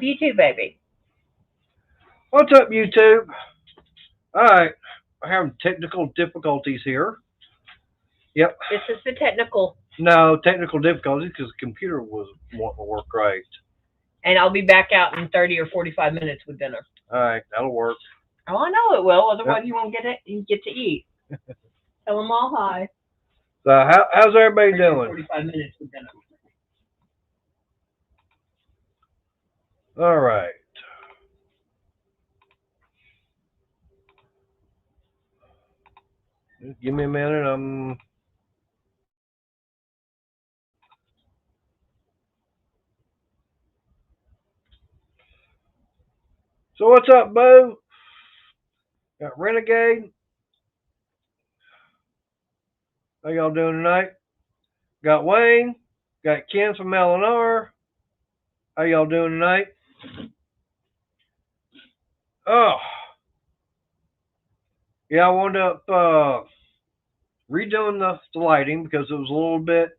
YouTube, baby. What's up, YouTube? All right, we're having technical difficulties here. Yep. This is the technical, No, technical difficulties because the computer was wanting to work right. and I'll be back out in 30 or 45 minutes with dinner. All right, that'll work. Oh, I know it will. Otherwise, Yep. you won't get it. You get to eat. Tell them all hi. So, how's everybody 30 or doing? 45 minutes with dinner. All right. Just give me a minute. So what's up, Bo? Got Renegade. How y'all doing tonight? Got Wayne. Got Ken from Eleanor. How y'all doing tonight? Oh, yeah, I wound up redoing the lighting because it was a little bit,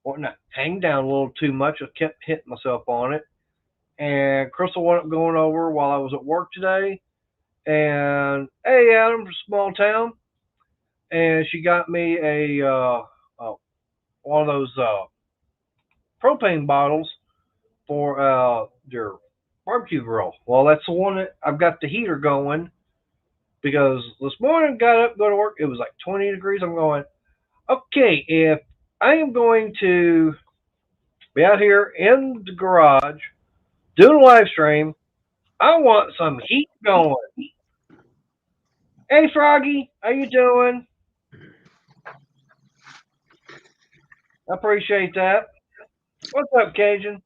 well, not hang down a little too much. I kept hitting myself on it. And Crystal wound up going over while I was at work today. And hey, Adam from small town, and she got me one of those propane bottles for their barbecue grill. Well, that's the one that I've got the heater going because this morning got up, go to work. It was like 20 degrees. I'm going, okay, if I am going to be out here in the garage doing a live stream, I want some heat going. Hey, Froggy, how you doing? I appreciate that. What's up, Cajun?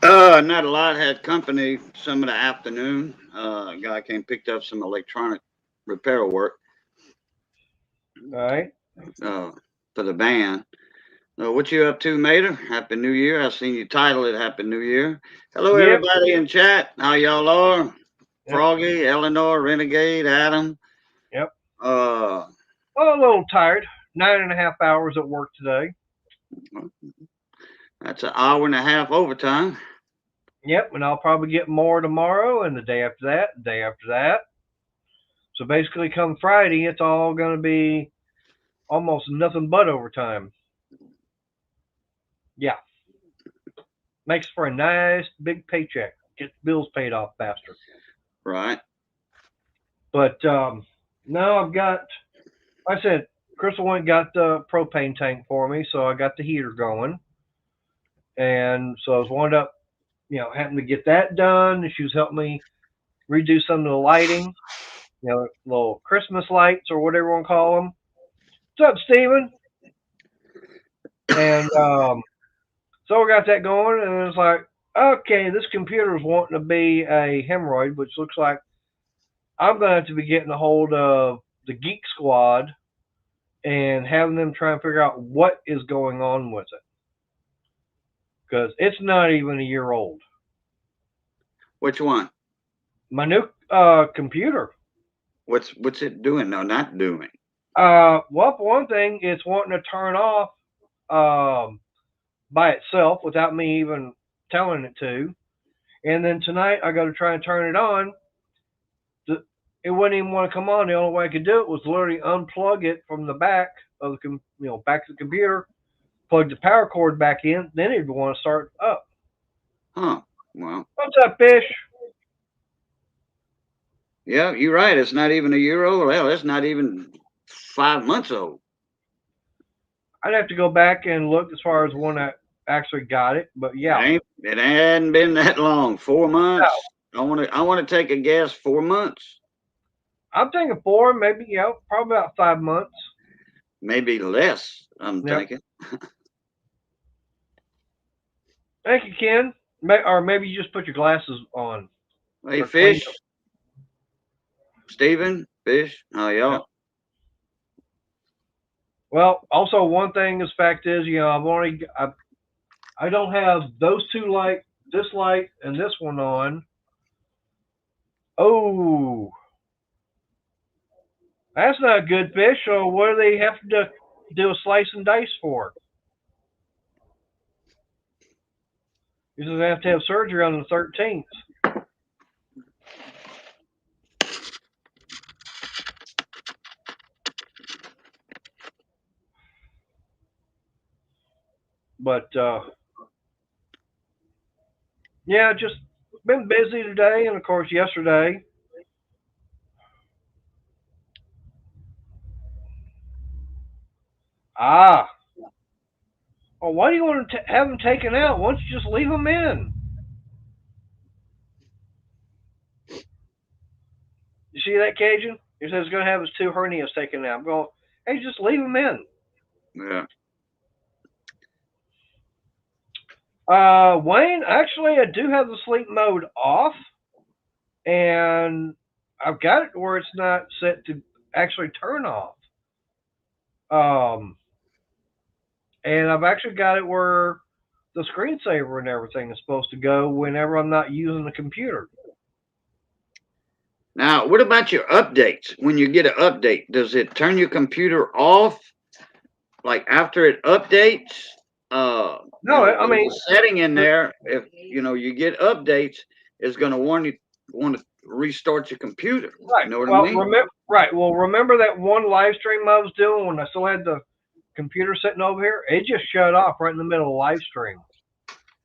Not a lot. Had company some of the afternoon. A guy came picked up some electronic repair work All right. for the band. What you up to, Mater? Happy New Year. I seen you title it Happy New Year. Hello, Yep. everybody in chat. How y'all are? Yep. Froggy, Eleanor, Renegade, Adam. Yep. Uh, Well, a little tired. 9.5 hours at work today. that's an hour and a half overtime. Yep, and I'll probably get more tomorrow and the day after that, the day after that. So basically, come Friday, it's all going to be almost nothing but overtime. Yeah. Makes for a nice big paycheck. Gets bills paid off faster. Right. But no, I've got, like I said, Crystal went and got the propane tank for me, so I got the heater going. And so I was wound up, having to get that done. And she was helping me redo some of the lighting, little Christmas lights or whatever you want to call them. What's up, Steven? And so we got that going, and it's like, okay, this computer is wanting to be a hemorrhoid, which looks like I'm going to have to be getting a hold of the Geek Squad and having them try and figure out what is going on with it. Because it's not even a year old. Which one? My new computer. What's it doing? No, not doing. Well, for one thing, it's wanting to turn off by itself without me even telling it to. And then tonight, I got to try and turn it on. It wouldn't even want to come on. The only way I could do it was literally unplug it from the back of the back of the computer, plug the power cord back in, then it'd want to start up. Huh. Well. What's up, Fish? Yeah, you're right. It's not even a year old. Hell, it's not even 5 months old. I'd have to go back and look as far as when I actually got it, but yeah, it hadn't been that long. 4 months. No. I want to take a guess. 4 months. I'm thinking 4, maybe probably about 5 months. Maybe less. I'm thinking. Thank you, Ken. Or maybe you just put your glasses on. Hey, Fish. Steven, Fish, how y'all? Yep. Well, also one thing, this fact is, I don't have those two this light and this one on. Oh, that's not good, Fish. So what do they have to do a slice and dice for? He says I have to have surgery on the 13th. But yeah, just been busy today, and of course yesterday. Ah, well, why do you want to have them taken out? Why don't you just leave them in? You see that, Cajun? He says he's going to have his 2 hernias taken out. I'm going, hey, just leave them in. Yeah. Wayne, actually, I do have the sleep mode off, and I've got it where it's not set to actually turn off. And I've actually got it where the screensaver and everything is supposed to go whenever I'm not using the computer. Now, what about your updates? When you get an update, does it turn your computer off? Like after it updates? No, I mean, there's a setting in there. If you get updates, it's going to want to restart your computer. Right. You know what well, I mean? remember that one live stream I was doing when I still had the computer sitting over here? It just shut off right in the middle of the live stream.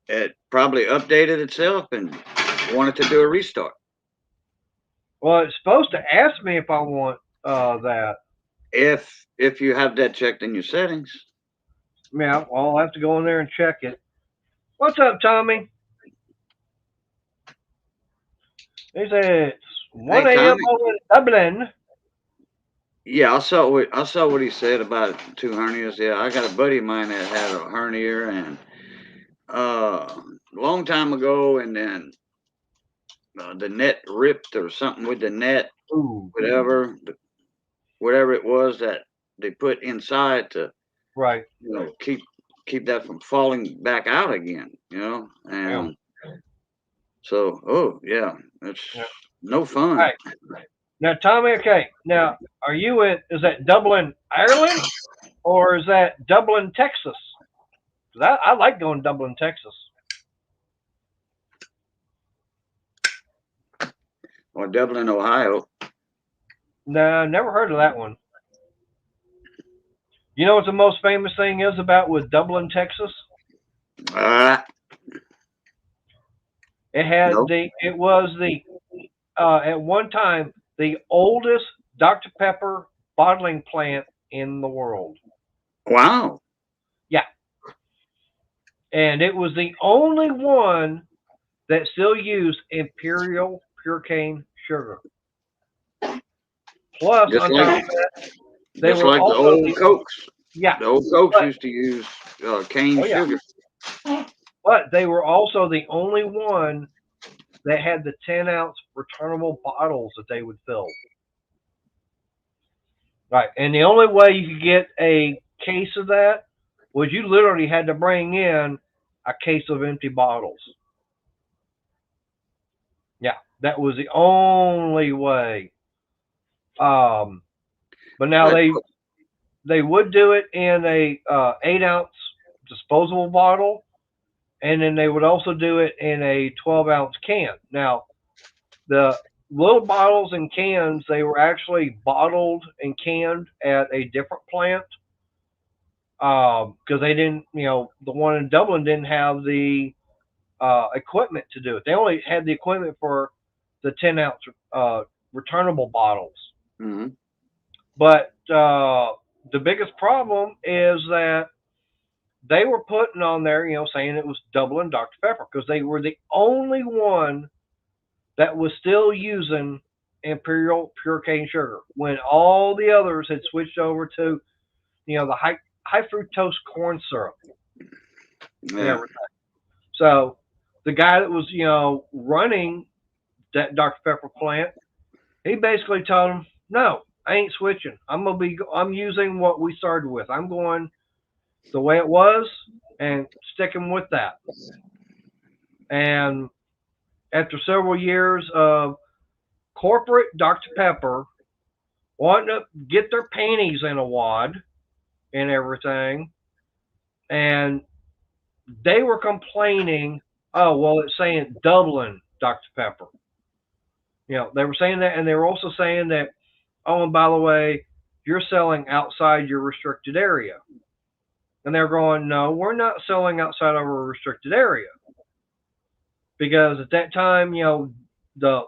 It probably updated itself and wanted to do a restart. Well, it's supposed to ask me if I want that. If you have that checked in your settings. Yeah, well, I'll have to go in there and check it. What's up, Tommy? He said it's 1 a.m. over in Dublin. Yeah, I saw what he said about 2 hernias. Yeah, I got a buddy of mine that had a hernia and a long time ago, and then the net ripped or something with the net. Ooh. Whatever it was that they put inside to right, keep that from falling back out again. And so it's no fun. Right. Now, Tommy, okay. Now, are you is that Dublin, Ireland, or is that Dublin, Texas? Because I like going to Dublin, Texas. Or Dublin, Ohio. No, never heard of that one. You know what the most famous thing is about with Dublin, Texas? It was at one time the oldest Dr. Pepper bottling plant in the world. Wow. Yeah. And it was the only one that still used imperial pure cane sugar. Plus, just on like, top of that, they were like the old Cokes. Yeah. The old Cokes used to use cane sugar. But they were also the only one that had the 10-ounce returnable bottles that they would fill. Right. And the only way you could get a case of that was you literally had to bring in a case of empty bottles. Yeah, that was the only way. But now they would do it in a 8-ounce disposable bottle, and then they would also do it in a 12-ounce can. Now, the little bottles and cans, they were actually bottled and canned at a different plant because they didn't, the one in Dublin didn't have the equipment to do it. They only had the equipment for the 10-ounce returnable bottles. Mm-hmm. But the biggest problem is that they were putting on there, saying it was Dublin Dr. Pepper because they were the only one that was still using imperial pure cane sugar when all the others had switched over to, the high fructose corn syrup. Yeah. So the guy that was, running that Dr. Pepper plant, he basically told him, no, I ain't switching. I'm using what we started with. I'm going the way it was and sticking with that. And after several years of corporate Dr. Pepper wanting to get their panties in a wad and everything, and they were complaining Oh, well, it's saying Dublin Dr. Pepper. They were saying that, and they were also saying that, oh, and by the way, you're selling outside your restricted area. And they're going, no, we're not selling outside of our restricted area. Because at that time, the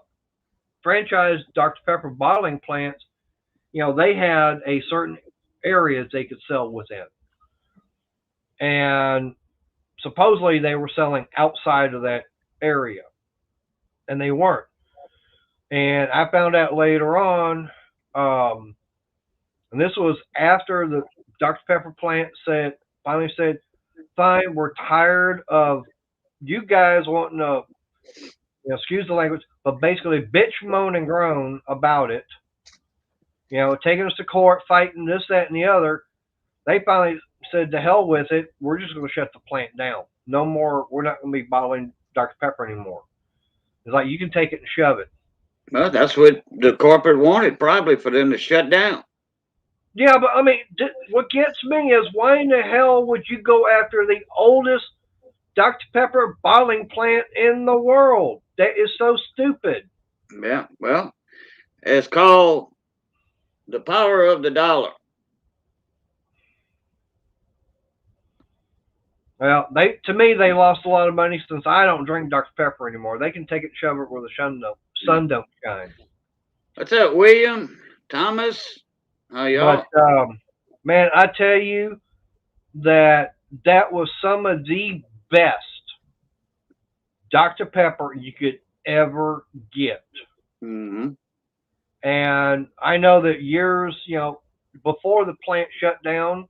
franchise Dr. Pepper bottling plants, they had a certain areas they could sell within. And supposedly they were selling outside of that area. And they weren't. And I found out later on, and this was after the Dr. Pepper plant finally said, fine, we're tired of you guys wanting to, excuse the language, but basically bitch, moan, and groan about it. Taking us to court, fighting this, that, and the other. They finally said, to hell with it. We're just going to shut the plant down. No more. We're not going to be bottling Dr. Pepper anymore. It's like you can take it and shove it. Well, that's what the corporate wanted, probably, for them to shut down. Yeah, but I mean, what gets me is why in the hell would you go after the oldest Dr. Pepper bottling plant in the world? That is so stupid. Yeah, well, it's called the power of the dollar. Well, to me, they lost a lot of money since I don't drink Dr. Pepper anymore. They can take it and shove it where the sun don't shine. What's up, William? Thomas? How y'all? But, man, I tell you that was some of the best Dr. Pepper you could ever get. Mm-hmm. And I know that years, before the plant shut down,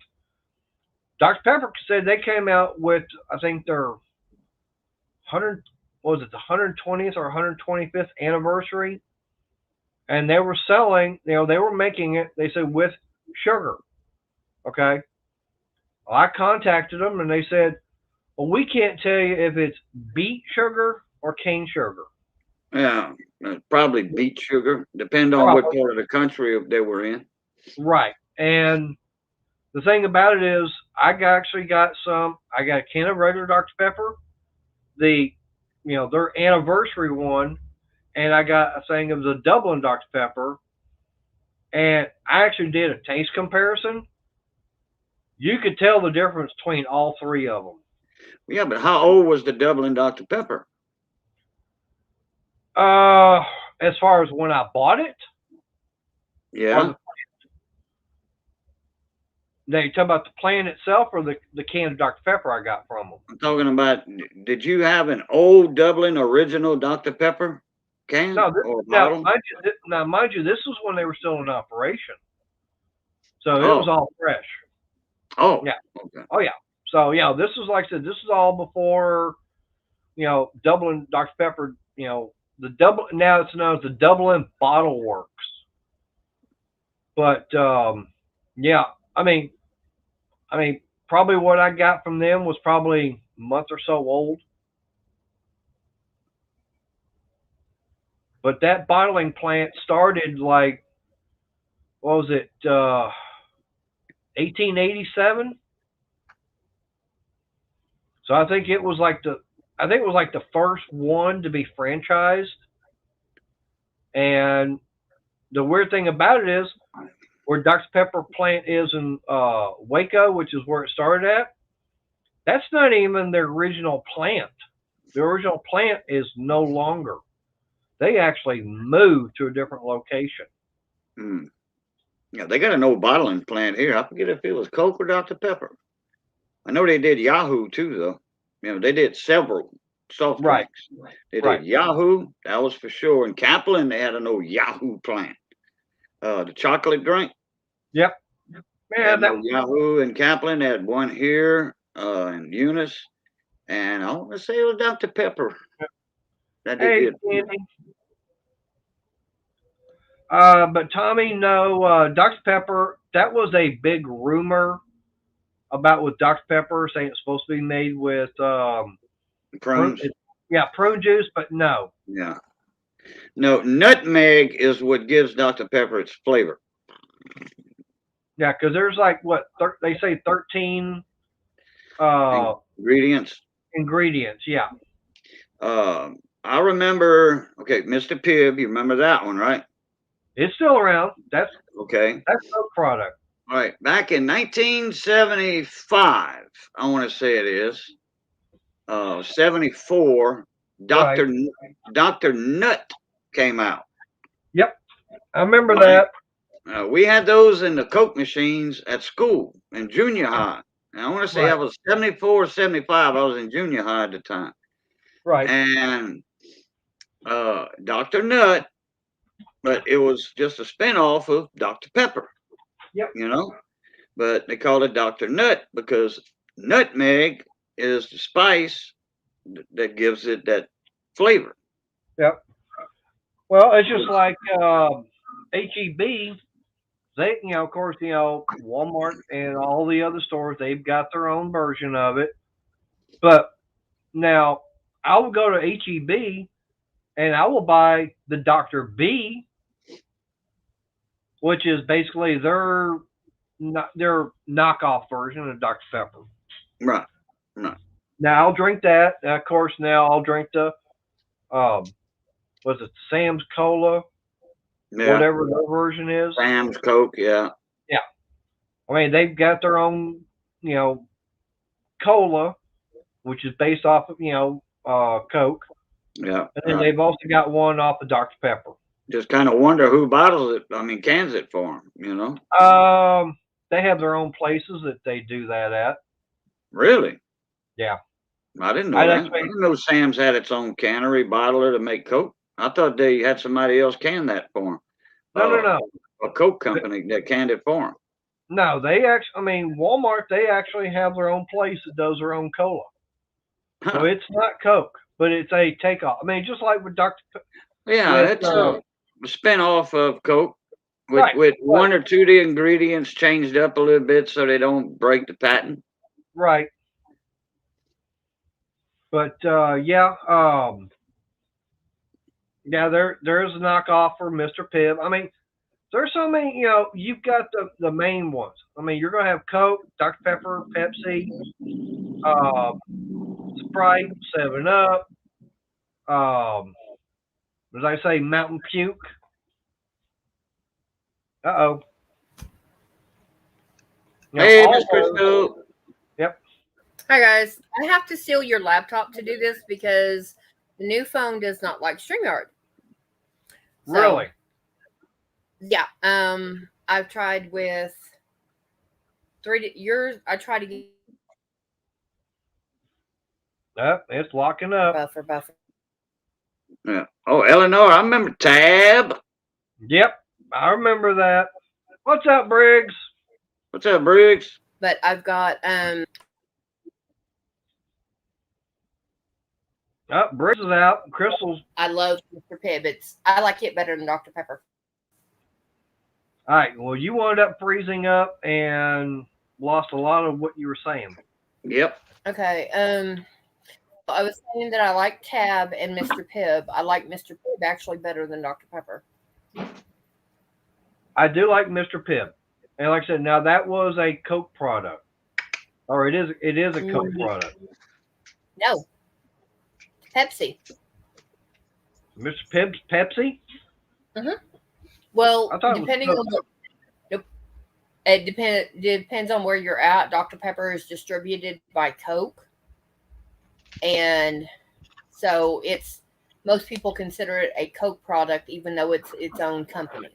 Dr. Pepper said they came out with, I think, their 120th or 125th anniversary, and they were selling, they were making it, they said, with sugar. Okay. Well, I contacted them, and they said, well, we can't tell you if it's beet sugar or cane sugar. Yeah, probably beet sugar, depending on what part of the country they were in. Right. And the thing about it is, I actually got I got a can of regular Dr. Pepper, their anniversary one, and I got a thing of the Dublin Dr. Pepper, and I actually did a taste comparison. You could tell the difference between all three of them. Yeah, but how old was the Dublin Dr. Pepper? As far as when I bought it? Yeah. Now, you talking about the plant itself or the can of Dr. Pepper I got from them? I'm talking about, did you have an old Dublin original Dr. Pepper can or bottle? Mind you, this was when they were still in operation. So it was all fresh. Oh. Yeah. Okay. Oh, yeah. So, this was, like I said, this is all before, Dublin Dr. Pepper, now it's known as the Dublin Bottle Works. But, yeah, I mean, probably what I got from them was probably a month or so old. But that bottling plant started like, what was it, 1887? So I think it was like the first one to be franchised. And the weird thing about it is, where Dr. Pepper plant is in Waco, which is where it started at, that's not even their original plant. The original plant is no longer. They actually moved to a different location. Yeah, they got an old bottling plant here. I forget if it was Coke or Dr. Pepper. I know they did Yahoo too, though. They did several soft drinks. They did Yahoo, that was for sure. In Kaplan, they had an old Yahoo plant. The chocolate drink. Yep. Yeah, Yahoo and Kaplan. They had one here in Eunice, and I want to say it was Dr. Pepper. That they did. But Tommy, no, Dr. Pepper, that was a big rumor about with Dr. Pepper, saying it's supposed to be made with prunes. Prune juice, but no. Yeah. No, nutmeg is what gives Dr. Pepper its flavor. Yeah, because there's like they say 13 ingredients. Ingredients, yeah. I remember. Okay, Mr. Pibb. You remember that one, right? It's still around. That's Okay. Coke product. All right. Back in 1975, I want to say it is 74. Right. Doctor Nut came out. Yep. I remember Right. that. We had those in the Coke machines at school in junior high. And I want to say I Right. was 74, 75. I was in junior high at the time. Right. And Dr. Nut, but it was just a spinoff of Dr. Pepper. Yep. You know, but they called it Dr. Nut because nutmeg is the spice that gives it that flavor. Yep. Well, it's just like HEB. They, of course, Walmart and all the other stores, they've got their own version of it. But now I will go to HEB and I will buy the Dr. B, which is basically their knockoff version of Dr. Pepper. Right. Right. Now I'll drink that. And of course, now I'll drink the was it Sam's Cola, Yeah. whatever their version is. Sam's Coke. Yeah. Yeah. I mean, they've got their own, cola, which is based off of, Coke. Yeah. And then they've also got one off of Dr. Pepper. Just kind of wonder who bottles it. I mean, cans it for them. They have their own places that they do that at. Really? Yeah. I didn't know that. I didn't know Sam's had its own cannery bottler to make Coke. I thought they had somebody else can that for them. No. A Coke company that canned it for them. No, they actually, Walmart, they actually have their own place that does their own cola. Huh. So it's not Coke, but it's a takeoff. Just like with Dr. Yeah, it's a spin-off of Coke with one or two of the ingredients changed up a little bit so they don't break the patent. Right. But yeah, there's a knockoff for Mr. Pibb. There's so many, you've got the main ones. You're gonna have Coke, Dr. Pepper, Pepsi, Sprite, 7-Up, as I say, Mountain Puke. Uh-oh. Hey, Miss Crystal. Yep. Hi, guys. I have to steal your laptop to do this because the new phone does not like StreamYard. So, really? Yeah. I've tried with I tried to get. It's locking up. Buffer. Yeah. Oh, Eleanor, I remember Tab. Yep, I remember that. What's up, Briggs? What's up, Briggs? But I've got Briggs is out. Crystal's. I love Mr. Pibb. I like it better than Dr. Pepper. All right. Well, you wound up freezing up and lost a lot of what you were saying. Yep. Okay. I was saying that I like Tab and Mr. Pibb. I like Mr. Pibb actually better than Dr. Pepper. I do like Mr. Pibb. And like I said, now that was a Coke product. Or it is a Coke product. No. Pepsi. Mr. Pibb's Pepsi? Mm-hmm. Well, depending on it depends on where you're at. Dr. Pepper is distributed by Coke. And so most people consider it a Coke product, even though it's its own company.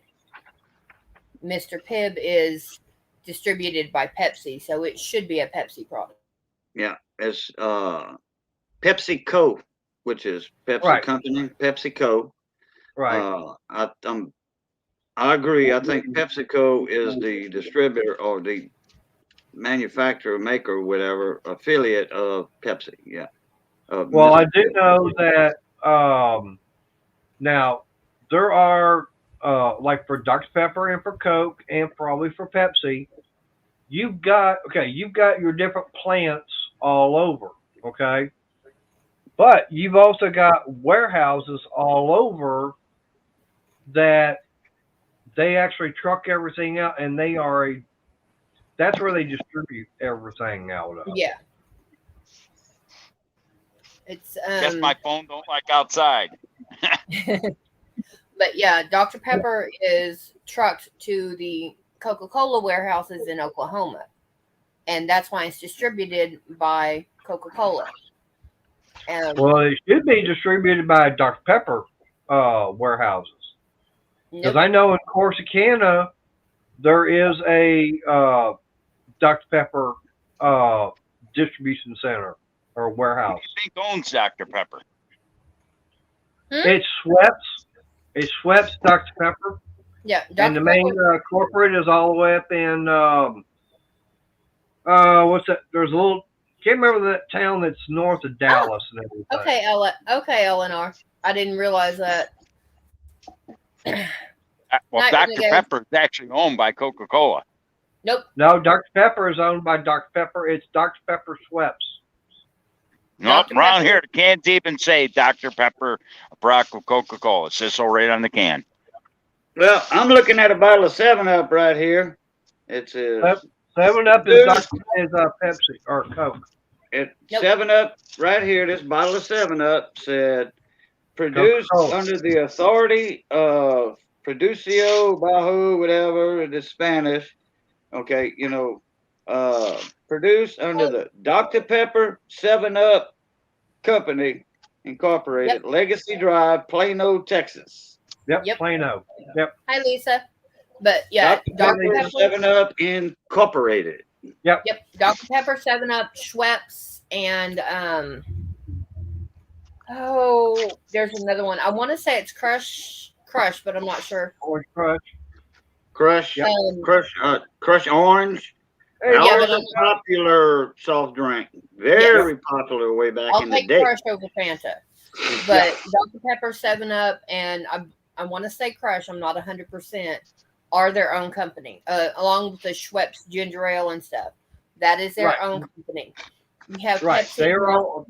Mr. Pibb is distributed by Pepsi, so it should be a Pepsi product. Yeah, it's PepsiCo, which is Pepsi company, PepsiCo. Right. I agree. I think PepsiCo is the distributor or the manufacturer, maker, whatever, affiliate of Pepsi. Yeah. Well, I do know that now there are like for Dr. Pepper and for Coke and probably for Pepsi, you've got your different plants all over, okay? But you've also got warehouses all over that they actually truck everything out, and that's where they distribute everything out of. Yeah. It's Guess my phone don't like outside. But yeah, Dr. Pepper is trucked to the Coca-Cola warehouses in Oklahoma, and that's why it's distributed by Coca-Cola. Well, it should be distributed by Dr. Pepper warehouses. Because I know in Corsicana there is a Dr. Pepper distribution center or warehouse. Who do you think owns Dr. Pepper? It's Schweppes. It's Schweppes Dr. Pepper. Yeah, and the main corporate is all the way up in what's that? There's a little. Can't remember that town that's north of Dallas and everything. Okay, Eleanor. I didn't realize that. Well, Dr. Pepper is actually owned by Coca-Cola. Nope. No, Dr. Pepper is owned by Dr. Pepper. It's Dr. Pepper Schweppes. Nope, around here, the cans even say Dr. Pepper, Barack Coca-Cola. It says so right on the can. Well, I'm looking at a bottle of 7-Up right here. It says 7-Up is Pepsi or Coke. 7-Up right here. This bottle of 7-Up said produced under the authority of Producio Bajo, whatever it is, Spanish. Okay, produced under the Dr. Pepper 7-Up Company Incorporated, Legacy Drive, Plano, Texas. Yep. Plano. Yep. Hi, Lisa. But yeah, Dr. Pepper 7-Up Incorporated. Yep. Dr. Pepper, 7-Up, Schweppes, and there's another one. I want to say it's Crush, but I'm not sure. Orange Crush. Crush Orange. That was a popular soft drink. Very popular way back in the day. I'll take Crush over Fanta. But Dr. Pepper, 7-Up, and I want to say Crush, I'm not 100%, are their own company, along with the Schweppes ginger ale and stuff. That is their own company. You have Pepsi. They're all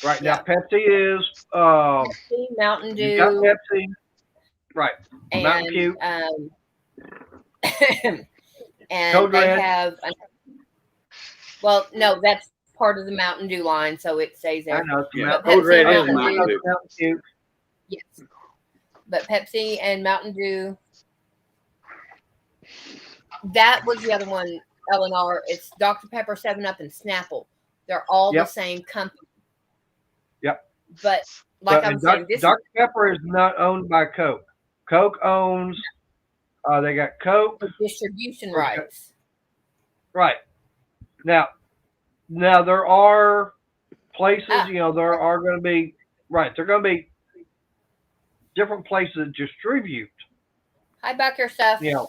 right now. Pepsi is Pepsi, Mountain Dew. You got Pepsi, right? And, Mountain Dew. And Code they Red. have. Well, no, that's part of the Mountain Dew line, so it stays there. I know. Code Red is Mountain Dew. Yes, but Pepsi and Mountain Dew. That was the other one, Eleanor. It's Dr. Pepper, 7-Up, and Snapple. They're all the same company. Yep. But like I'm saying, Dr. Pepper is not owned by Coke. Coke owns. They got Coke distribution rights. Right. Now there are places. There are going to be There are going to be different places that distribute. Hi, back your stuff. Yeah.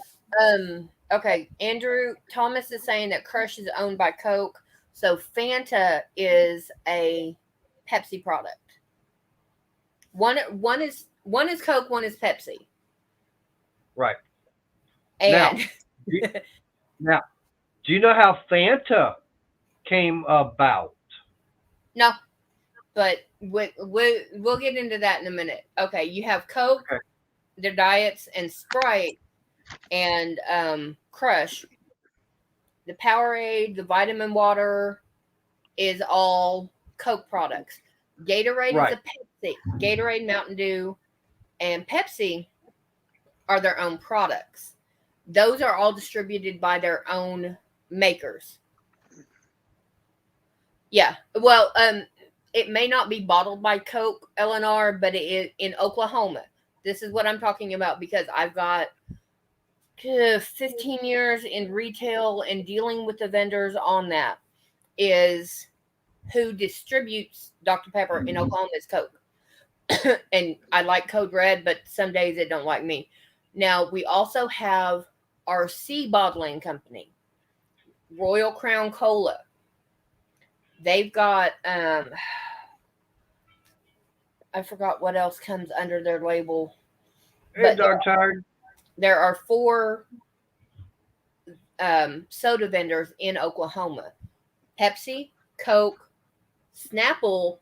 Okay, Andrew Thomas is saying that Crush is owned by Coke, so Fanta is a Pepsi product. One is Coke, one is Pepsi. Right. And now, do you know how Fanta came about? No, but we'll get into that in a minute. Okay, you have Coke, their diets, and Sprite, and Crush. The Powerade, the vitamin water is all Coke products. Gatorade is a Pepsi. Gatorade, Mountain Dew, and Pepsi are their own products. Those are all distributed by their own makers. Yeah. Well, it may not be bottled by Coke, Eleanor, but it is in Oklahoma. This is what I'm talking about because I've got 15 years in retail and dealing with the vendors on that. Is who distributes Dr. Pepper in Oklahoma is Coke. And I like Code Red, but some days it don't like me. Now, we also have RC Bottling Company, Royal Crown Cola. They've got, I forgot what else comes under their label. But there are 4 soda vendors in Oklahoma. Pepsi, Coke, Snapple,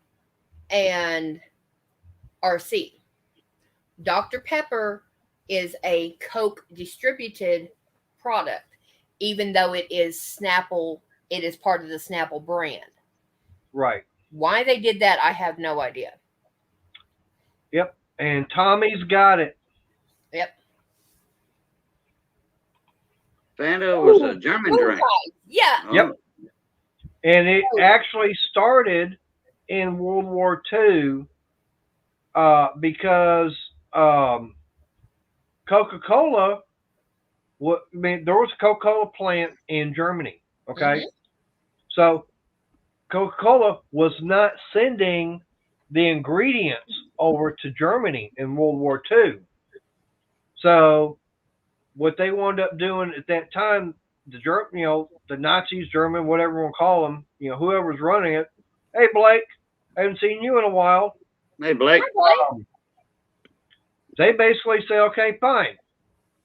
and RC. Dr. Pepper is a Coke distributed product, even though it is Snapple, it is part of the Snapple brand. Right. Why they did that, I have no idea. Yep. And Tommy's got it. Yep. Fanta was a German drink. Yeah. Yep. And it actually started in World War II because Coca-Cola, there was a Coca-Cola plant in Germany, okay? Mhm. So Coca-Cola was not sending the ingredients over to Germany in World War II. So what they wound up doing at that time, the Nazis, German, whatever you want to call them, whoever's running it. Hey, Blake, I haven't seen you in a while. Hey, Blake. They basically say, okay, fine,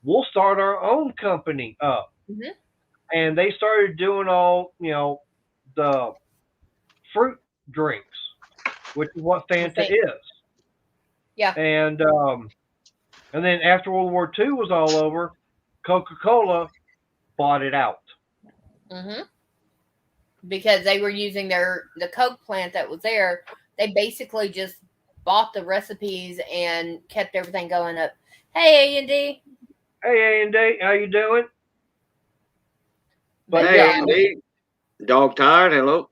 we'll start our own company up. Mhm. And they started doing all, the fruit drinks, which is what Fanta is. Yeah. And then after World War II was all over, Coca-Cola bought it out. Mm-hmm. Because they were using the Coke plant that was there. They basically just bought the recipes and kept everything going up. Hey, A&D. Hey, A&D, how you doing? But hey, A&D. Dog tired, hello.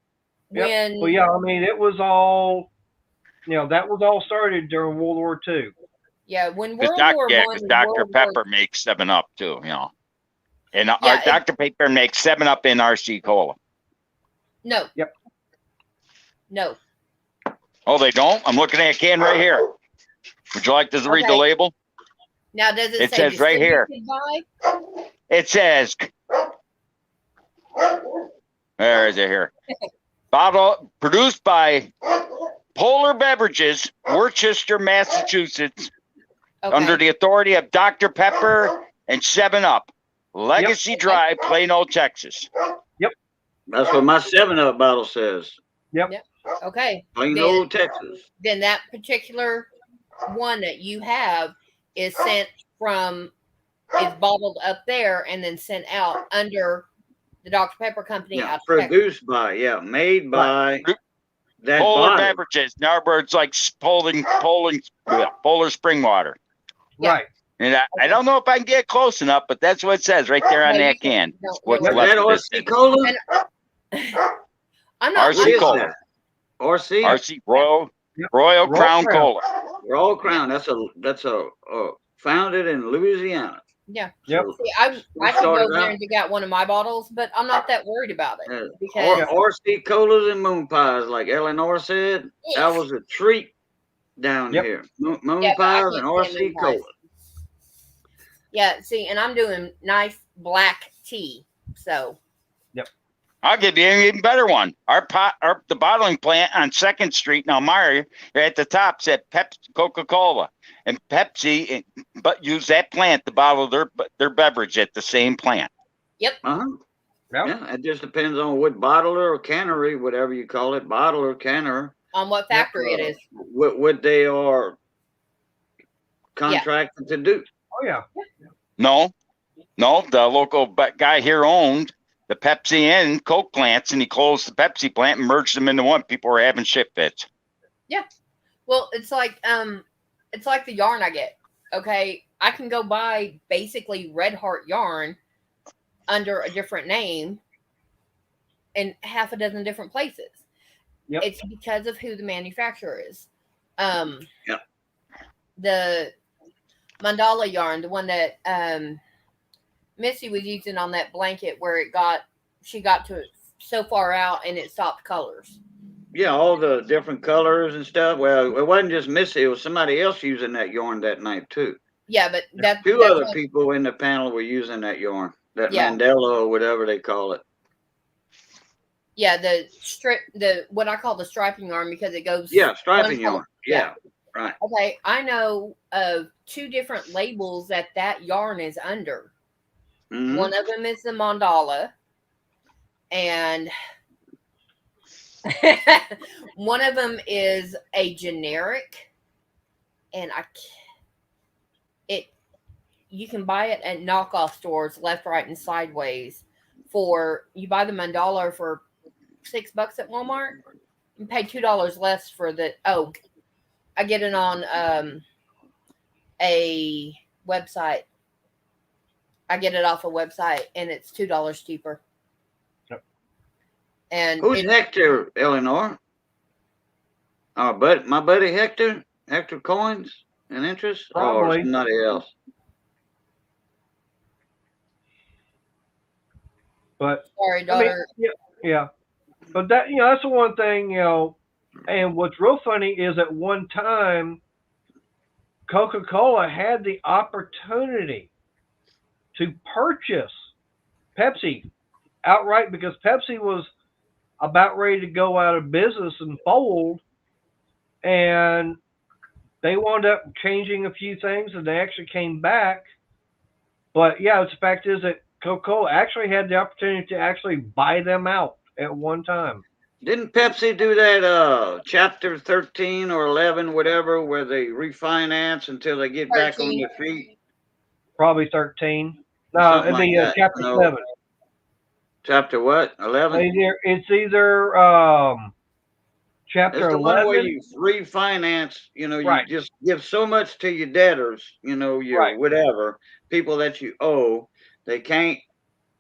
Well, yeah, I mean, it was all, that was all started during World War II. Yeah, when World War I. Because Dr. Pepper makes 7-Up too, And Dr. Pepper makes 7-Up in RC Cola. No. Yep. No. Oh, they don't? I'm looking at a can right here. Would you like to read the label? Now, does it say says right here. By? It says, where is it here? Bottle produced by Polar Beverages, Worcester, Massachusetts, under the authority of Dr. Pepper and 7-Up, Legacy Drive, Plano, Texas. Yep. That's what my 7-Up bottle says. Yep. Okay. Plano, Texas. Then that particular one that you have is sent from, is bottled up there and then sent out under the Dr. Pepper company. Yeah, produced by, made by that Polar bottle. Beverages. In other words, like Polar Spring Water. Right. And I don't know if I can get close enough, but that's what it says right there on that can. Is that RC Cola? I'm not RC Cola. RC Royal Crown Cola. Royal Crown. That's a founded in Louisiana. Yeah. Yep. See, I could go there and dig out one of my bottles, but I'm not that worried about it. Because RC Colas and moon pies, like Eleanor said, that was a treat down here. Moon pies and RC Cola. Yeah, see, and I'm doing nice black tea, so. Yep. I'll give you an even better one. The bottling plant on 2nd Street in Elmira, at the top said Coca-Cola, and Pepsi, but use that plant to bottle their beverage at the same plant. Yep. Yeah, it just depends on what bottler or cannery, whatever you call it, bottler, canner. On what factory it is. What they are contracted to do. Oh, yeah. No, the local guy here owned the Pepsi and Coke plants, and he closed the Pepsi plant and merged them into one. People were having shit fits. Yeah. Well, it's like the yarn I get. Okay. I can go buy basically Red Heart yarn under a different name in half a dozen different places. Yep. It's because of who the manufacturer is. Yep. The Mandala yarn, the one that Missy was using on that blanket where she got to it so far out and it stopped colors. Yeah, all the different colors and stuff. Well, it wasn't just Missy, it was somebody else using that yarn that night too. Yeah, but that's two other people in the panel were using that yarn, that Mandela or whatever they call it. Yeah, what I call the striping yarn because it goes. Yeah, striping yarn. Yeah, right. Okay, I know of 2 different labels that yarn is under. Mm-hmm. One of them is the Mandala, and one of them is a generic, and you can buy it at knockoff stores, left, right, and sideways. You buy the Mandala for $6 at Walmart. You pay $2 less for the. Oh, I get it on a website. I get it off a website, and it's $2 cheaper. Yep. And who's Hector, Eleanor? But my buddy Hector Coins and Interest, Probably. or somebody else. But sorry, daughter. I mean, yeah. But that that's the one thing And what's real funny is at one time, Coca-Cola had the opportunity to purchase Pepsi outright because Pepsi was about ready to go out of business and fold, and they wound up changing a few things, and they actually came back. But yeah, the fact is that Coca-Cola actually had the opportunity to actually buy them out at one time. Didn't Pepsi do that chapter 13 or 11, whatever, where they refinance until they get 13. back on their feet? Probably 13. No, it'd be chapter 7. Chapter what? 11? It's either chapter It's the 11. one where you refinance, you just give so much to your debtors, your whatever, people that you owe, they can't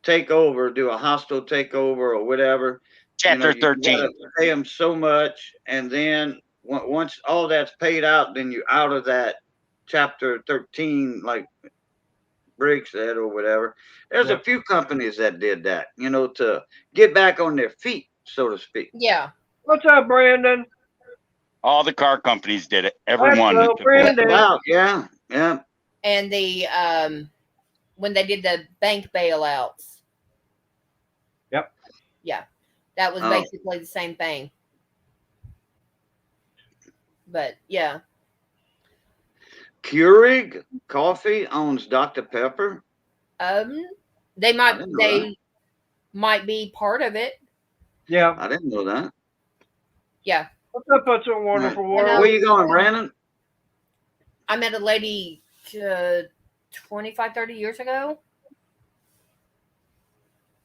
take over, do a hostile takeover or whatever. Chapter 13. You gotta pay them so much, and then once all that's paid out, then you're out of that chapter 13, like Briggs said or whatever. There's a few companies that did that, to get back on their feet, so to speak. Yeah. What's up, Brandon? All the car companies did it. Everyone. Brandon. Yeah. And the when they did the bank bailouts. Yep. Yeah. That was basically the same thing. But yeah. Keurig Coffee owns Dr. Pepper. They might be part of it. Yeah. I didn't know that. Yeah. What's up, What's a Wonderful World? Where you going, Brandon? I met a lady 25, 30 years ago.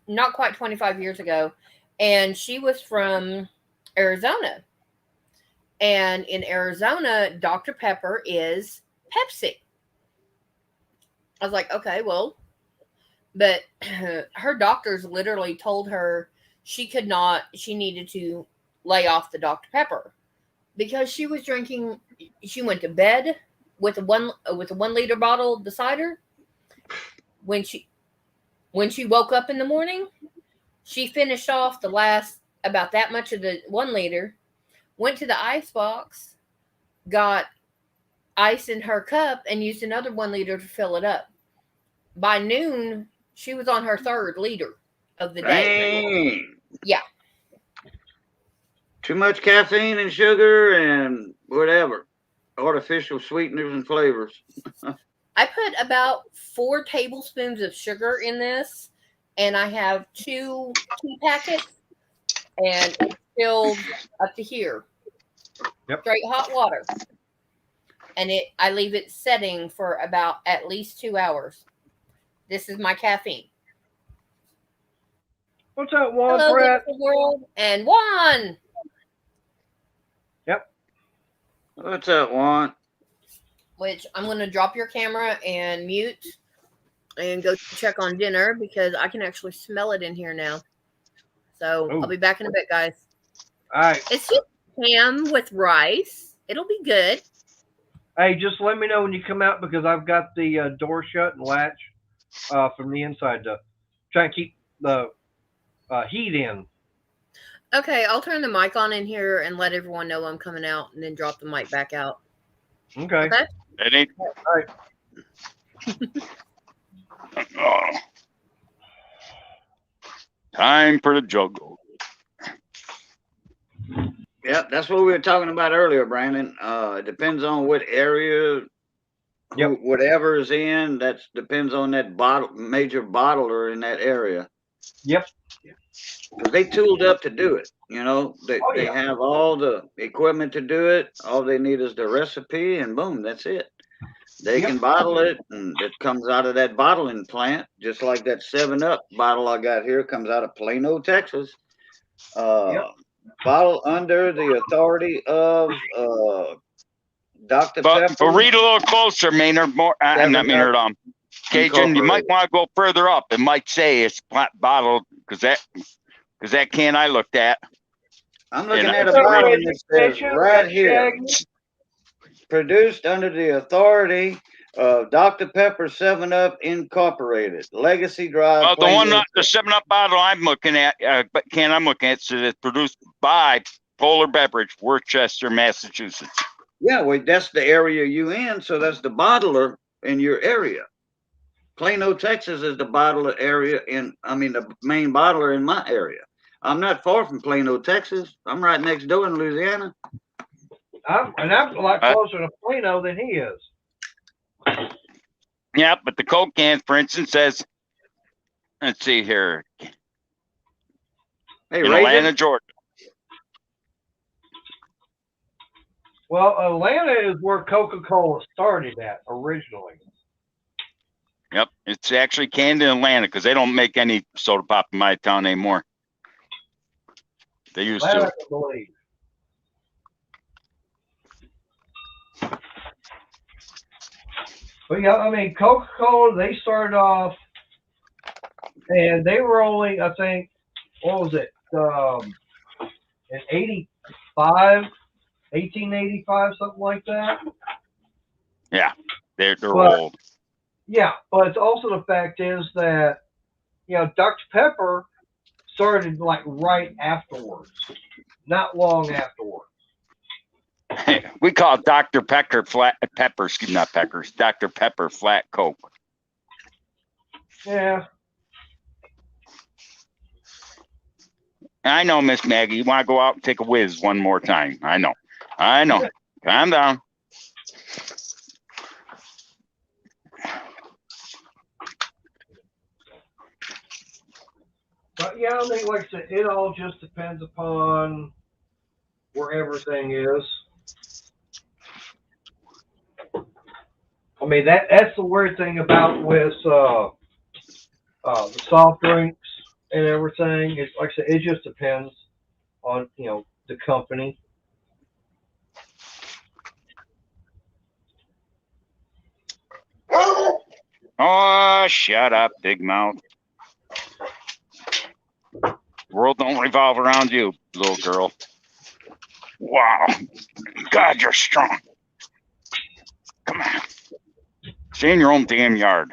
Not quite 25 years ago. And she was from Arizona. And in Arizona, Dr. Pepper is Pepsi. I was like, okay, well. But her doctors literally told her she needed to lay off the Dr. Pepper. Because she was drinking, she went to bed with a 1 liter bottle beside her. When she woke up in the morning, she finished off the last about that much of the 1 liter, went to the ice box, got ice in her cup, and used another 1 liter to fill it up. By noon, she was on her 3rd liter of the day. Dang. Yeah. Too much caffeine and sugar and whatever. Artificial sweeteners and flavors. I put about 4 tablespoons of sugar in this, and I have 2 tea packets, and it's filled up to here. Yep. Straight hot water. And I leave it setting for about at least 2 hours. This is my caffeine. What's up, Juan? Hello, Brett? world, and Juan. Yep. What's up, Juan? Which I'm going to drop your camera and mute and go check on dinner because I can actually smell it in here now. So I'll be back in a bit, guys. All right. It's just ham with rice. It'll be good. Hey, just let me know when you come out because I've got the door shut and latch from the inside to try and keep the heat in. Okay, I'll turn the mic on in here and let everyone know I'm coming out and then drop the mic back out. Okay. Ready? All right. Time for the juggle. Yep, that's what we were talking about earlier, Brandon. It depends on what area, whatever is in. That depends on that major bottler in that area. Yep. Because they tooled up to do it. They have all the equipment to do it. All they need is the recipe, and boom, that's it. They can bottle it, and it comes out of that bottling plant, just like that 7-Up bottle I got here comes out of Plano, Texas. bottle under the authority of Dr. Pepper. But read a little closer, Maynard. More, not Maynard. Cajun, you might want to go further up. It might say it's bottled because that can I looked at. I'm looking at a bottle that says right here, produced under the authority of Dr. Pepper 7-Up Incorporated, Legacy Drive. The one, the 7-Up bottle I'm looking at, but can I'm looking at, says it's produced by Polar Beverage, Worcester, Massachusetts. Yeah, well, that's the area you in, so that's the bottler in your area. Plano, Texas is the bottler area the main bottler in my area. I'm not far from Plano, Texas. I'm right next door in Louisiana. I'm a lot closer to Plano than he is. Yeah, but the Coke can, for instance, says, let's see here. Hey, in Atlanta, Georgia. Well, Atlanta is where Coca-Cola started at originally. Yep, it's actually canned in Atlanta because they don't make any soda pop in my town anymore. They used to. I believe. But yeah, I mean, Coca-Cola, they started off, and they were only, I think, what was it, in 1885, something like that. Yeah, they're old. Yeah, but it's also the fact is that, Dr. Pepper started like right afterwards, not long afterwards. We call it Dr. Pepper flat pepper, not Peckers, Dr. Pepper flat Coke. Yeah. I know, Miss Maggie. You want to go out and take a whiz one more time? I know. Calm down. But yeah, I mean, like I said, it all just depends upon where everything is. I mean, that's the weird thing about with the soft drinks and everything. It's like I said, it just depends on the company. Oh, shut up, big mouth. The world don't revolve around you, little girl. Wow. God, you're strong. Come on. Stay in your own damn yard.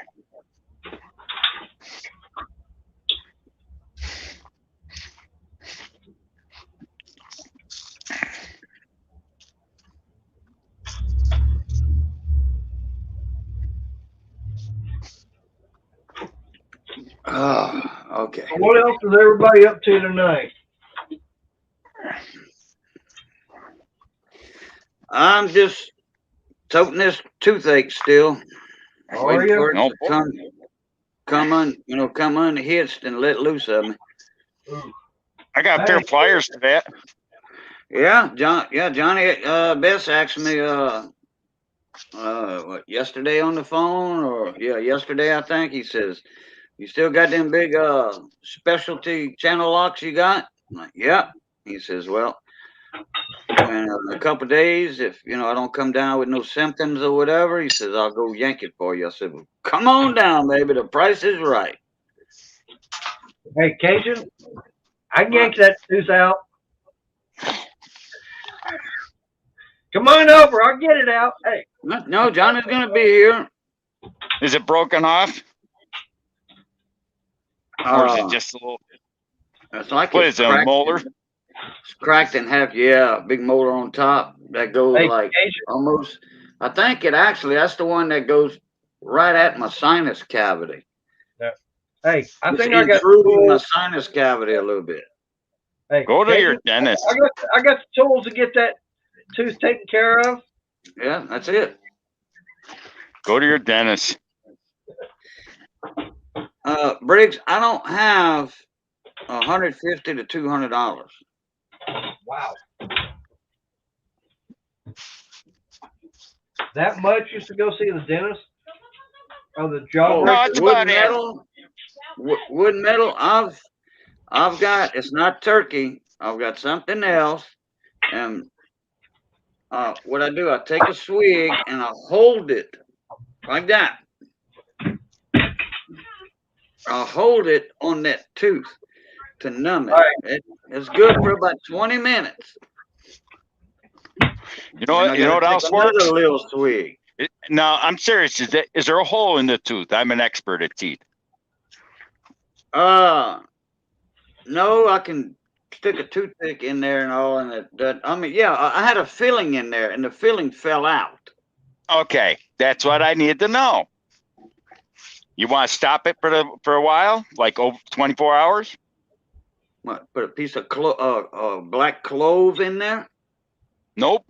Oh, okay. So what else is everybody up to tonight? I'm just toting this toothache still. Are you? Nope. Come unhitched and let loose of me. I got a pair of pliers to that. Yeah, Johnny Bess asked me yesterday on the phone, or yesterday I think. He says, "You still got them big specialty channel locks you got?" I'm like, "Yeah." He says, "Well, in a couple of days, if I don't come down with no symptoms or whatever," he says, "I'll go yank it for you." I said, "Well, come on down, baby. The price is right." Hey, Cajun, I can yank that tooth out. Come on over. I'll get it out. Hey. No, Johnny's going to be here. Is it broken off? Or is it just a little? It's like what is it, a molar? It's cracked in half. Yeah, big molar on top that goes almost. I think that's the one that goes right at my sinus cavity. Yeah. Hey, I think I got through my sinus cavity a little bit. Hey, go to your dentist. I got the tools to get that tooth taken care of. Yeah, that's it. Go to your dentist. Briggs, I don't have $150 to $200. Wow. That much just to go see the dentist? Or the jaw? No, it's wood metal. Wood metal. I've got. It's not turkey. I've got something else, and what I do, I take a swig and I hold it like that. I'll hold it on that tooth to numb it. Right. It's good for about 20 minutes. You know what else works? Another little swig. No, I'm serious. Is there a hole in the tooth? I'm an expert at teeth. No, I can stick a toothpick in there and all, and I mean, yeah, I had a filling in there, and the filling fell out. Okay, that's what I need to know. You want to stop it for a while, like over 24 hours? What? Put a piece of black clove in there? Nope.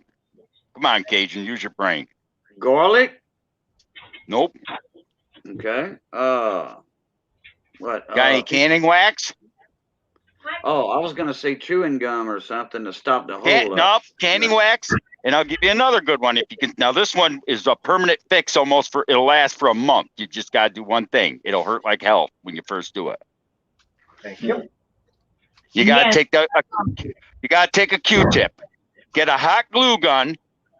Come on, Cajun, use your brain. Garlic? Nope. Okay. What? Got any canning wax? Oh, I was gonna say chewing gum or something to stop the hole. Nope, canning wax. And I'll give you another good one if you can. Now this one is a permanent fix, it'll last for a month. You just gotta do one thing. It'll hurt like hell when you first do it. Thank you. You gotta take a Q-tip, get a hot glue gun,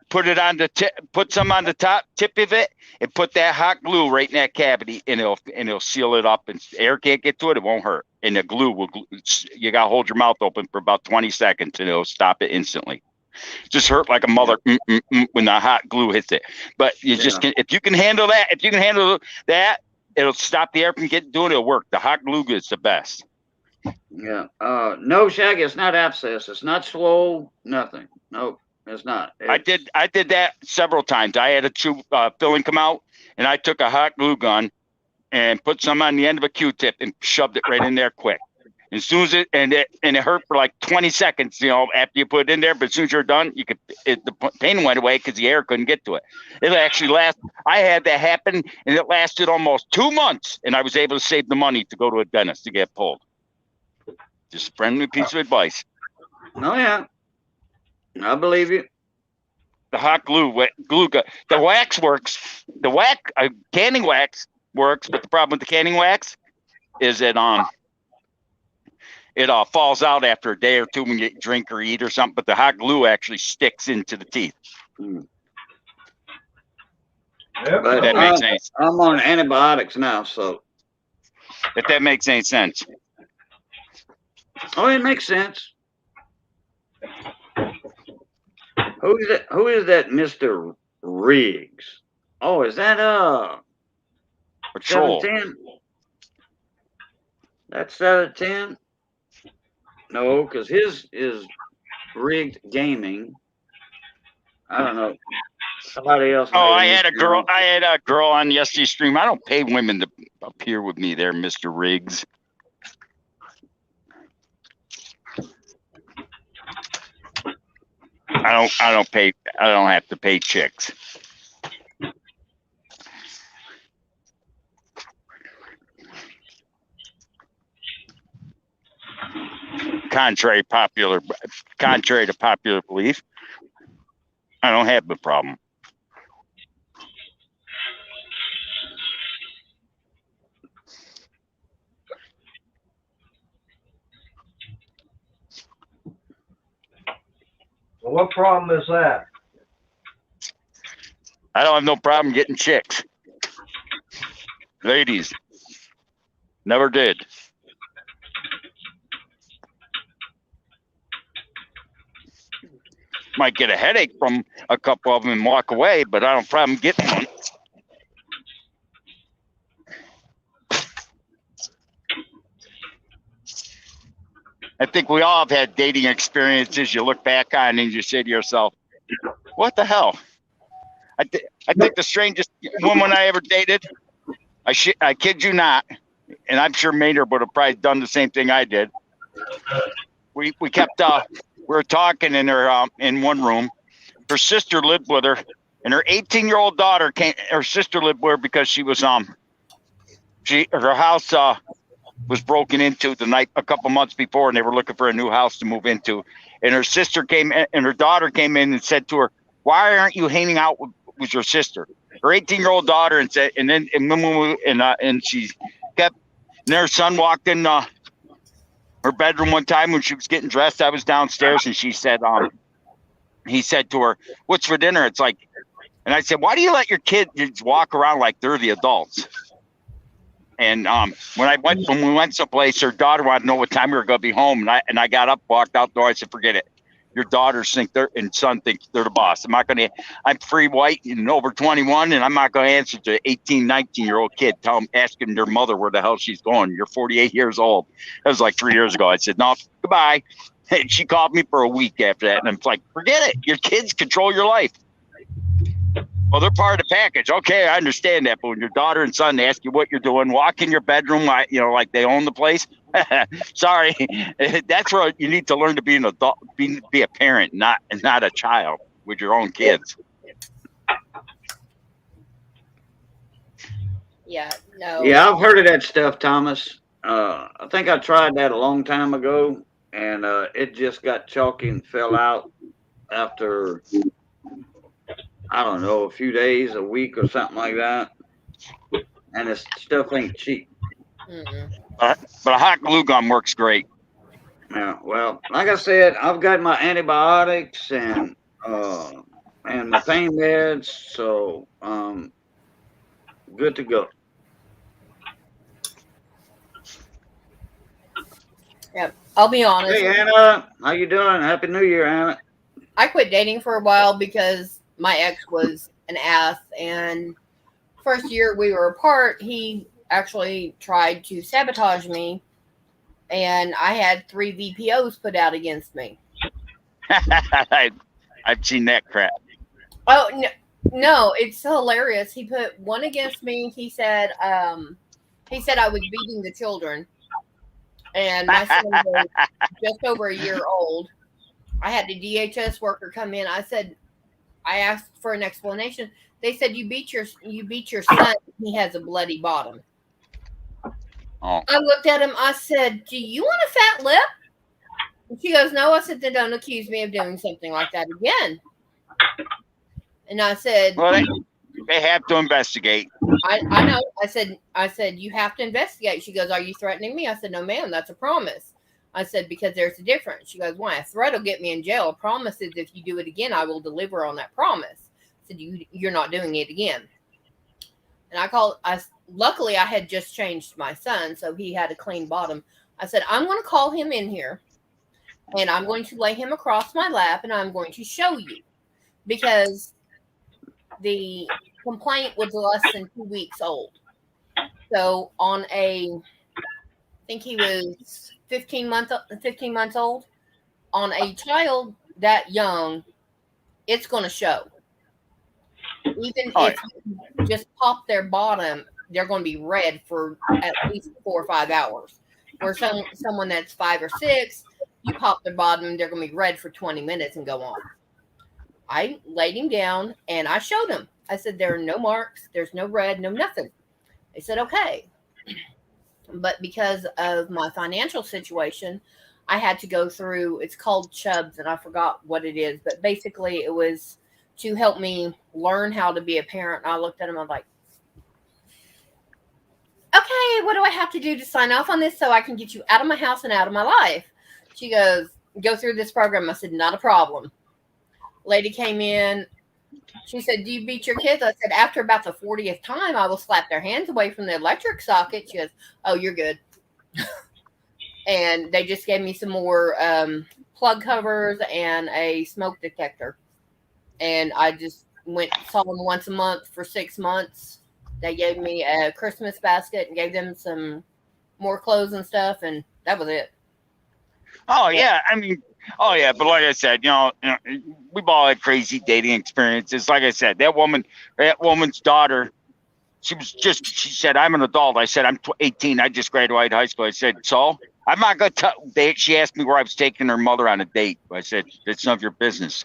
put some on the top tip of it, and put that hot glue right in that cavity, and it'll seal it up, and air can't get to it. It won't hurt, and the glue will. You gotta hold your mouth open for about 20 seconds, and it'll stop it instantly. Just hurt like a mother when the hot glue hits it. But you just can, if you can handle that, it'll stop the air from doing it. It'll work. The hot glue is the best. Yeah. No, Shaggy, it's not abscess. It's not swole. Nothing. Nope. It's not. I did that several times. I had a chew filling come out, and I took a hot glue gun and put some on the end of a Q-tip and shoved it right in there quick. As soon as it hurt for like 20 seconds, after you put it in there, but as soon as you're done, the pain went away because the air couldn't get to it. It actually I had that happen, and it lasted almost 2 months, and I was able to save the money to go to a dentist to get pulled. Just a friendly piece of advice. Oh yeah, I believe you. The hot glue gun. The wax works. The canning wax works, but the problem with the canning wax is it falls out after a day or two when you drink or eat or something, but the hot glue actually sticks into the teeth. Yep. But that makes sense. I'm on antibiotics now, so. If that makes any sense. Oh, it makes sense. Who is that Mr. Riggs? Oh, is that Patrol. 710? That's 710? No, because his is Rigged Gaming. I don't know. Somebody else. Oh, I had a girl on yesterday's stream. I don't pay women to appear with me there, Mr. Riggs. I don't have to pay chicks. Contrary to popular belief, I don't have the problem. Well, what problem is that? I don't have no problem getting chicks. Ladies. Never did. Might get a headache from a couple of them and walk away, but I don't have a problem getting one. I think we all have had dating experiences you look back on and you say to yourself, what the hell? I think the strangest woman I ever dated, I kid you not, and I'm sure Maynard would have probably done the same thing I did. We were talking in her in one room. Her sister lived with her, and her 18-year-old daughter came. Her sister lived with her because she was her house was broken into a couple months before, and they were looking for a new house to move into. And her sister came, and her daughter came in and said to her, "Why aren't you hanging out with your sister?" Her 18-year-old daughter, and said, and then she kept. And her son walked in. her bedroom one time when she was getting dressed. I was downstairs and she said, he said to her, "What's for dinner?" It's like, and I said, "Why do you let your kids walk around like they're the adults?" And when we went someplace, her daughter wanted to know what time we were going to be home, and I got up, walked out the door. I said, "Forget it. Your daughters think son thinks they're the boss. I'm free, white, and over 21, and I'm not going to answer to 18, 19-year-old kid asking their mother where the hell she's going. You're 48 years old." That was like 3 years ago. I said, "No, goodbye." And she called me for a week after that, and I'm like, "Forget it. Your kids control your life." Well, they're part of the package. Okay, I understand that. But when your daughter and son ask you what you're doing, walk in your bedroom, like they own the place. Sorry, that's where you need to learn to be an adult, be a parent, not a child with your own kids. Yeah, no. Yeah, I've heard of that stuff, Thomas. I think I tried that a long time ago, and it just got chalky and fell out after, I don't know, a few days, a week, or something like that. And this stuff ain't cheap. But a hot glue gun works great. Yeah, well, like I said, I've got my antibiotics and my pain meds, so good to go. Yep, I'll be honest. Hey Anna, how you doing? Happy New Year, Anna. I quit dating for a while because my ex was an ass, and first year we were apart, he actually tried to sabotage me, and I had 3 VPOs put out against me. I've seen that crap. Oh no, it's hilarious. He put one against me. He said I was beating the children, and my son was just over a year old. I had the DHS worker come in. I asked for an explanation. They said, you beat your son. He has a bloody bottom. Oh. I looked at him. I said, "Do you want a fat lip?" And she goes, "No." I said, "Then don't accuse me of doing something like that again." And I said, "Well, they have to investigate." I know. I said, "You have to investigate." She goes, "Are you threatening me?" I said, "No, ma'am. That's a promise." I said, "Because there's a difference." She goes, "Why? A threat will get me in jail. A promise is if you do it again, I will deliver on that promise." I said, "You're not doing it again." And luckily I had just changed my son, so he had a clean bottom. I said, "I'm going to call him in here, and I'm going to lay him across my lap, and I'm going to show you." Because the complaint was less than 2 weeks old. So I think he was 15 months old. On a child that young, it's going to show. Even if you just pop their bottom, they're going to be red for at least 4 or 5 hours. Or someone that's 5 or 6, you pop their bottom, they're going to be red for 20 minutes and go on. I laid him down and I showed him. I said, "There are no marks, there's no red, no nothing." They said, "Okay." But because of my financial situation, I had to go through, it's called Chubbs, and I forgot what it is, but basically it was to help me learn how to be a parent. And I looked at him, I'm like, "Okay, what do I have to do to sign off on this so I can get you out of my house and out of my life?" She goes, "Go through this program." I said, "Not a problem." Lady came in. She said, "Do you beat your kids?" I said, "After about the 40th time, I will slap their hands away from the electric socket." She goes, "Oh, you're good." And they just gave me some more plug covers and a smoke detector. And I just saw them once a month for 6 months. They gave me a Christmas basket and gave them some more clothes and stuff, and that was it. Oh yeah, I mean, oh yeah, but like I said, we've all had crazy dating experiences. Like I said, that woman's daughter, she said, "I'm an adult." I said, "I'm 18. I just graduated high school." I said, "So?" I'm not going to tell. She asked me where I was taking her mother on a date. I said, "It's none of your business."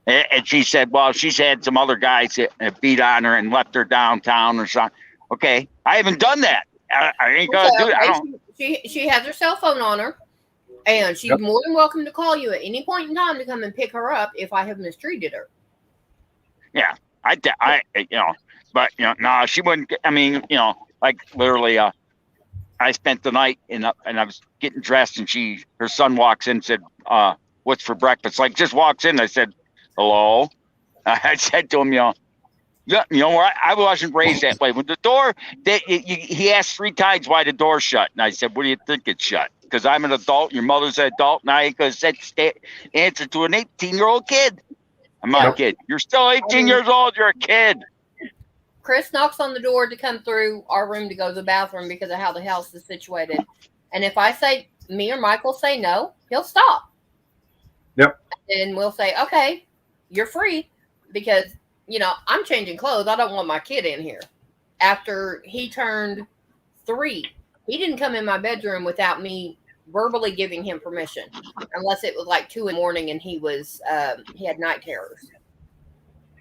And she said, "Well, she's had some other guys that beat on her and left her downtown or something." Okay, I haven't done that. I ain't going to do it. I don't. She has her cell phone on her, and she's more than welcome to call you at any point in time to come and pick her up if I have mistreated her. Yeah, but no, she wouldn't. I mean, like literally, I spent the night and I was getting dressed, and her son walks in and said, "What's for breakfast?" Like, just walks in. I said, "Hello." I said to him, I wasn't raised that way. When the door, he asked 3 times why the door's shut, and I said, "What do you think it's shut? Because I'm an adult. Your mother's an adult, and I ain't gonna answer to an 18-year-old kid. I'm not a kid. You're still 18 years old. You're a kid." Chris knocks on the door to come through our room to go to the bathroom because of how the house is situated. And if I say, me or Michael say no, he'll stop. Yep. And we'll say, okay, you're free, because, I'm changing clothes. I don't want my kid in here. After he turned 3, he didn't come in my bedroom without me verbally giving him permission, unless it was like 2 in the morning and he had night terrors.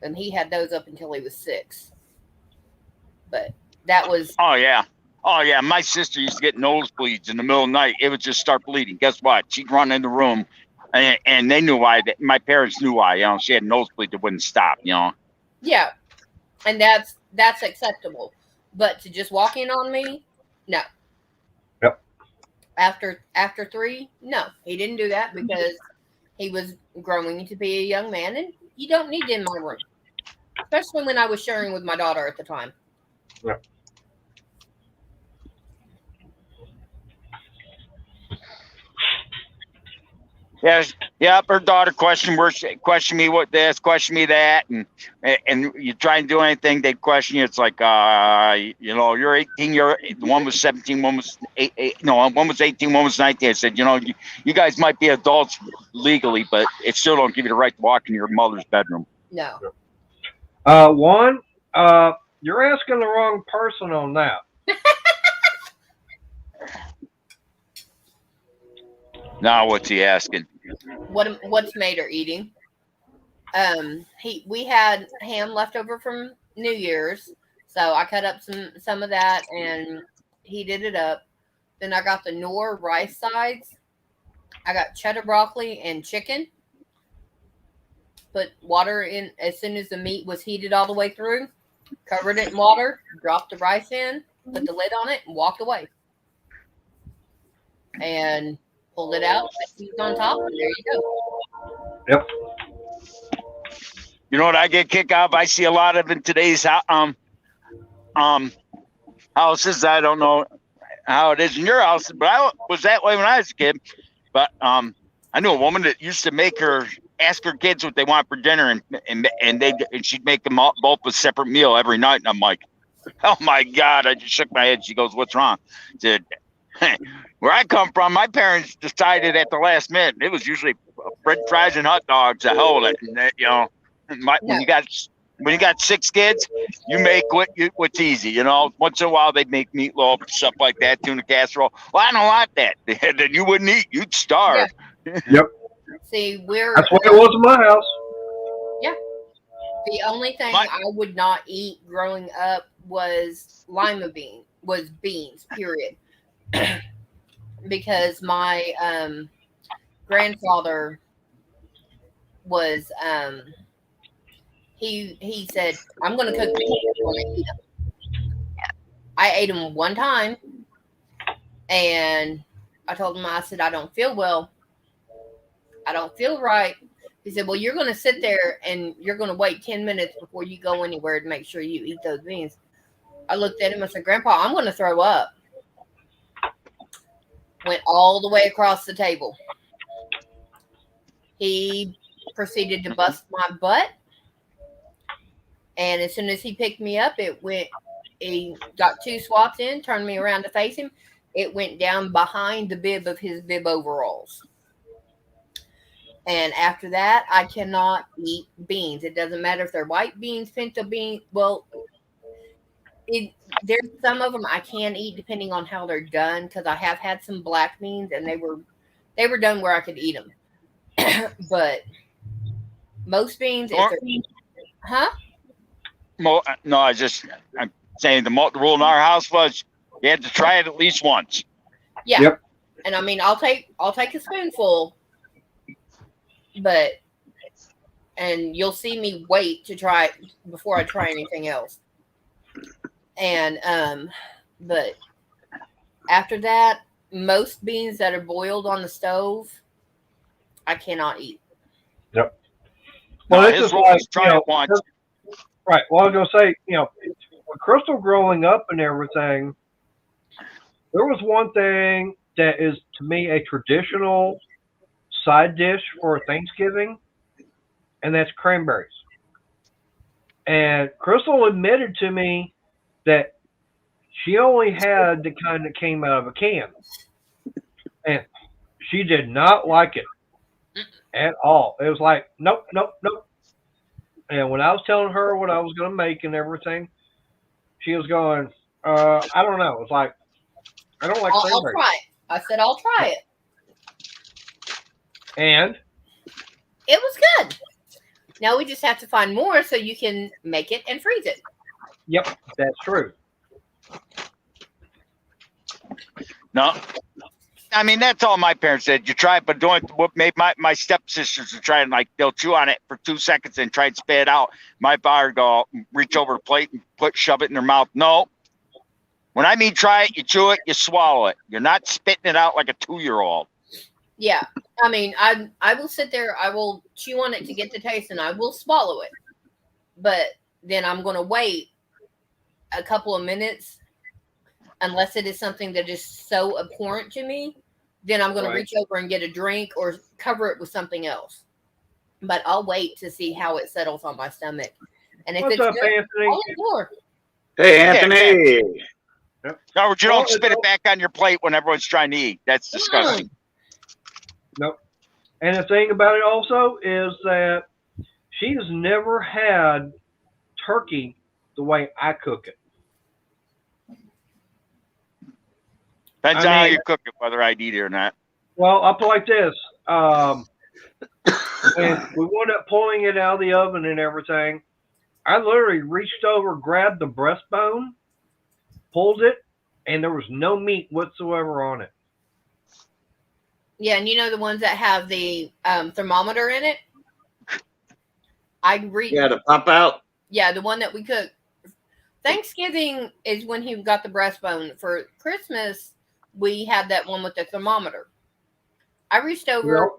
And he had those up until he was 6. But that was... Oh, yeah. My sister used to get nosebleeds in the middle of the night. It would just start bleeding. Guess what? She'd run in the room, and they knew why. My parents knew why. She had nosebleed that wouldn't stop. Yeah, and that's acceptable. But to just walk in on me, no. Yep. After 3, no, he didn't do that, because he was growing to be a young man, and you don't need in my room, especially when I was sharing with my daughter at the time. Yeah. Yes. Yep. Her daughter questioned me what this, question me that, and you try and do anything, they question you. It's like, you're 18. One was 17. One was 8. No, one was 18. One was 19. I said, you guys might be adults legally, but it still don't give you the right to walk in your mother's bedroom. No. One, you're asking the wrong person on that. Now, what's he asking? What's Mater eating? We had ham left over from New Year's, so I cut up some of that and heated it up. Then I got the Knorr rice sides. I got cheddar broccoli and chicken. Put water in as soon as the meat was heated all the way through. Covered it in water. Dropped the rice in. Put the lid on it and walked away. And pulled it out, put cheese on top, and there you go. Yep. You know what I get kicked out of? I see a lot of in today's houses. I don't know how it is in your house, but I was that way when I was a kid. But I knew a woman that used to ask her kids what they want for dinner, and she'd make them both a separate meal every night. And I'm like, oh my God! I just shook my head. She goes, "What's wrong?" I said, where I come from, my parents decided at the last minute. It was usually French fries and hot dogs. The whole, when you got 6 kids, you make what's easy. Once in a while they make meatloaf, stuff like that, tuna casserole. Well, I don't want that. Then you wouldn't eat. You'd starve. Yeah. Yep. See, that's what it was in my house. Yeah. The only thing I would not eat growing up was beans, period. Because my grandfather was he said, "I'm going to cook beans. I'm going to eat them." I ate them one time, and I told him, I said, "I don't feel well. I don't feel right." He said, "Well, you're going to sit there and you're going to wait 10 minutes before you go anywhere to make sure you eat those beans." I looked at him and said, "Grandpa, I'm going to throw up." Went all the way across the table. He proceeded to bust my butt. And as soon as he picked me up, he got 2 swats in, turned me around to face him. It went down behind the bib of his bib overalls. And after that, I cannot eat beans. It doesn't matter if they're white beans, pinto beans. Well, there's some of them I can eat depending on how they're done, because I have had some black beans and they were done where I could eat them. But most beans, huh? No, I'm saying the rule in our house was you had to try it at least once. Yeah. Yep. And I mean, I'll take a spoonful, and you'll see me wait to try it before I try anything else. And but After that, most beans that are boiled on the stove, I cannot eat. Yep. Well, Well, it's just like, try it once. Right. Well, I was gonna say, with Crystal growing up and everything, there was one thing that is to me a traditional side dish for Thanksgiving, and that's cranberries. And Crystal admitted to me that she only had the kind that came out of a can, and she did not like it at all. It was like, nope, nope, nope. And when I was telling her what I was going to make and everything, she was going, I don't know. It's like, I don't like cranberries. I'll try it. I said, I'll try it. And? It was good. Now we just have to find more so you can make it and freeze it. Yep, that's true. No. I mean, that's all my parents said. You try it, but don't. What made my stepsisters would try and they'll chew on it for 2 seconds and try and spit it out. My father would go reach over the plate and shove it in their mouth. No. When I mean try it, you chew it, you swallow it. You're not spitting it out like a 2-year-old. Yeah. I mean, I will sit there, I will chew on it to get the taste, and I will swallow it. But then I'm going to wait a couple of minutes, unless it is something that is so abhorrent to me. Then I'm going to reach over and get a drink or cover it with something else. But I'll wait to see how it settles on my stomach. And if What's it's up, good, Anthony? I'll endure. Hey, Anthony. Yep. No, you don't spit it back on your plate when everyone's trying to eat. That's disgusting. Nope. And the thing about it also is that she has never had turkey the way I cook it. Depends on how you cook it, whether I'd eat it or not. Well, I'll put it like this. When we wound up pulling it out of the oven and everything, I literally reached over, grabbed the breastbone, pulled it, and there was no meat whatsoever on it. Yeah, and you know the ones that have the thermometer in it? Yeah, the pop out? Yeah, the one that we cook. Thanksgiving is when he got the breastbone. For Christmas, we had that one with the thermometer. I reached over.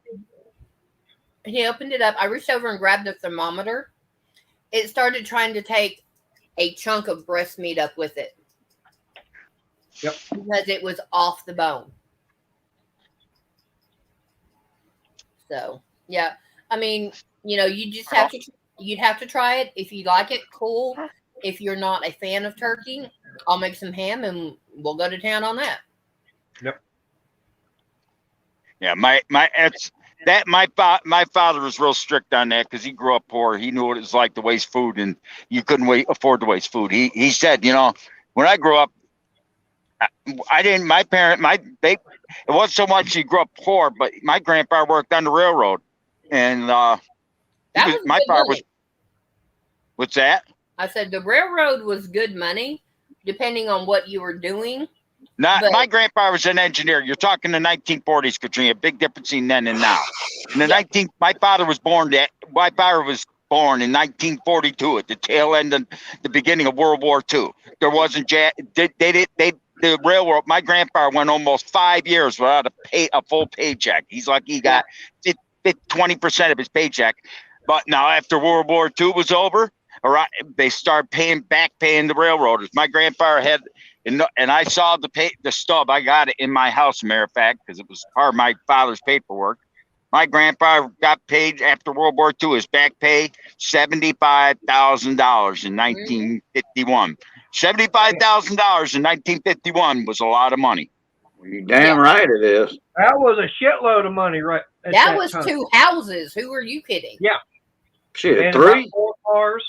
He opened it up. I reached over and grabbed the thermometer. It started trying to take a chunk of breast meat up with it. Yep. Because it was off the bone. So, yeah. I mean, you just have to, you'd have to try it. If you like it, cool. If you're not a fan of turkey, I'll make some ham and we'll go to town on that. Yep. Yeah, my father was real strict on that because he grew up poor. He knew what it was like to waste food, and you couldn't afford to waste food. He said, when I grew up, it wasn't so much he grew up poor, but my grandpa worked on the railroad, and my father was. What's that? I said the railroad was good money, depending on what you were doing. My grandpa was an engineer. You're talking the 1940s, Katrina. Big difference in then and now. My father was born in 1942 at the tail end of the beginning of World War II. There wasn't the railroad. My grandpa went almost 5 years without a full paycheck. He's like he got 20% of his paycheck. But now after World War II was over, they started paying the railroaders. My grandfather had. And I saw the stub. I got it in my house, as a matter of fact, because it was part of my father's paperwork. My grandpa got paid after World War II, his back pay, $75,000 in 1951. $75,000 in 1951 was a lot of money. You're damn right it is. That was a shitload of money, right? That was time. 2 houses. Who are you kidding? Yeah. Shit, and 3? 4 cars.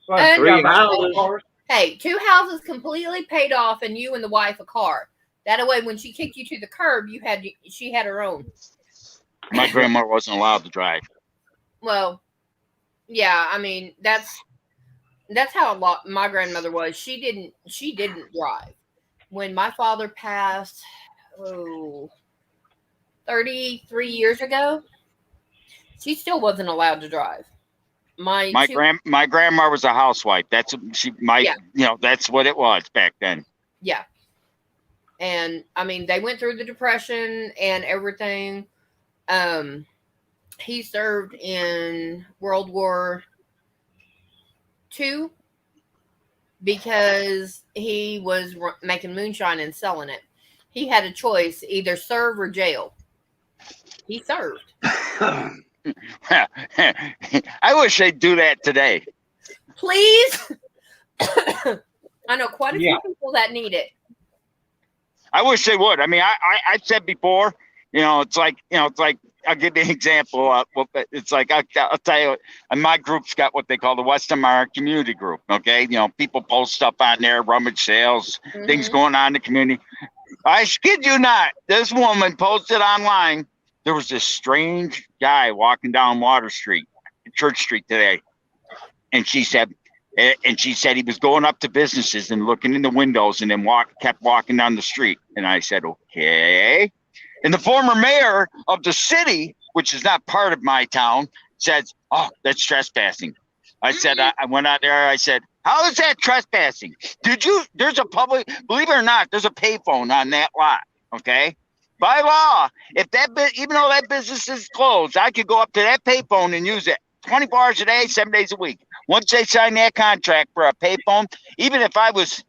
So 3 houses. Hey, 2 houses completely paid off, and you and the wife a car. That way, when she kicked you to the curb, she had her own. My grandma wasn't allowed to drive. Well, yeah, I mean that's how my grandmother was. She didn't drive. When my father passed, 33 years ago, she still wasn't allowed to drive. My grandma was a housewife. That's what it was back then. Yeah. And I mean, they went through the Depression and everything. He served in World War II because he was making moonshine and selling it. He had a choice, either serve or jail. He served. I wish they'd do that today. Please. I know quite a few people that need it. I wish they would. I mean, I said before, it's like I'll give you an example. It's like I'll tell you, my group's got what they call the Western Mara Community Group. Okay, people post stuff on there, rummage sales, things going on in the community. I kid you not, this woman posted online. There was this strange guy walking down Church Street today, and she said he was going up to businesses and looking in the windows, and then kept walking down the street. And I said, okay. And the former mayor of the city, which is not part of my town, says, oh, that's trespassing. I said, I went out there. I said, how is that trespassing? There's a public, believe it or not, there's a payphone on that lot. Okay. By law, even though that business is closed, I could go up to that payphone and use it 24 hours a day, 7 days a week. Once they sign that contract for a payphone, even if I was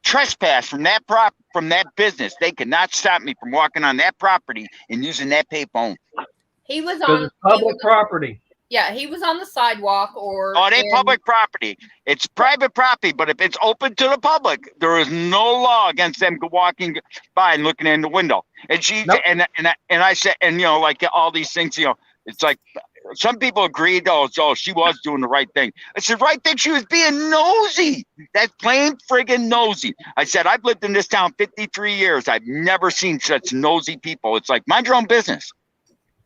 trespassed from that business, they could not stop me from walking on that property and using that payphone. He was on public property. Yeah, he was on the sidewalk it ain't public property. It's private property, but if it's open to the public, there is no law against them walking by and looking in the window. And and I said, and like all these things, it's like some people agreed, she was doing the right thing. I said, right thing, she was being nosy. That's plain friggin' nosy. I said, I've lived in this town 53 years. I've never seen such nosy people. It's like, mind your own business.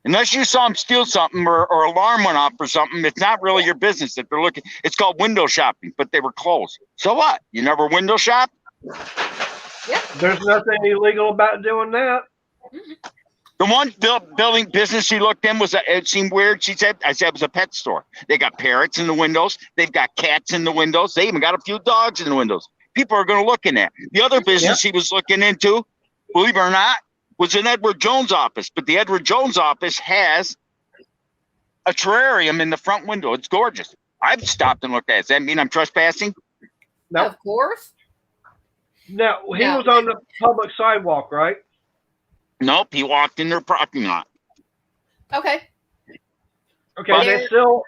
Unless you saw them steal something or alarm went off or something, it's not really your business that they're looking. It's called window shopping, but they were closed. So what? You never window shop? Yeah. There's nothing illegal about doing that. The one building business she looked in it seemed weird. I said it was a pet store. They got parrots in the windows. They've got cats in the windows. They even got a few dogs in the windows. People are going to look in that. The other business he was looking into, believe it or not, was an Edward Jones office. But the Edward Jones office has a terrarium in the front window. It's gorgeous. I've stopped and looked at it. Does that mean I'm trespassing? No. Of course. No, he was on the public sidewalk, right? Nope, he walked in their parking lot. Okay. Okay, they still.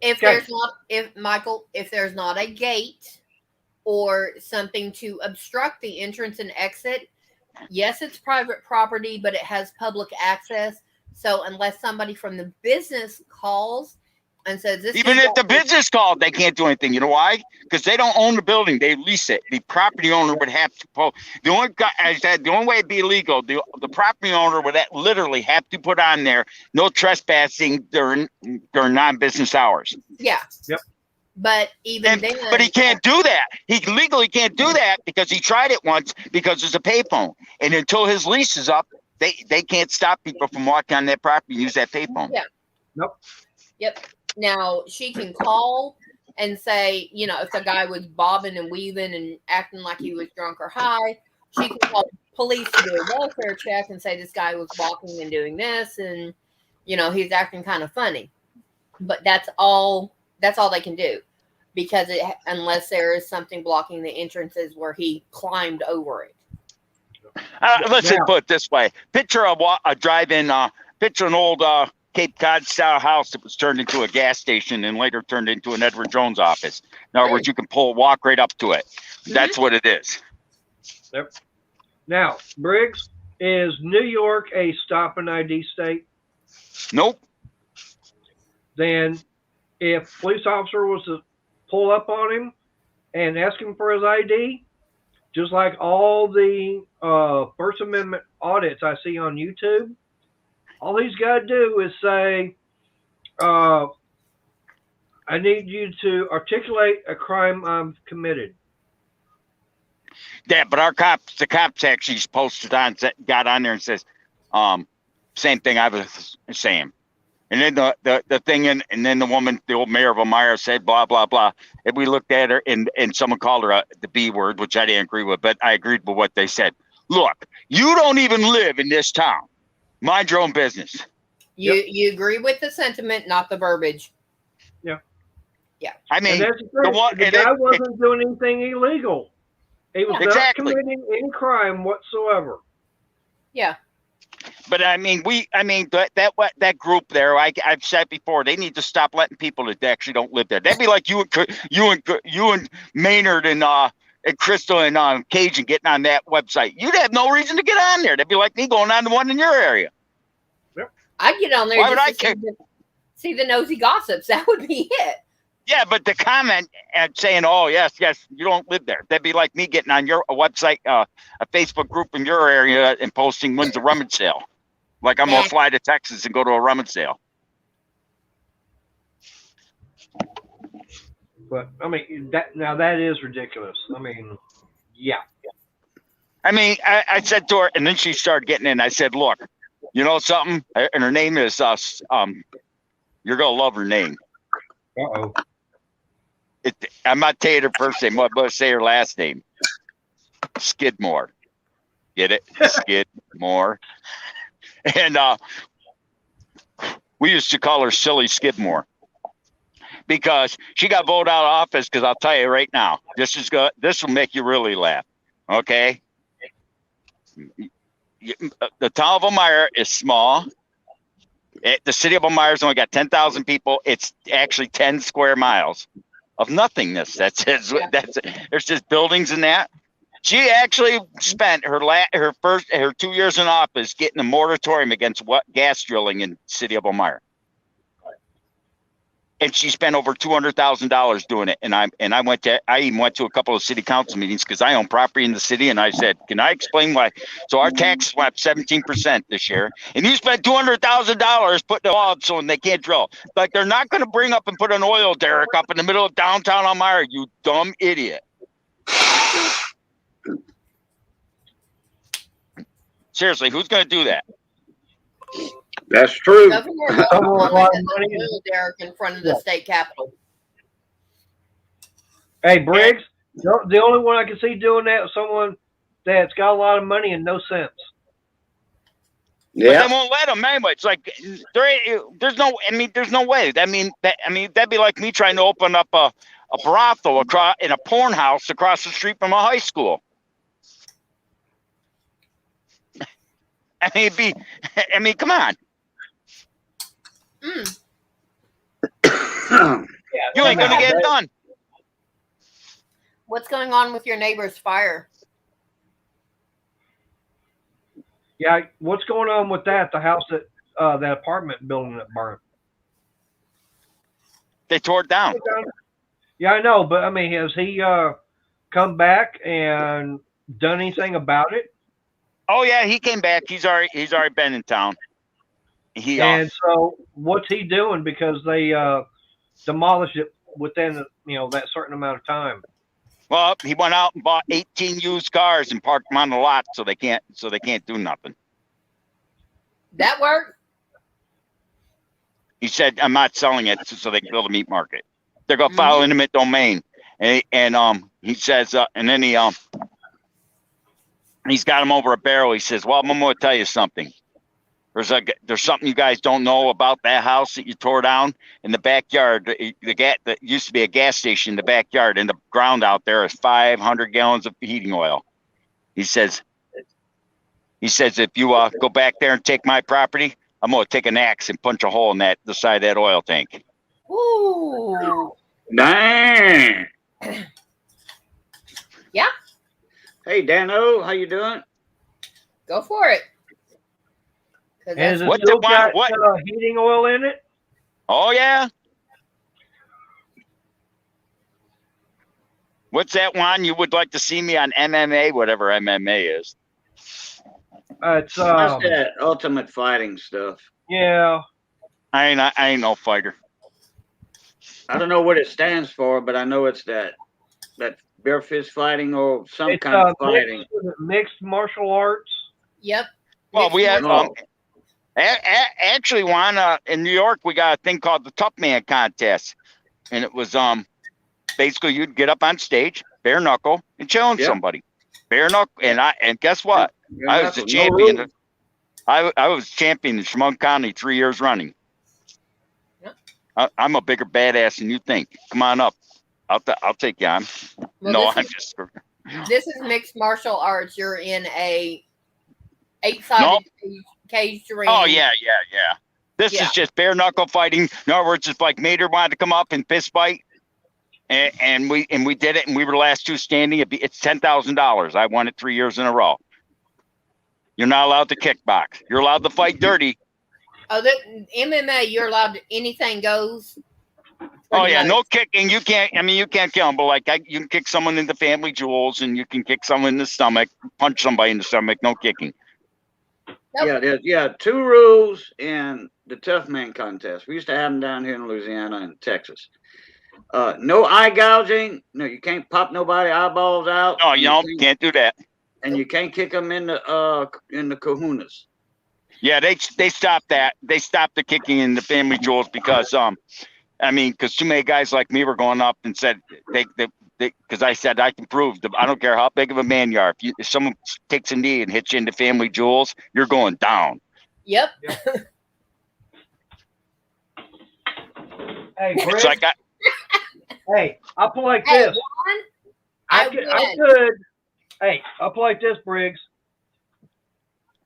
If there's not a gate or something to obstruct the entrance and exit, yes, it's private property, but it has public access. So unless somebody from the business calls and says this, even if the business called, they can't do anything. You know why? Because they don't own the building; they lease it. The property owner would have to pull. The only way it'd be illegal. The property owner would literally have to put on there no trespassing during non-business hours. Yeah. Yep. But then, but he can't do that. He legally can't do that because he tried it once because there's a payphone, and until his lease is up, they can't stop people from walking on that property and use that payphone. Yeah. Nope. Yep. Now she can call and say, if the guy was bobbing and weaving and acting like he was drunk or high, she can call police to do a welfare check and say this guy was walking and doing this, and he's acting kind of funny. But that's all they can do, because unless there is something blocking the entrances where he climbed over it. Let's just put it this way: picture a drive-in, picture an old Cape Cod style house that was turned into a gas station and later turned into an Edward Jones office. In other words, you can walk right up to it. That's what it is. Yep. Now, Briggs, is New York a stop and ID state? Nope. Then, if a police officer was to pull up on him and ask him for his ID, just like all the First Amendment audits I see on YouTube, all he's got to do is say, I need you to articulate a crime I've committed. Yeah, but the cops actually got on there and says, same thing I was saying. And then the thing, and then the woman, the old mayor of Elmira said, blah, blah, blah. And we looked at her, and someone called her the B word, which I didn't agree with, but I agreed with what they said. Look, you don't even live in this town. Mind your own business. You agree with the sentiment, not the verbiage. Yeah. Yeah. I mean, the guy wasn't doing anything illegal. He was not committing any crime whatsoever. Yeah. But I mean, that group there, I've said before, they need to stop letting people that actually don't live there. That'd be like you and Maynard and Crystal and Cajun getting on that website. You'd have no reason to get on there. That'd be like me going on the one in your area. Yep. I'd get on there. Why would I care? See the nosy gossips. That would be it. Yeah, but the comment and saying, "Oh yes, you don't live there," that'd be like me getting on your website, a Facebook group in your area, and posting when's the rummage sale. Like I'm gonna fly to Texas and go to a rummage sale. But I mean, that is ridiculous. I mean, yeah. I mean, I said to her, and then she started getting in. I said, "Look, you know something?" And her name is you're gonna love her name. Uh-oh. I'm not telling her first name, but I'll say her last name. Skidmore. Get it? Skidmore. And we used to call her Silly Skidmore because she got voted out of office. Because I'll tell you right now, this will make you really laugh. Okay. The town of Elmira is small. The city of Elmira's only got 10,000 people. It's actually 10 square miles of nothingness. That's there's just buildings and that. She actually spent her 2 years in office getting a moratorium against gas drilling in the city of Elmira. And she spent over $200,000 doing it. And I even went to a couple of city council meetings because I own property in the city. And I said, can I explain why? So our taxes went up 17% this year. And you spent $200,000 putting a log so they can't drill. Like they're not going to bring up and put an oil derrick up in the middle of downtown Elmira, you dumb idiot. Seriously, who's going to do that? That's true. Governor Derek in front of the state capitol. Hey, Briggs, the only one I can see doing that is someone that's got a lot of money and no sense. Yeah, but they won't let them anyway. It's like there's no way. That'd be like me trying to open up a brothel in a porn house across the street from a high school. Come on. You ain't gonna get it done. What's going on with your neighbor's fire? Yeah, what's going on with that? The house that apartment building that burned. They tore it down. Yeah, I know, but I mean, has he come back and done anything about it? Oh yeah, he came back. He's already been in town. So what's he doing? Because they demolished it within that certain amount of time. Well, he went out and bought 18 used cars and parked them on the lot, so they can't do nothing. That worked? He said, "I'm not selling it, so they can build a meat market. They're gonna file intimate domain." And he says, and then he's got him over a barrel. He says, "Well, I'm gonna tell you something. There's something you guys don't know about that house that you tore down in the backyard. That used to be a gas station in the backyard. In the ground out there is 500 gallons of heating oil." He says, "If you go back there and take my property, I'm gonna take an axe and punch a hole in the side of that oil tank." Ooh. Dang. Yeah. Hey, Dano, how you doing? Go for it. And is it still got heating oil in it? Oh yeah. What's that one? You would like to see me on MMA, whatever MMA is. It's What's that ultimate fighting stuff? Yeah. I ain't no fighter. I don't know what it stands for, but I know it's that bare fist fighting or some kind of fighting. Mixed martial arts. Yep. Well, we have Actually, Juan, in New York, we got a thing called the Tough Man Contest, and it was basically you'd get up on stage, bare knuckle, and challenge somebody, bare knuckle, and guess what? I was the champion. I was champion in Chemung County 3 years running. I'm a bigger badass than you think. Come on up. I'll take you on. Well, no, I'm just. This is mixed martial arts. You're in a 8-sided cage ring. Oh yeah. This is just bare knuckle fighting. In other words, it's like Mater wanted to come up and fist fight, and we did it, and we were the last two standing. It's $10,000. I won it 3 years in a row. You're not allowed to kickbox. You're allowed to fight dirty. Oh, MMA, you're allowed to, anything goes. Oh yeah, no kicking. You can't. I mean, you can't kill them, but like you can kick someone in the family jewels, and you can kick someone in the stomach, punch somebody in the stomach. No kicking. Nope. Yeah. 2 rules in the Tough Man contest. We used to have them down here in Louisiana and Texas. No eye gouging. No, you can't pop nobody eyeballs out. Oh, you can't do that. And you can't kick them in the kahunas. Yeah, they stopped that. They stopped the kicking in the family jewels because because too many guys like me were going up and said because I said I can prove I don't care how big of a man you are. If someone takes a knee and hits you in the family jewels, you're going down. Yep. Hey, Briggs, I'll play like this. I could. Hey, I'll play like this, Briggs.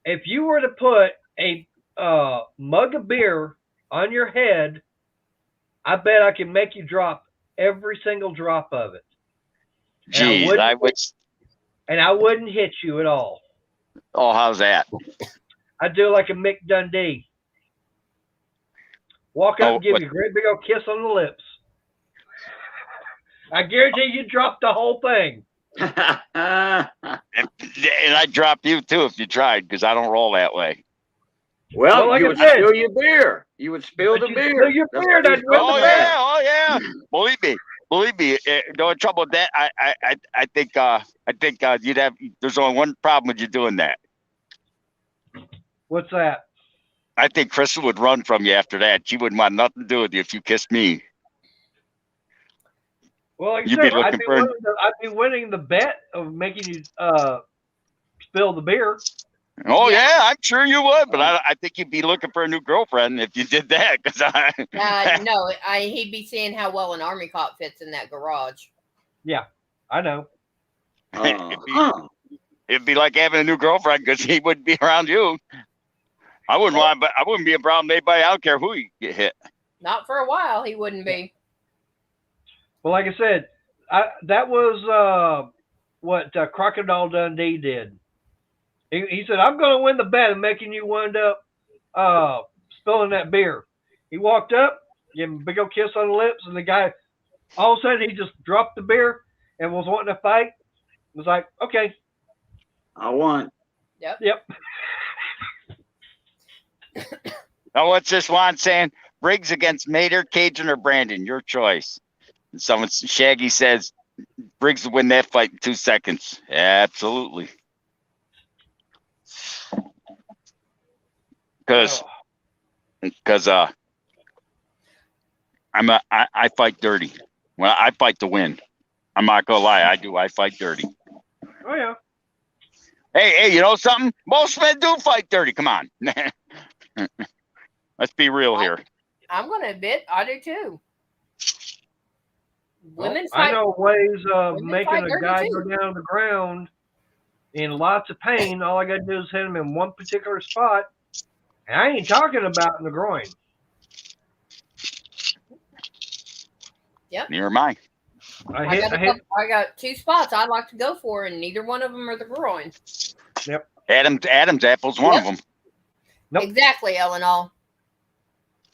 If you were to put a mug of beer on your head, I bet I can make you drop every single drop of it. Geez, and I wouldn't hit you at all. Oh, how's that? I'd do like a Mick Dundee. Walk up and give you a great big old kiss on the lips. I guarantee you drop the whole thing. And I'd drop you too if you tried, because I don't roll that way. Well, like you would spill your beer. You would spill the beer. Spill your beer. Oh yeah. Believe me. No trouble with that. I think you'd have. There's only one problem with you doing that. What's that? I think Chrysler would run from you after that. She wouldn't want nothing to do with you if you kissed me. Well, like I'd be winning the bet of making you spill the beer. Oh yeah, I'm sure you would, but I think you'd be looking for a new girlfriend if you did that. No, he'd be seeing how well an Army cop fits in that garage. Yeah, I know. It'd be like having a new girlfriend because he wouldn't be around you. I wouldn't want, but I wouldn't be around anybody. I don't care who you get hit. Not for a while, he wouldn't be. Well, like I said, that was what Crocodile Dundee did. He said, "I'm going to win the bet of making you wind up spilling that beer." He walked up, gave him a big old kiss on the lips, and the guy, all of a sudden, he just dropped the beer and was wanting to fight. Was like, "Okay, I won." Yep. Now, what's this one saying? Briggs against Mater, Cajun, or Brandon? Your choice. And Shaggy says Briggs will win that fight in 2 seconds. Absolutely. Because I fight dirty. Well, I fight to win. I'm not gonna lie, I fight dirty. Oh yeah. Hey, you know something? Most men do fight dirty. Come on. Let's be real here. I'm gonna admit I do too. Women fight. I know ways of making a guy go down on the ground in lots of pain. All I gotta do is hit him in one particular spot. And I ain't talking about in the groin. Yep. Near mine. I got 2 spots I'd like to go for, and neither one of them are the groin. Yep. Adam's apple's one of them. Nope. Exactly, Eleanor.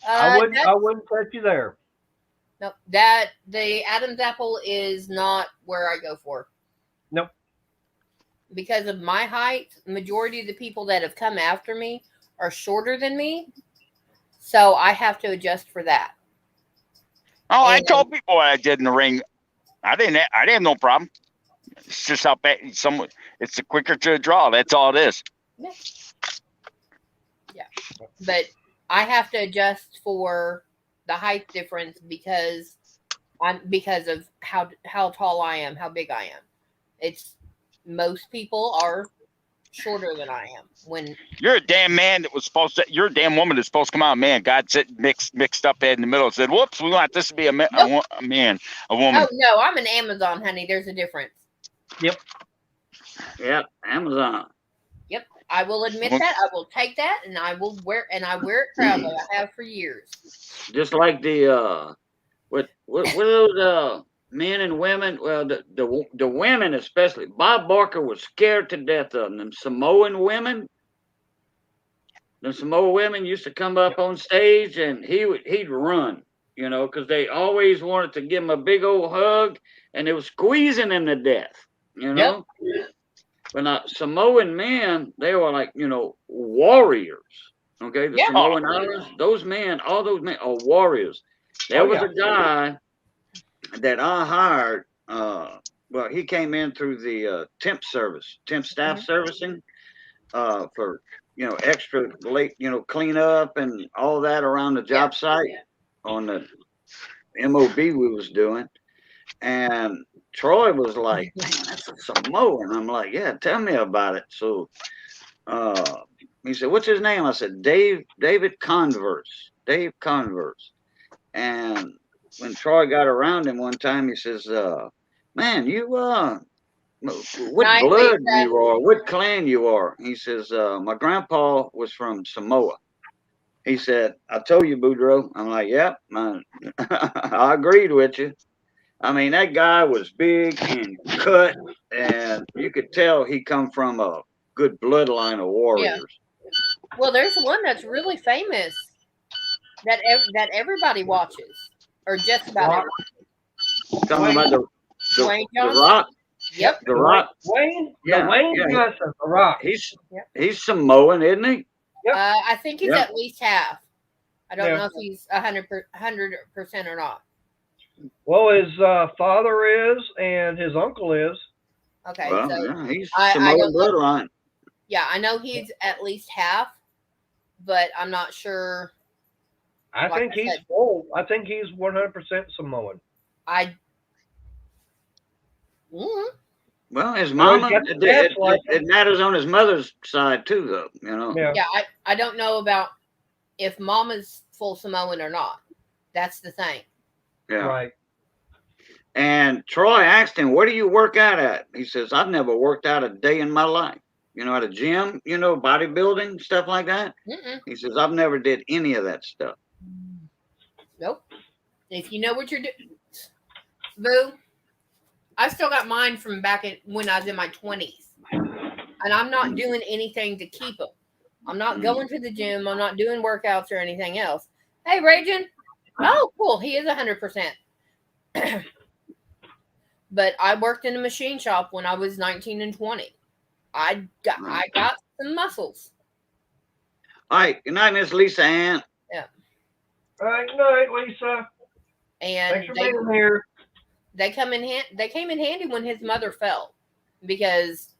I wouldn't touch you there. Nope. The Adam's apple is not where I go for. Nope. Because of my height, the majority of the people that have come after me are shorter than me, so I have to adjust for that. Oh, I told people what I did in the ring. I didn't have no problem. It's just how bad it's quicker to draw. That's all it is. Yeah. Yeah, but I have to adjust for the height difference because of how tall I am, how big I am. It's most people are shorter than I am. When you're a damn man that was supposed to, you're a damn woman that's supposed to come out. Man, God said mixed up in the middle and said, "Whoops, we want this to be a man, a woman." Oh no, I'm an Amazon, honey. There's a difference. Yep. Yep. Amazon. Yep. I will admit that. I will take that, and I will wear it proudly. I have for years. Just like the what those men and women? Well, the women especially. Bob Barker was scared to death of them. Samoan women. The Samoan women used to come up on stage, and he'd run, because they always wanted to give him a big old hug, and they were squeezing him to death, Yep. But not Samoan men, they were like, warriors. Okay, the Samoan Islands, all those men are warriors. There was a guy that I hired. Well, he came in through the temp staff servicing, for extra late, clean up and all that around the job site on the MOB we was doing. And Troy was like, "Man, that's a Samoan." I'm like, "Yeah, tell me about it." So he said, "What's his name?" I said, David Converse. Dave Converse. And when Troy got around him one time, he says, "Man, you what blood you are, what clan you are." He says, "My grandpa was from Samoa." He said, "I told you, Boudreaux." I'm like, "Yep, man." I agreed with you. I mean, that guy was big and cut, and you could tell he come from a good bloodline of warriors. Yeah. Well, there's one that's really famous that everybody watches, or just about everybody. Talking about the Rock. Yep. The Rock. Wayne? Yeah. Wayne Johnson, The Rock. He's Samoan, isn't he? Yep. I think he's at least half. I don't know if he's 100% or not. Well, his father is, and his uncle is. Okay, well, so he's Samoan bloodline. Yeah, I know he's at least half, but I'm not sure. I think he's full. I think he's 100% Samoan. Well, his mama, it matters on his mother's side too, though, Yeah, I don't know about if mama's full Samoan or not. That's the thing. Yeah. Right. And Troy asked him, "Where do you work out at?" He says, "I've never worked out a day in my life. At a gym, bodybuilding, stuff like that." He says, "I've never did any of that stuff." Nope. If you know what you're doing, boo. I still got mine from back when I was in my 20s. And I'm not doing anything to keep them. I'm not going to the gym. I'm not doing workouts or anything else. Hey, Ragin. Oh, cool. He is 100%. But I worked in a machine shop when I was 19 and 20. I got some muscles. All right. Good night, Miss Lisa Ann. Yeah. All right. Good night, Lisa. And thanks for being here. They came in handy when his mother fell, because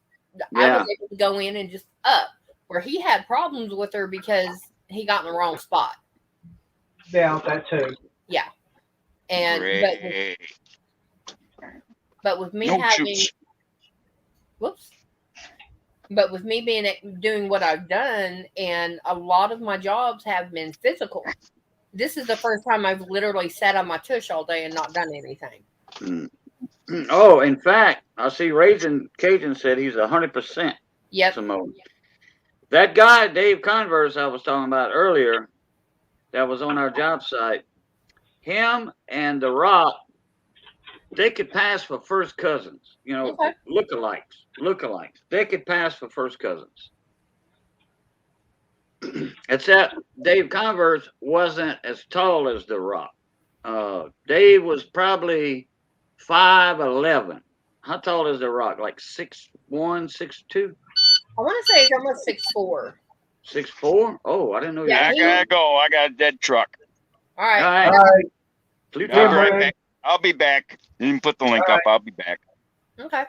I was able to go in and just up where he had problems with her because he got in the wrong spot. Yeah, that too. Yeah. And but with me But with me doing what I've done, and a lot of my jobs have been physical. This is the first time I've literally sat on my tush all day and not done anything. Oh, in fact, I see Ragin Cajun said he's 100% Samoan. That guy, Dave Converse, I was talking about earlier, that was on our job site, him and The Rock, they could pass for first cousins, lookalikes. They could pass for first cousins. Except Dave Converse wasn't as tall as The Rock. Dave was probably 5'11". How tall is The Rock? Like 6'1", 6'2"? I want to say he's almost 6'4". 6'4"? Oh, I didn't know. Yeah, I gotta go. I got a dead truck. All right. I'll be right back. I'll be back. You can put the link up. I'll be back. Okay.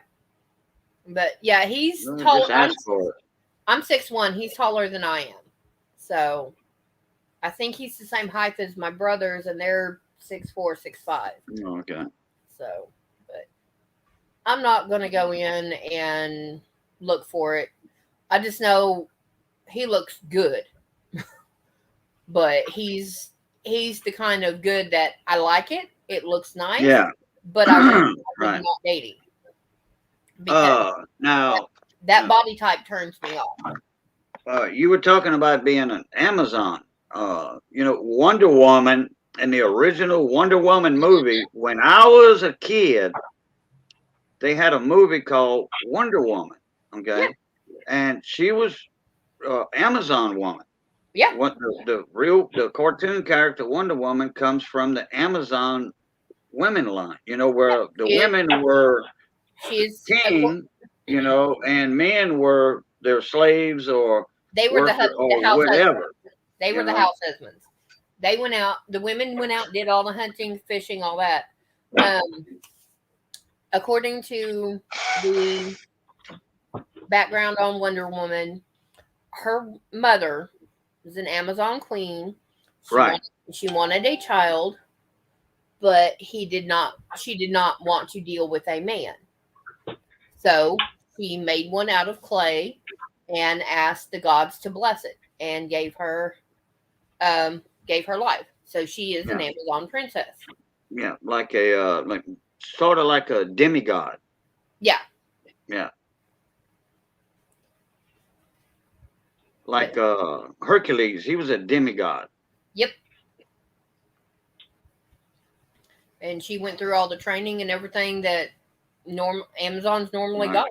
But yeah, he's tall. I'm 6'1". He's taller than I am. So I think he's the same height as my brothers, and they're 6'4", 6'5". Okay. So, but I'm not going to go in and look for it. I just know he looks good. But he's the kind of good that I like it. It looks nice. Yeah. But I would Right. not dating. Because now that body type turns me off. You were talking about being an Amazon. Wonder Woman and the original Wonder Woman movie. When I was a kid, they had a movie called Wonder Woman. Okay, and she was Amazon woman. Yeah. What the cartoon character Wonder Woman comes from the Amazon women line. Where the women were king. And men were their slaves or they were the house whatever. Husbands. They were the house husbands. They went out. The women went out, did all the hunting, fishing, all that. According to the background on Wonder Woman, her mother was an Amazon queen. She wanted a child, but she did not want to deal with a man. So she made one out of clay and asked the gods to bless it and gave her life. So she is an Amazon princess. Yeah, like sort of like a demigod. Yeah. Yeah. Like Hercules, he was a demigod. Yep. And she went through all the training and everything that Amazons normally got.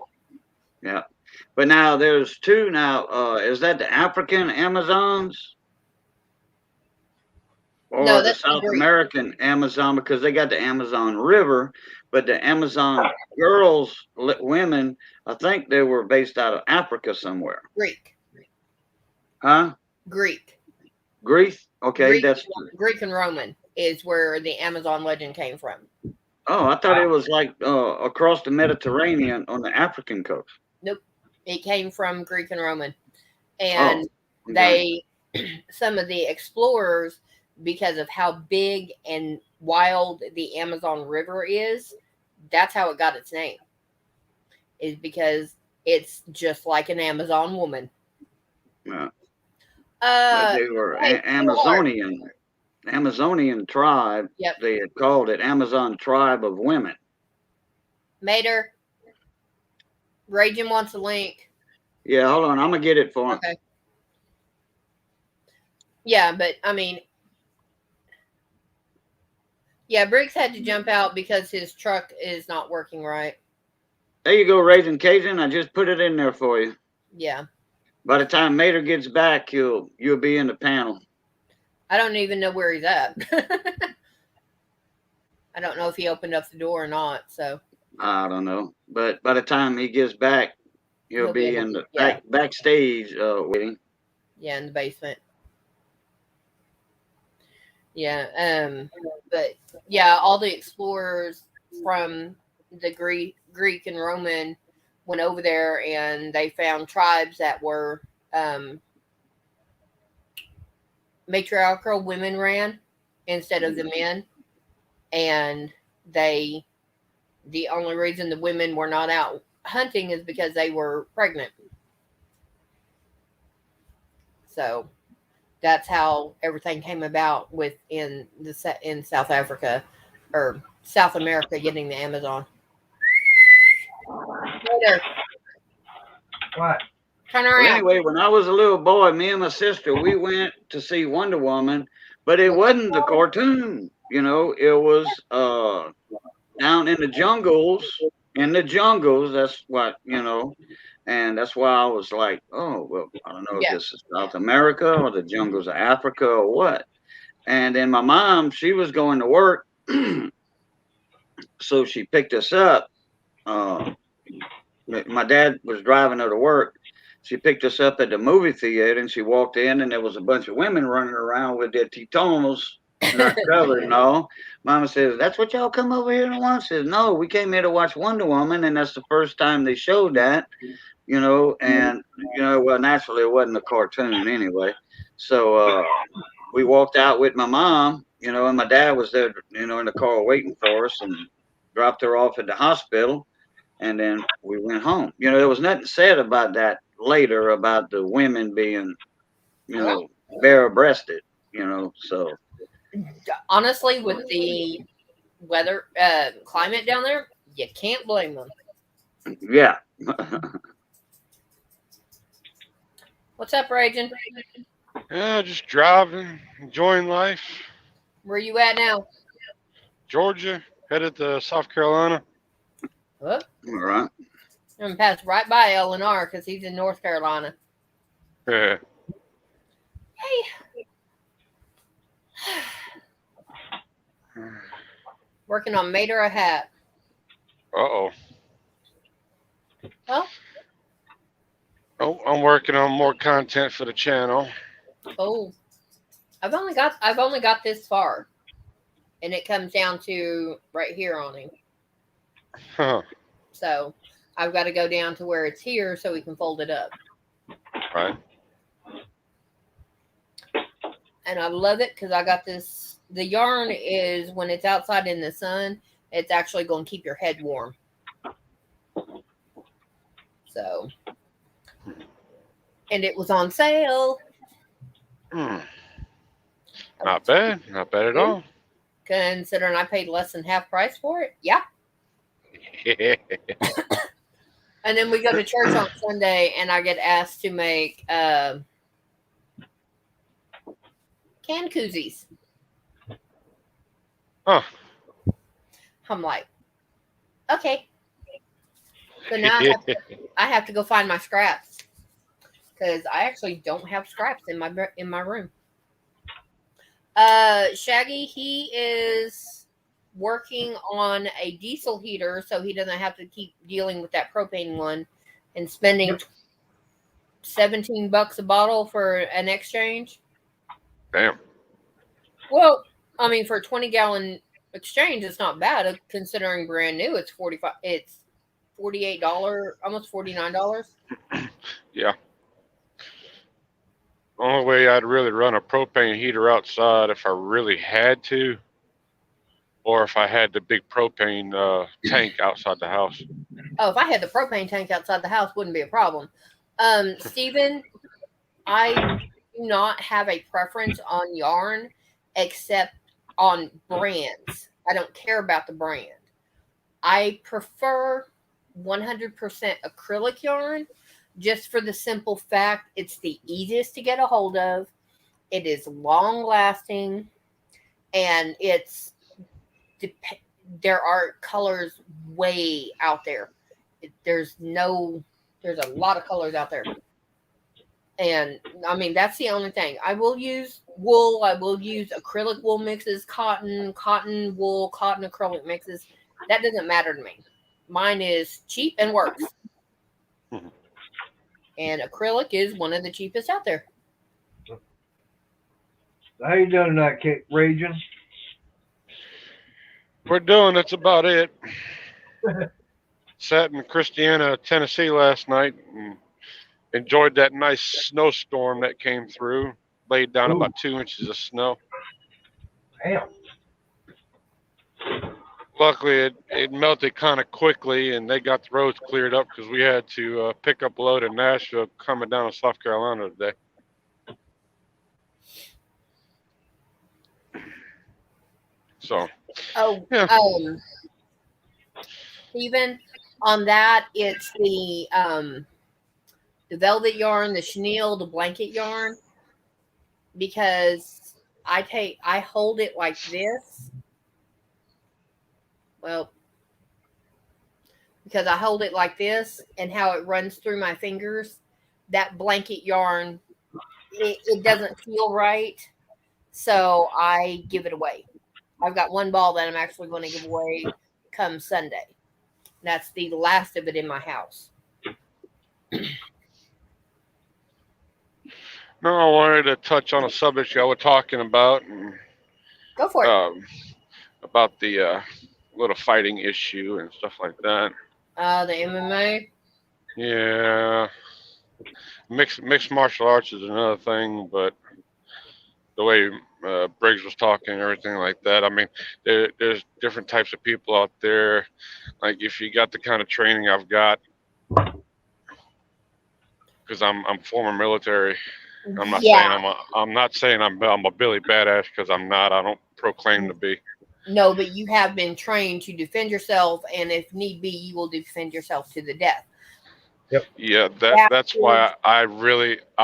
Yeah. But now there's two now. Is that the African Amazons? Or no, the South American Amazon, because they got the Amazon River, but the Amazon girls, women, I think they were based out of Africa somewhere. Greek. Huh? Greek. Greece? Okay, that's Greek and Roman is where the Amazon legend came from. Oh, I thought it was like across the Mediterranean on the African coast. Nope. It came from Greek and Roman. And they, some of the explorers, because of how big and wild the Amazon River is, that's how it got its name. Is because it's just like an Amazon woman. Yeah. But they were Amazonian tribe. Yep. They had called it Amazon tribe of women. Mater, Raging wants a link. Yeah, hold on. I'm going to get it for him. Okay. Yeah, but I mean, yeah, Briggs had to jump out because his truck is not working right. There you go, Raising Cajun. I just put it in there for you. Yeah. By the time Mater gets back, you'll be in the panel. I don't even know where he's at. I don't know if he opened up the door or not. So I don't know, but by the time he gets back, he'll be in the backstage waiting. Yeah, in the basement. Yeah, but yeah, all the explorers from the Greek and Roman went over there, and they found tribes that were matriarchal. Women ran instead of the men, and the only reason the women were not out hunting is because they were pregnant. So that's how everything came about in South Africa or South America getting the Amazon. Later. What? Turn around. Well, anyway, when I was a little boy, me and my sister, we went to see Wonder Woman, but it wasn't the cartoon. It was down in the jungles. That's what, and that's why I was like, oh, well, I don't know if this is South America or the jungles of Africa or what. And then my mom, she was going to work, so she picked us up. My dad was driving her to work. She picked us up at the movie theater, and she walked in, and there was a bunch of women running around with their titonos not covered and all. Mama says, "That's what y'all come over here to watch?" Says, "No, we came here to watch Wonder Woman, and that's the first time they showed that, and well, naturally it wasn't a cartoon anyway." So we walked out with my mom, and my dad was there, in the car waiting for us, and dropped her off at the hospital, and then we went home. There was nothing said about that later about the women being, bare-breasted, so. Honestly, with the weather, climate down there, you can't blame them. Yeah. What's up, Raging? Yeah, just driving, enjoying life. Where you at now? Georgia, headed to South Carolina. What? All right. I'm gonna pass right by LNR because he's in North Carolina. Yeah. Hey. Working on Made Her a Hat. Uh-oh. Well. Oh, I'm working on more content for the channel. Oh. I've only got this far. And it comes down to right here on him. Huh. So I've got to go down to where it's here so we can fold it up. Right. And I love it because I got this. The yarn is, when it's outside in the sun, it's actually going to keep your head warm. So. And it was on sale. Not bad. Not bad at all. Considering I paid less than half price for it. Yeah. And then we go to church on Sunday and I get asked to make can koozies. Huh. I'm like, okay. So now I have to go find my scraps. Because I actually don't have scraps in my room. Shaggy, he is working on a diesel heater so he doesn't have to keep dealing with that propane one and spending $17 a bottle for an exchange. Damn. Well, I mean, for a 20-gallon exchange, it's not bad considering brand new. It's $48, almost $49. Yeah. Only way I'd really run a propane heater outside if I really had to, or if I had the big propane tank outside the house. Oh, if I had the propane tank outside the house, wouldn't be a problem. Steven, I do not have a preference on yarn except on brands. I don't care about the brand. I prefer 100% acrylic yarn just for the simple fact it's the easiest to get a hold of. It is long lasting and there are colors way out there. There's a lot of colors out there. And I mean, that's the only thing. I will use wool. I will use acrylic wool mixes, cotton wool, cotton acrylic mixes. That doesn't matter to me. Mine is cheap and works. And acrylic is one of the cheapest out there. How you doing tonight, Kate? Raging? We're doing. That's about it. Sat in Christiana, Tennessee last night and enjoyed that nice snowstorm that came through. Laid down about 2 inches of snow. Damn. Luckily, it melted kind of quickly, and they got the roads cleared up because we had to pick up a load in Nashville coming down to South Carolina today. So. Yeah. Steven, on that, it's the velvet yarn, the chenille, the blanket yarn, because I hold it like this. Well, because I hold it like this and how it runs through my fingers, that blanket yarn, it doesn't feel right. So I give it away. I've got one ball that I'm actually going to give away come Sunday. That's the last of it in my house. No, I wanted to touch on a subject I was talking about. Go for it. About the little fighting issue and stuff like that. The MMA? Yeah. Mixed martial arts is another thing, but the way Briggs was talking and everything like that. I mean, there's different types of people out there. Like if you got the kind of training I've got, because I'm former military. I'm not saying I'm a Billy Badass, because I'm not. I don't proclaim to be. No, but you have been trained to defend yourself, and if need be, you will defend yourself to the death. Yep. Yeah, that's why I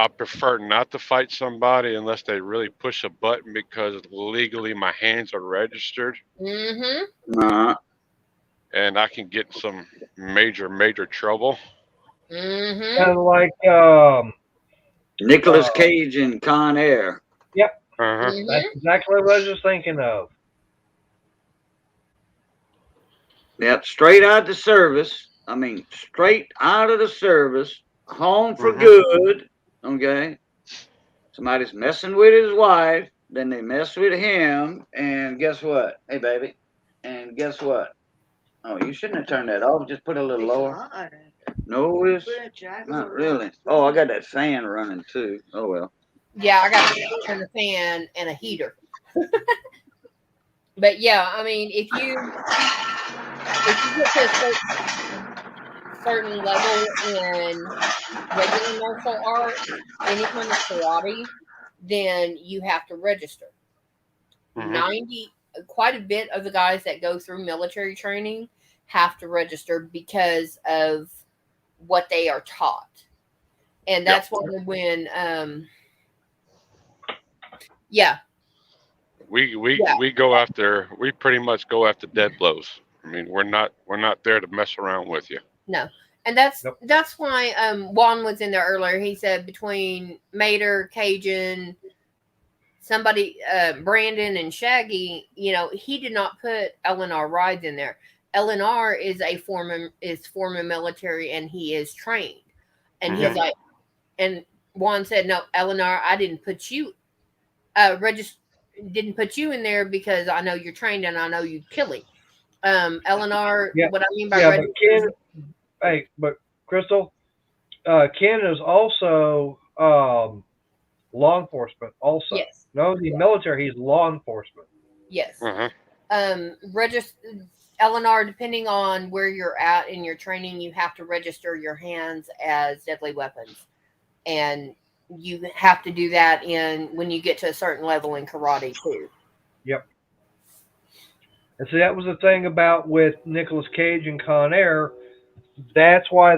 prefer not to fight somebody unless they really push a button, because legally my hands are registered. Mm-hmm. And I can get in some major trouble. Mm-hmm. Kind of like Nicolas Cage in Con Air. Yep. Mm-hmm. That's exactly what I was just thinking of. Yep, straight out the service. I mean, straight out of the service, home for good. Okay. Somebody's messing with his wife, then they mess with him, and guess what? Hey, baby. And guess what? Oh, you shouldn't have turned that off. Just put it a little lower. No, it's not really. Oh, I got that fan running too. Oh, well. Yeah, I got a fan and a heater. But yeah, I mean, if you get to a certain level in regular martial arts, any kind of karate, then you have to register. Quite a bit of the guys that go through military training have to register because of what they are taught. And that's why when we go after, we pretty much go after dead blows. I mean, we're not there to mess around with you. No. And that's why Juan was in there earlier. He said between Mater, Cajun, somebody, Brandon and Shaggy, he did not put LNR rides in there. LNR is former military, and he is trained. And he's like, and Juan said, no, LNR, I didn't put you didn't put you in there because I know you're trained and I know you killing. LNR, what I mean by but Crystal, Ken is also law enforcement also. Yes. No, the military, he's law enforcement. Yes. LNR, depending on where you're at in your training, you have to register your hands as deadly weapons. And you have to do that when you get to a certain level in karate too. Yep. And see, that was the thing about with Nicolas Cage and Con Air. That's why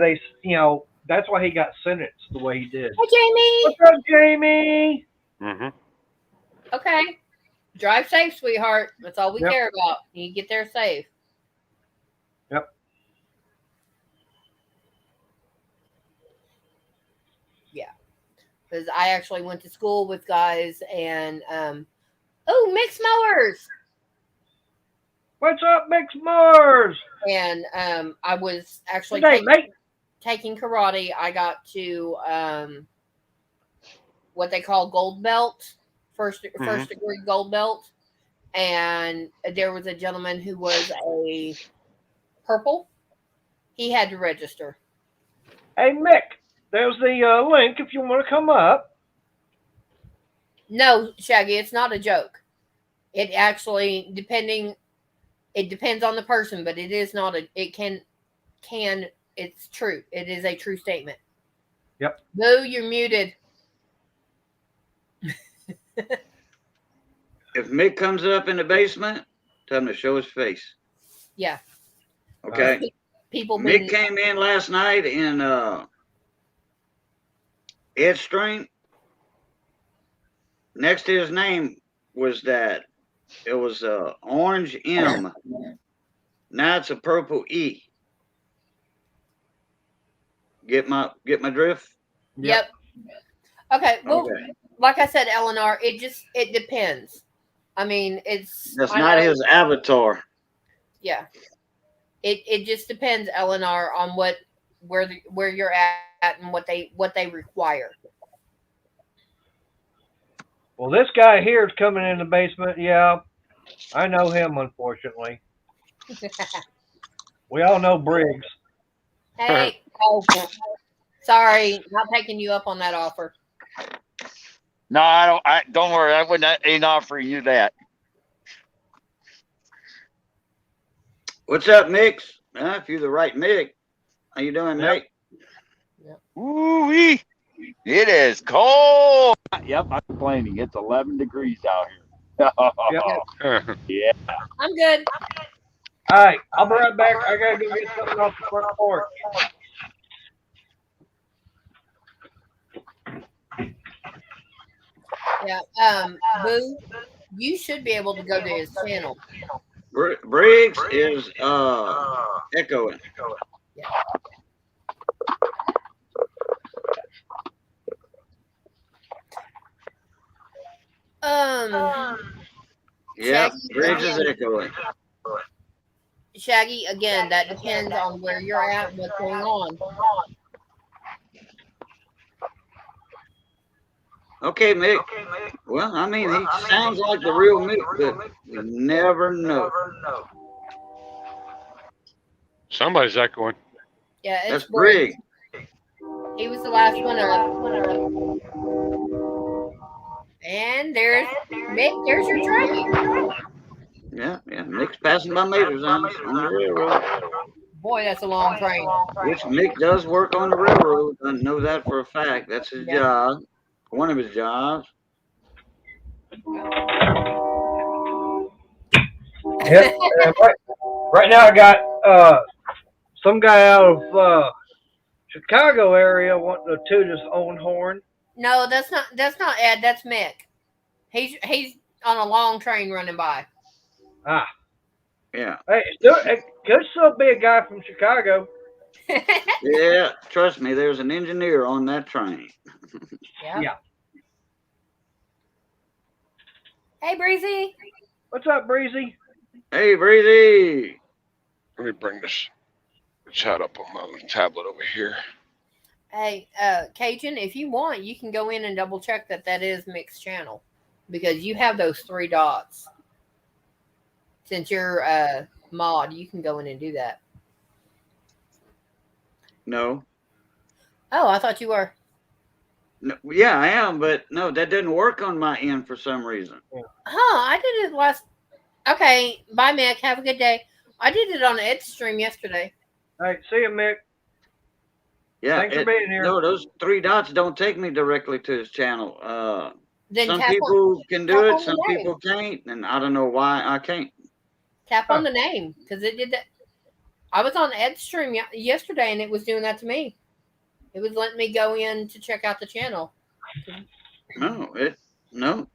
that's why he got sentenced the way he did. Hey, Jamie. What's up, Jamie? Okay. Drive safe, sweetheart. That's all we care about. You get there safe. Yep. Yeah. Because I actually went to school with guys and mixed mowers. What's up, mixed mowers? And I was actually taking karate. I got to what they call gold belt, first degree gold belt, and there was a gentleman who was a purple. He had to register. Hey, Mick, there's the link if you want to come up. No, Shaggy, it's not a joke. It actually it depends on the person, but it is not it's true. It is a true statement. Yep. Boo, you're muted. If Mick comes up in the basement, tell him to show his face. Yeah. Okay. Mick came in last night in Ed String. Next to his name was it was orange M. Now it's a purple E. Get my drift? Yep. Okay. Well, like I said, Eleanor, it depends. I mean, that's not his avatar. Yeah. It just depends, Eleanor, on where you're at and what they require. Well, this guy here is coming in the basement. Yeah, I know him, unfortunately. We all know Briggs. Hey, sorry, not taking you up on that offer. No, I don't. Don't worry. Ain't offering you that. What's up, Mix? If you're the right Mick. How you doing, Mick? Ooh-wee. It is cold. Yep, I'm complaining. It's 11 degrees out here. Yeah. I'm good. All right, I'll be right back. I gotta go get something off the front porch. Yeah. Boo, you should be able to go to his channel. Briggs is echoing. Yeah. Yeah, Shaggy, Briggs is echoing. Shaggy, again, that depends on where you're at and what's going on. Okay, Mick. Well, I mean, he sounds like the real Mick, but you never know. Somebody's echoing. Yeah, it's That's Briggs. He was the last one up. And there's Mick. There's your train. Yeah. Mick's passing by Mater's on the railroad. Boy, that's a long train. Which Mick does work on the railroad. I know that for a fact. That's his job. One of his jobs. Yep. Right now I got some guy out of Chicago area wanting to toot his own horn. No, that's not Ed. That's Mick. He's on a long train running by. Ah. Yeah. Hey, it could still be a guy from Chicago. Yeah, trust me, there's an engineer on that train. Yeah. Hey, Breezy. What's up, Breezy? Hey, Breezy. Let me bring this chat up on my tablet over here. Hey, Cajun, if you want, you can go in and double check that is Mick's channel because you have those 3 dots. Since you're a mod, you can go in and do that. No. Oh, I thought you were. No, yeah, I am, but no, that didn't work on my end for some reason. I did it last. Okay, bye, Mick. Have a good day. I did it on Ed's stream yesterday. All right, see you, Mick. Yeah, thanks for being here. No, those 3 dots don't take me directly to his channel. Then some people can do it, some people can't, and I don't know why I can't. Tap on the name because it did that. I was on Ed's stream yesterday, and it was doing that to me. It was letting me go in to check out the channel. No.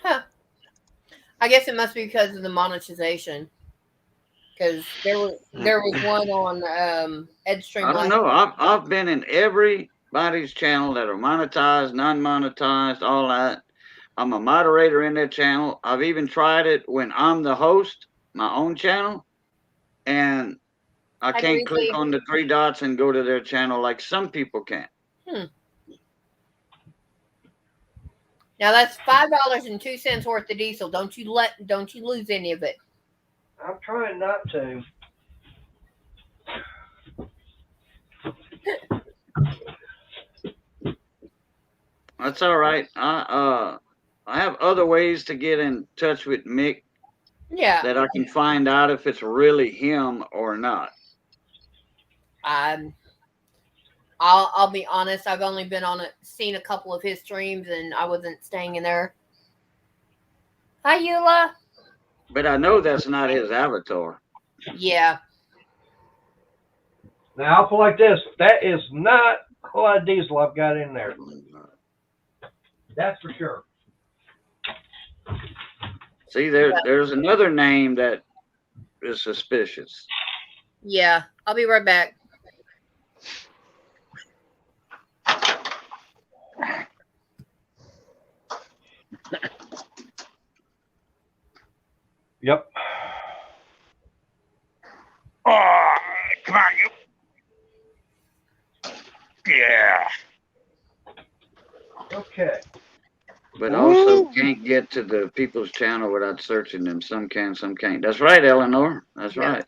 Huh. I guess it must be because of the monetization. Because there was one on Ed's stream. I don't know. I've been in everybody's channel that are monetized, non-monetized, all that. I'm a moderator in that channel. I've even tried it when I'm the host, my own channel, and I can't click on the 3 dots and go to their channel like some people can. Now that's $5.02 worth of diesel. Don't you lose any of it. I'm trying not to. That's all right. I have other ways to get in touch with Mick. Yeah. That I can find out if it's really him or not. I'll be honest. I've only been seen a couple of his streams, and I wasn't staying in there. Hi, Eula. But I know that's not his avatar. Yeah. Now I'll put it like this: that is not a lot of diesel I've got in there. That's for sure. See, there's another name that is suspicious. Yeah, I'll be right back. Yep. Oh, come on, you. Yeah. Okay. But also can't get to the people's channel without searching them. Some can, some can't. That's right, Eleanor. That's right.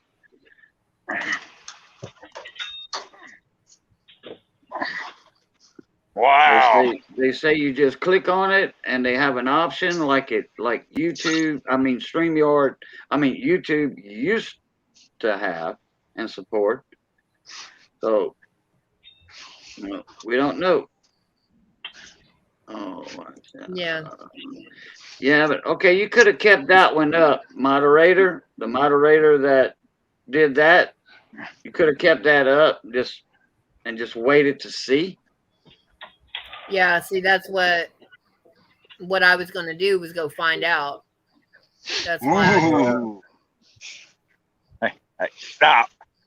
Wow. they say you just click on it and they have an option like YouTube. I mean StreamYard. I mean YouTube used to have and support. So we don't know. Oh, Yeah. Yeah, but okay, you could have kept that one up, moderator. The moderator that did that, you could have kept that up just waited to see. Yeah, see, that's what I was going to do was go find out. That's why.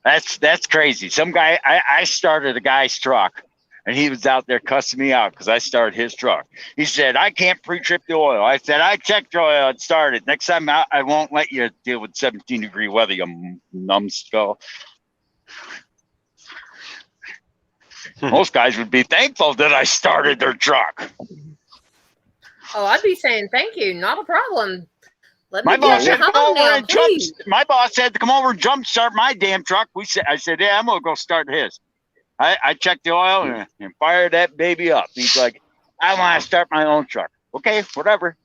That's crazy. Some guy, I started a guy's truck, and he was out there cussing me out because I started his truck. He said, I can't pre-trip the oil. I said, I checked your oil and started. Next time out, I won't let you deal with 17-degree weather, you numbskull. Most guys would be thankful that I started their truck. Oh, I'd be saying thank you. Not a problem. Let me My boss get said you home now, please. My boss said to come over and jump start my damn truck. I said, yeah, I'm gonna go start his. I checked the oil and fired that baby up. He's like, I want to start my own truck. Okay, whatever.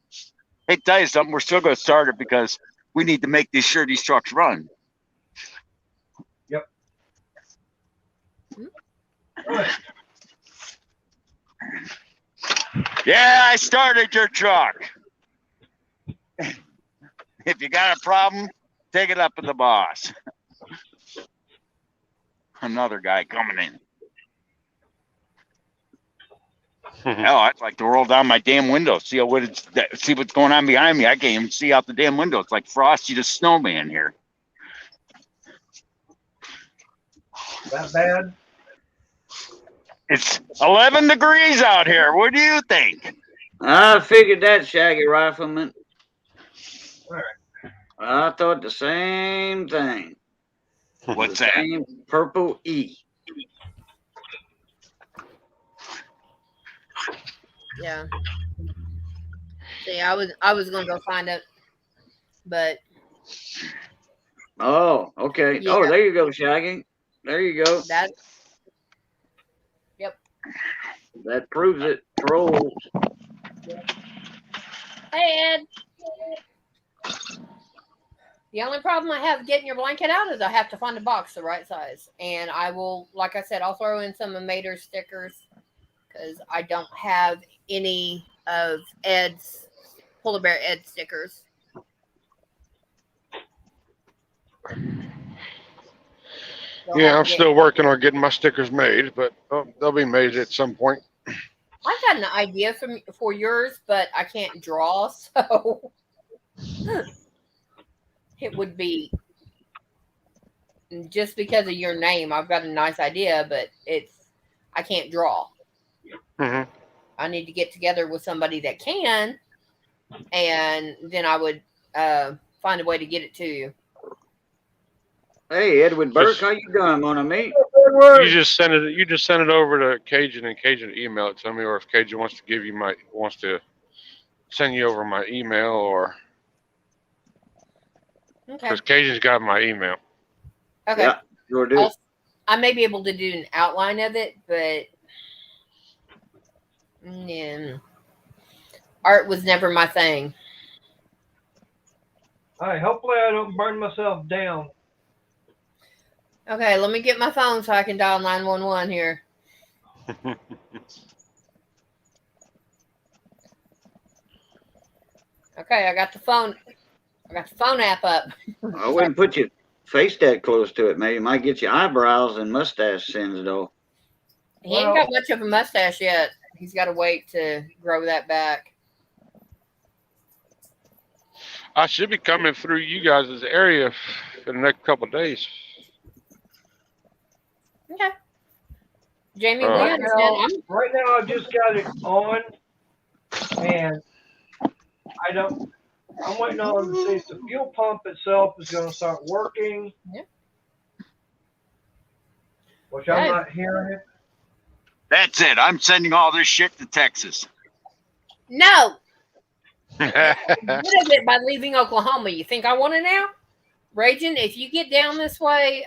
Hey, tell you something, we're still gonna start it because we need to make sure these trucks run. Yep. Yeah, I started your truck. If you got a problem, take it up with the boss. Another guy coming in. Hell, I'd like to roll down my damn window, see what's going on behind me. I can't even see out the damn window. It's like Frosty the Snowman here. That bad? It's 11 degrees out here. What do you think? I figured that, Shaggy Rifleman. All right. I thought the same thing. What's that? Same purple E. Yeah. See, I was gonna go find it, but. Oh, okay. Yeah. Oh, there you go, Shaggy. There you go. Yep. That proves it. Trolls. Hey, Ed. The only problem I have getting your blanket out is I have to find a box the right size. And I will, like I said, I'll throw in some of Mater's stickers because I don't have any of Ed's, Polar Bear Ed stickers. Yeah, I'm still working on getting my stickers made, but they'll be made at some point. I've got an idea for yours, but I can't draw, so it would be just because of your name. I've got a nice idea, but I can't draw. Mm-hmm. I need to get together with somebody that can, and then I would find a way to get it to you. Hey, Edward Burke, how you doing, mon ami? You just send it over to Cajun, and Cajun email it to me, or if Cajun wants to send you over my email, or because Cajun's got my email. Okay. Yeah, sure do. I may be able to do an outline of it, but art was never my thing. All right, hopefully I don't burn myself down. Okay, let me get my phone so I can dial 911 here. Okay, I got the phone app up. I wouldn't put your face that close to it, man. You might get your eyebrows and mustache singed, though. He ain't got much of a mustache yet. He's got to wait to grow that back. I should be coming through you guys' area in the next couple of days. Okay. Jamie, right now I just got it on, and I'm waiting on to see if the fuel pump itself is going to start working. Yep. Which I'm not hearing it. That's it. I'm sending all this shit to Texas. No. What is it by leaving Oklahoma? You think I want to now? Raging, if you get down this way,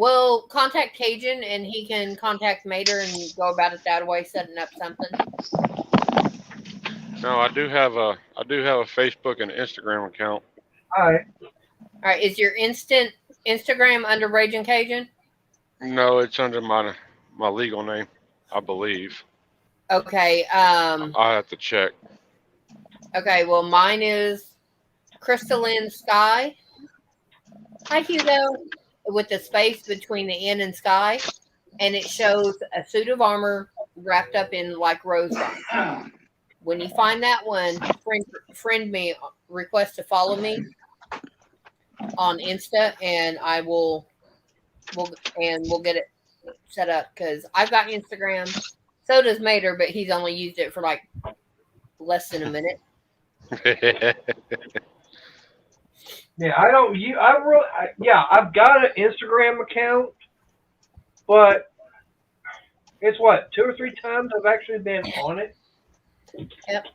Well, contact Cajun, and he can contact Mater and go about it that way, setting up something. No, I do have a Facebook and Instagram account. All right. All right. Is your Instagram under Raging Cajun? No, it's under my legal name, I believe. Okay. I'll have to check. Okay. Well, mine is Crystalline Sky. Hi, Hugo. With the space between the N and Sky, and it shows a suit of armor wrapped up in like rose vines. When you find that one, friend me, request to follow me on Insta, and we'll get it set up because I've got Instagram. So does Mater, but he's only used it for like less than a minute. Yeah, I don't. I've got an Instagram account, but it's what 2 or 3 times I've actually been on it. Yep.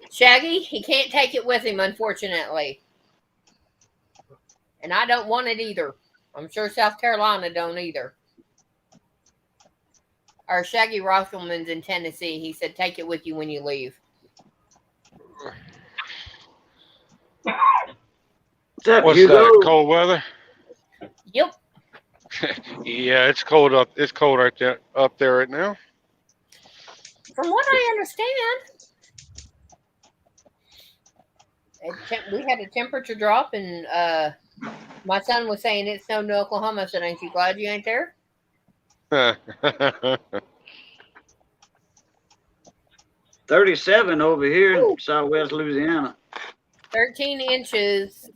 Shaggy, he can't take it with him, unfortunately. And I don't want it either. I'm sure South Carolina don't either. Our Shaggy Rosselman's in Tennessee. He said, take it with you when you leave. What's that, cold weather? Yep. Yeah, it's cold up. It's cold right there, up there right now. From what I understand, we had a temperature drop, and my son was saying it snowed in Oklahoma. I said, ain't you glad you ain't there? 37 over here in Southwest Louisiana. 13 inches.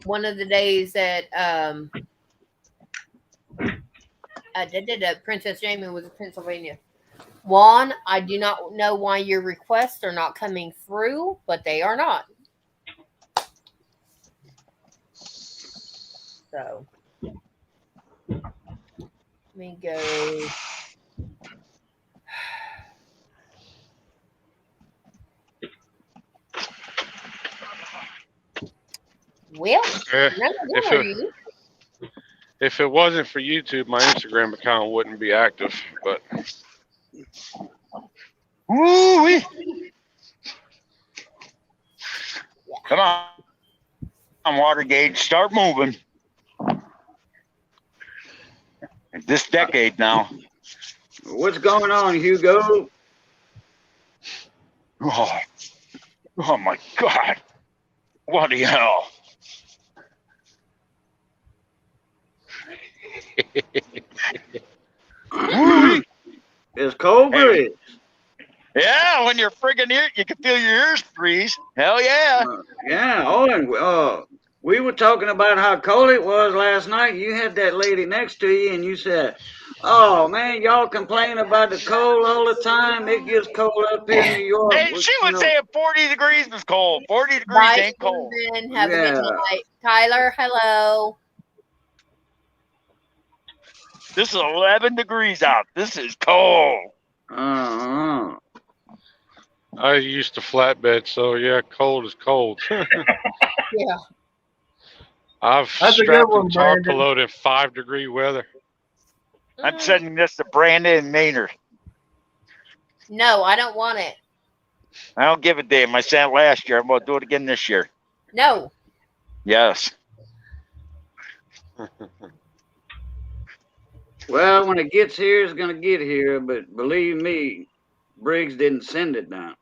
One of the days that Princess Jamie was in Pennsylvania. Juan, I do not know why your requests are not coming through, but they are not. So, let me go. Well, if it wasn't for YouTube, my Instagram account wouldn't be active. But woo-wee. Come on, water gauge, start moving. This decade now. What's going on, Hugo? Oh my God! What the hell? It's cold breeze. Yeah, when you're friggin' ear, you can feel your ears freeze. Hell yeah. Yeah. Oh, and we were talking about how cold it was last night. You had that lady next to you, and you said, "Oh man, y'all complain about the cold all the time. It gets cold up here in New York." Hey, she was saying 40 degrees was cold. 40 degrees Bye, ain't cold. Have a good night. Tyler, hello. This is 11 degrees out. This is cold. I used to flatbed, so yeah, cold is cold. Yeah. I've strapped and tarpaulin in 5-degree weather. I'm sending this to Brandon and Maynard. No, I don't want it. I don't give a damn. I sent it last year. I'm going to do it again this year. No. Yes. Well, when it gets here, it's going to get here. But believe me, Briggs didn't send it down.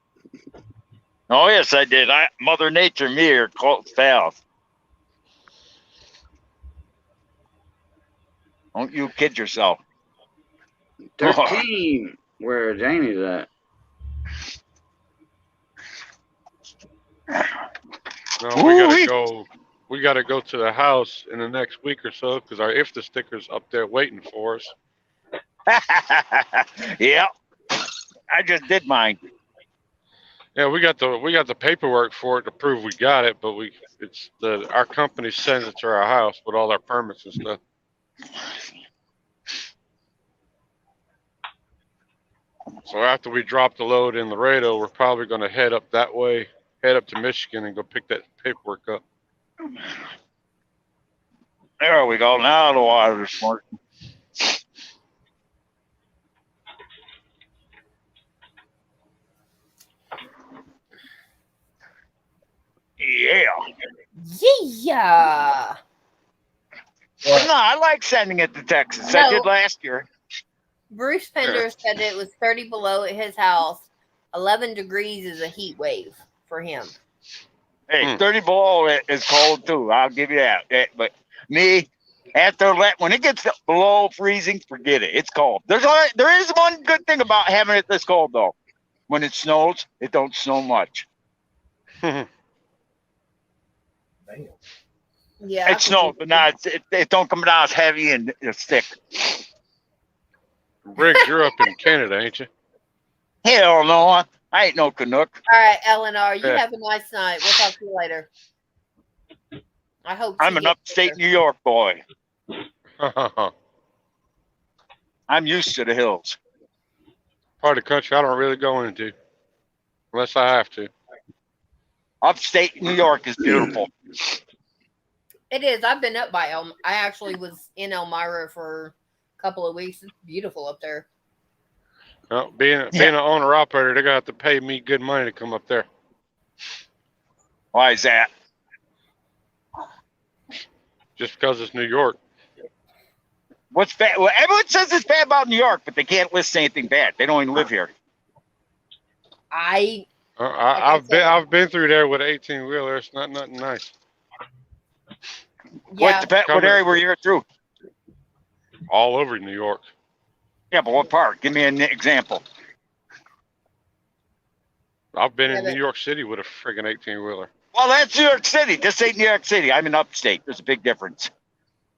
Oh, yes, I did. Mother Nature, me, are close fast. Don't you kid yourself. 13, where Janie's at. No, we gotta go to the house in the next week or so because our IFTA sticker's up there waiting for us. Yeah, I just did mine. Yeah, we got the paperwork for it to prove we got it, but our company sends it to our house with all our permits and stuff. So after we drop the load in Laredo, we're probably going to head up that way, head up to Michigan and go pick that paperwork up. There we go. Now the water's working. Yeah. Yeah. No, I like sending it to Texas. I did last year. Bruce Pender said it was 30 below at his house. 11 degrees is a heat wave for him. Hey, 30 below is cold too. I'll give you that. But me, when it gets below freezing, forget it. It's cold. There is one good thing about having it this cold though. When it snows, it don't snow much. Yeah, it snows, but now it don't come down as heavy and it's thick. Riggs, you're up in Canada, ain't you? Hell no, I ain't no Canuck. All right, Eleanor, you have a nice night. We'll talk to you later. I hope I'm an upstate New York boy. Part I'm used to the hills. of the country I don't really go into unless I have to. Upstate New York is beautiful. It is. I've been up by I actually was in Elmira for a couple of weeks. It's beautiful up there. Well, being an owner operator, they're gonna have to pay me good money to come up there. Why is that? Just because it's New York. What's bad? Well, everyone says it's bad about New York, but they can't list anything bad. They don't even live here. I've been through there with an 18-wheeler. It's not nothing nice. Yeah. What area were you through? All over New York. Yeah, but what part? Give me an example. I've been in New York City with a friggin' 18-wheeler. Well, that's New York City. This ain't New York City. I'm in upstate. There's a big difference.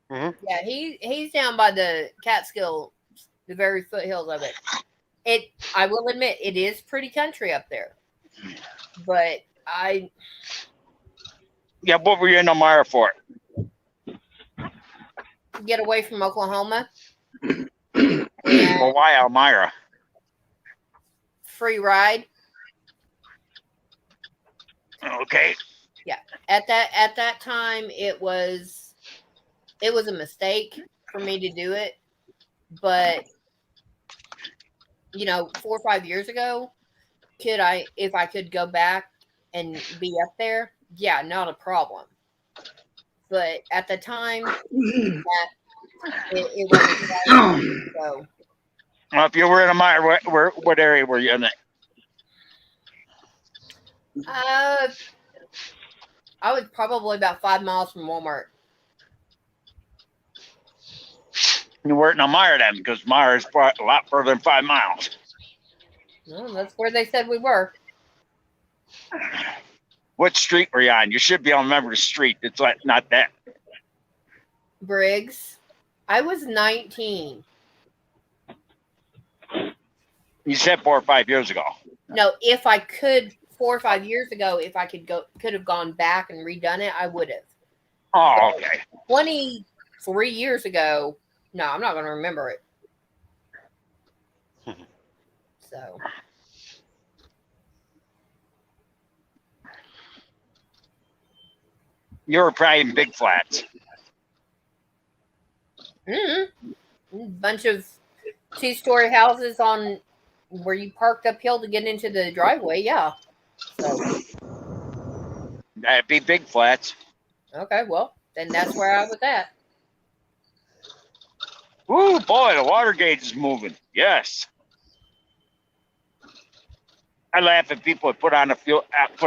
Mm-hmm. Yeah, he's down by the Catskill, the very foothills of it. I will admit, it is pretty country up there. But Yeah, what were you in Elmira for? Get away from Oklahoma. Well, why Elmira? Free ride. Okay. Yeah. At that time, it was a mistake for me to do it, but 4 or 5 years ago, if I could go back and be up there, yeah, not a problem. But at the time, it wasn't right. So. Well, if you were in Elmira, what area were you in? I was probably about 5 miles from Walmart. You weren't in Elmira then, because Elmira is a lot further than 5 miles. Well, that's where they said we were. What street were you on? You should be able to remember the street. It's not that. Briggs. I was 19. You said 4 or 5 years ago. No, if I could 4 or 5 years ago, if I could have gone back and redone it, I would have. Oh, okay. 23 years ago, no, I'm not going to remember it. So. You were probably in Big Flats. Bunch of 2-story houses on where you parked uphill to get into the driveway. Yeah. So. That'd be Big Flats. Okay, well, then that's where I was at. Ooh, boy, the water gauge is moving. Yes. I laugh at people that put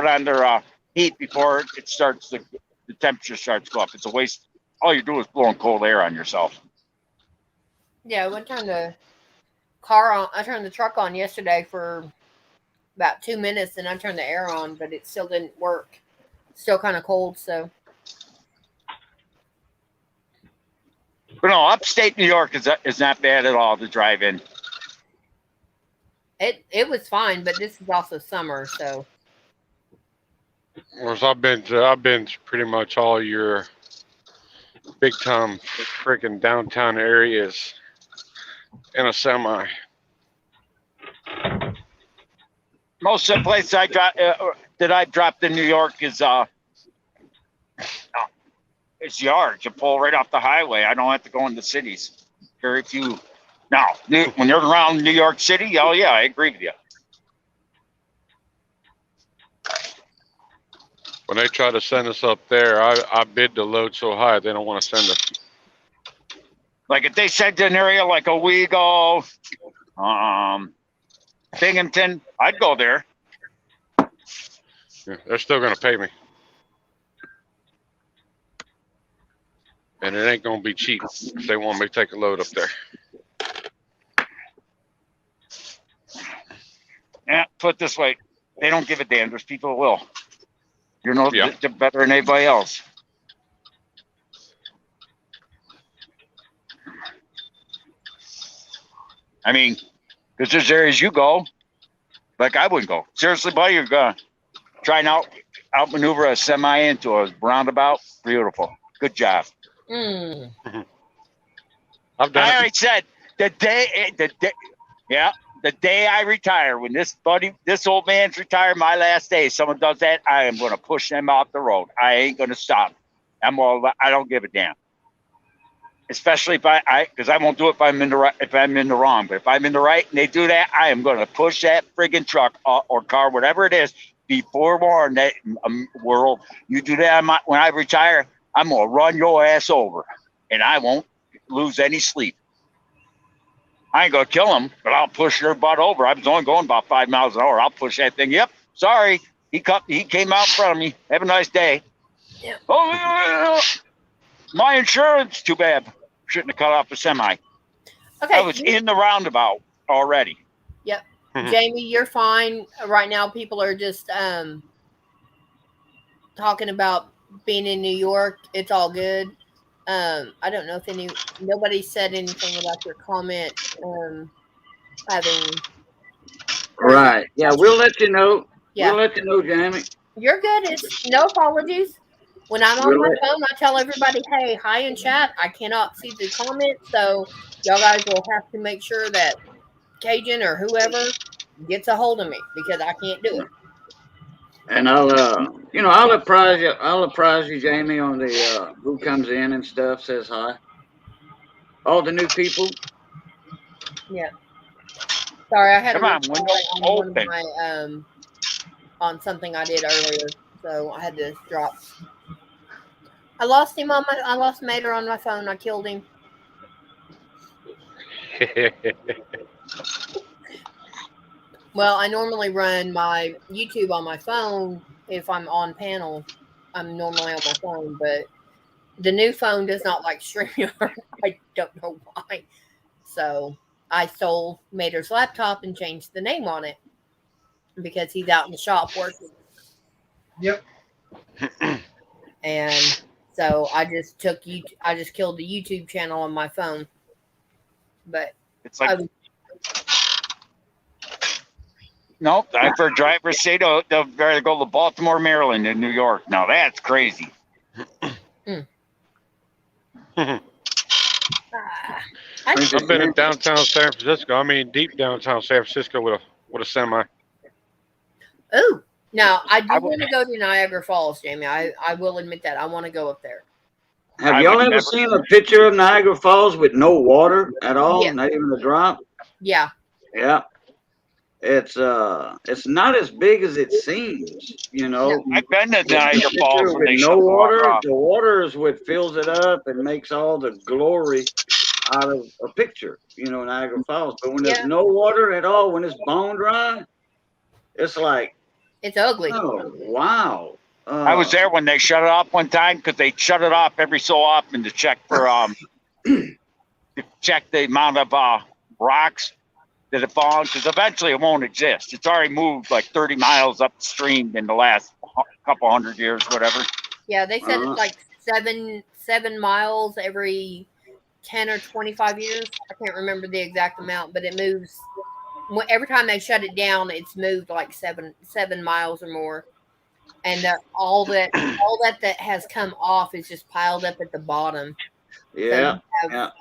on their heat before it starts. The temperature starts to go up. It's a waste. All you do is blowing cold air on yourself. Yeah, I turned the truck on yesterday for about 2 minutes, and I turned the air on, but it still didn't work. Still kind of cold, so. But no, upstate New York is not bad at all to drive in. It was fine, but this is also summer, so. Whereas I've been to pretty much all your big time freaking downtown areas in a semi. Most of the places I dropped in New York is it's yards. You pull right off the highway. I don't have to go in the cities. Very few. Now, when you're around New York City, oh yeah, I agree with you. When they try to send us up there, I bid the load so high they don't want to send us. Like if they sent to an area like Owego, Binghamton, I'd go there. Yeah, they're still going to pay me. And it ain't going to be cheap if they want me to take a load up there. Yeah, put it this way, they don't give a damn. There's people who will. You're no better than anybody else. I mean, because there's areas you go, like I wouldn't go. Seriously, buddy, you're going to try and outmaneuver a semi into a roundabout. Beautiful. Good job. I've done I already said the day I retire, when this old man's retired, my last day, someone does that, I am going to push them off the road. I ain't going to stop. I don't give a damn. Especially if because I won't do it if I'm in the right, if I'm in the wrong. But if I'm in the right and they do that, I am going to push that friggin' truck or car, whatever it is, be forewarned that world. You do that when I retire, I'm going to run your ass over, and I won't lose any sleep. I ain't going to kill them, but I'll push their butt over. I was only going about 5 miles an hour. I'll push that thing. Yep, sorry. He came out in front of me. Have a nice day. Yeah. Oh, my insurance, too bad. Shouldn't have cut off the semi. Okay. I was in the roundabout already. Yep. Jamie, you're fine. Right now, people are just talking about being in New York. It's all good. I don't know if nobody said anything about your comment having. Right. Yeah, we'll let you know. Yeah. We'll let you know, Jamie. You're good. It's no apologies. When I'm on my phone, I tell everybody, hey, hi in chat. I cannot see the comments, so y'all guys will have to make sure that Cajun or whoever gets a hold of me because I can't do it. And I'll apprise you, Jamie, on the who comes in and stuff, says hi. All the new people. Yeah. Sorry, I had Come on, window open. On something I did earlier, so I had to drop. I lost Mater on my phone. I killed him. Well, I normally run my YouTube on my phone. If I'm on panel, I'm normally on my phone, but the new phone does not like StreamYard. I don't know why. So I stole Mater's laptop and changed the name on it because he's out in the shop working. Yep. And so I just killed the YouTube channel on my phone. But it's like nope. I've heard drivers say they'll rather go to Baltimore, Maryland than New York. Now that's crazy. I've been in downtown San Francisco. I mean, deep downtown San Francisco with a semi. Oh, now I do want to go to Niagara Falls, Jamie. I will admit that I want to go up there. Have y'all ever seen a picture of Niagara Falls with no water at all? Yeah. Not even a drop? Yeah. Yeah. It's not as big as it seems, you know. No. I've been to Niagara Falls with no water. The water is what fills it up and makes all the glory out of a picture, you know, Niagara Falls. But when there's no water at all, when it's bone dry, it's like it's ugly. Oh, wow. I was there when they shut it off one time because they shut it off every so often to check for to check the amount of rocks that have fallen, because eventually it won't exist. It's already moved like 30 miles upstream in the last couple hundred years, whatever. Yeah, they said it's like 7 miles every 10 or 25 years. I can't remember the exact amount, but it moves. Every time they shut it down, it's moved like 7 miles or more. And all that has come off is just piled up at the bottom. Yeah. So all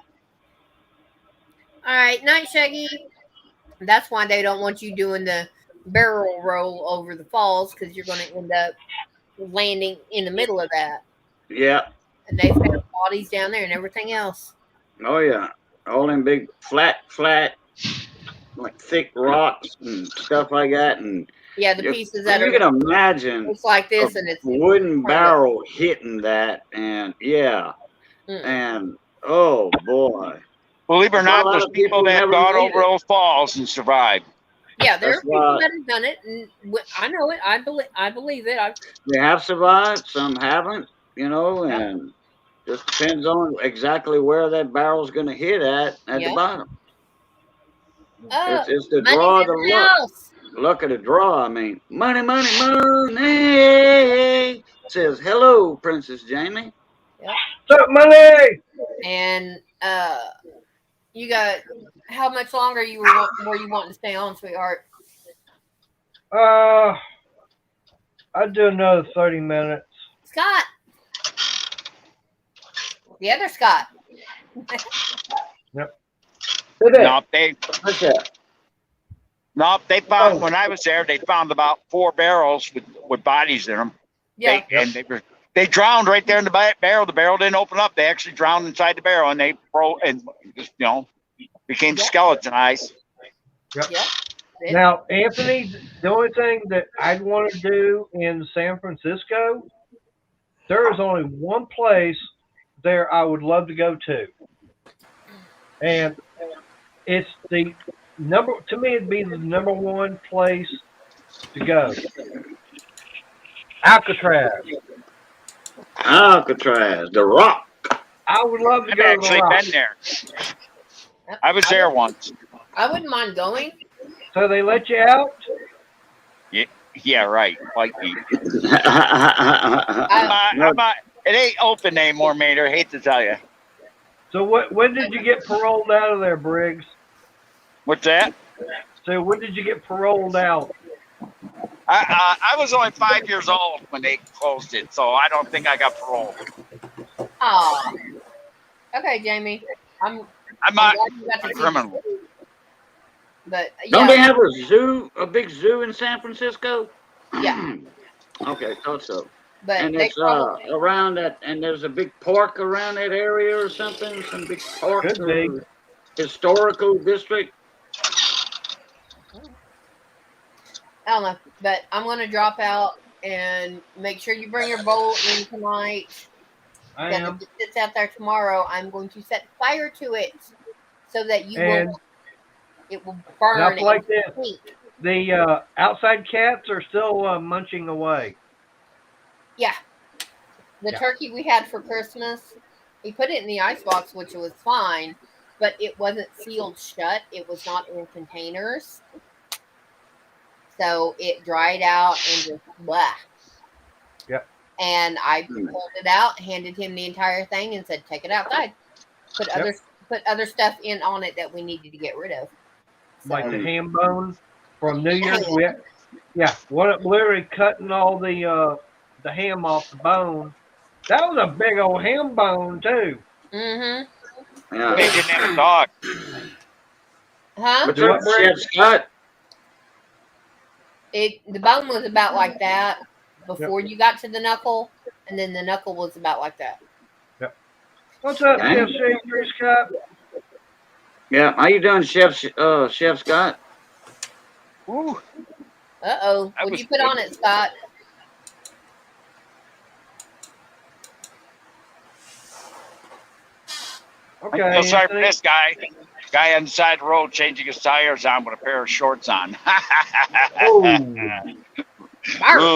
right, night, Shaggy. That's why they don't want you doing the barrel roll over the falls, because you're going to end up landing in the middle of that. Yeah. And they found bodies down there and everything else. Oh yeah, all them big flat, like thick rocks and stuff like that, and yeah, the pieces that you can imagine it's like this, and it's wooden barrel hitting that, and and oh boy. Believe it or not, there's people that have gone over those falls and survived. Yeah, there are people that have done it, and I know it. I believe it. They have survived. Some haven't, and just depends on exactly where that barrel's going to hit at the bottom. It's the draw, the luck of the draw. I mean, money. Says hello, Princess Jamie. Yep. What's up, money? And you got how much longer were you wanting to stay on, sweetheart? I'd do another 30 minutes. Scott. The other Scott. Yep. They found when I was there. They found about 4 barrels with bodies in them. Yeah, they drowned right there in the barrel. The barrel didn't open up. They actually drowned inside the barrel, and they became skeletonized. Yep. Now, Anthony, the only thing that I'd want to do in San Francisco, there is only one place there I would love to go to. And it's the to me, it'd be the number one place to go. Alcatraz, The Rock. I would love to go to the Rock. I've actually been there. I was there once. I wouldn't mind going. So they let you out? Yeah, right. Like me. It ain't open anymore, Mater. Hate to tell you. So when did you get paroled out of there, Briggs? What's that? So when did you get paroled out? I was only 5 years old when they closed it, so I don't think I got paroled. Oh. Okay, Jamie. I'm not a criminal. But don't they have a big zoo in San Francisco? Yeah. Okay, thought so. But and it's around that, and there's a big park around that area or something. Some big park or historical district. I don't know, but I'm going to drop out and make sure you bring your bowl in tonight. I am. If it sits out there tomorrow, I'm going to set fire to it so that it will burn. Not like this. The outside cats are still munching away. Yeah. The turkey we had for Christmas, we put it in the icebox, which was fine, but it wasn't sealed shut. It was not in containers. So it dried out and just blah. Yep. And I pulled it out, handed him the entire thing, and said, "Take it outside. Put other stuff in on it that we needed to get rid of." So, like the ham bone from New Year's. Literally cutting all the ham off the bone. That was a big old ham bone too. Mm-hmm. Yeah. They didn't have a dog. Huh? What's up, Scott? The bone was about like that before you got to the knuckle, and then the knuckle was about like that. Yep. What's up, Chef Scott? Yeah, how you doing, Chef Scott? Ooh. Uh-oh. What'd you put on it, Scott? Okay. I feel sorry for this guy. Guy on the side of the road changing his tires on with a pair of shorts on. Oh,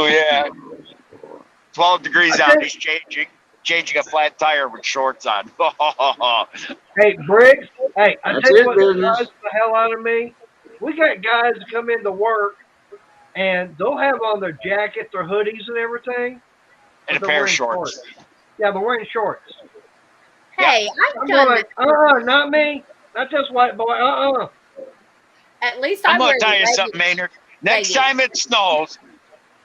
yeah. 12 degrees out. He's changing a flat tire with shorts on. Hey, Briggs. Hey, I tell you what drives the hell out of me. We got guys that come into work, and they'll have on their jackets, their hoodies, and everything. And a pair of shorts. Yeah, they're wearing shorts. Hey, I'm done. Not me. Not this white boy. At least I'm going to tell you something, Maynard. Next time it snows,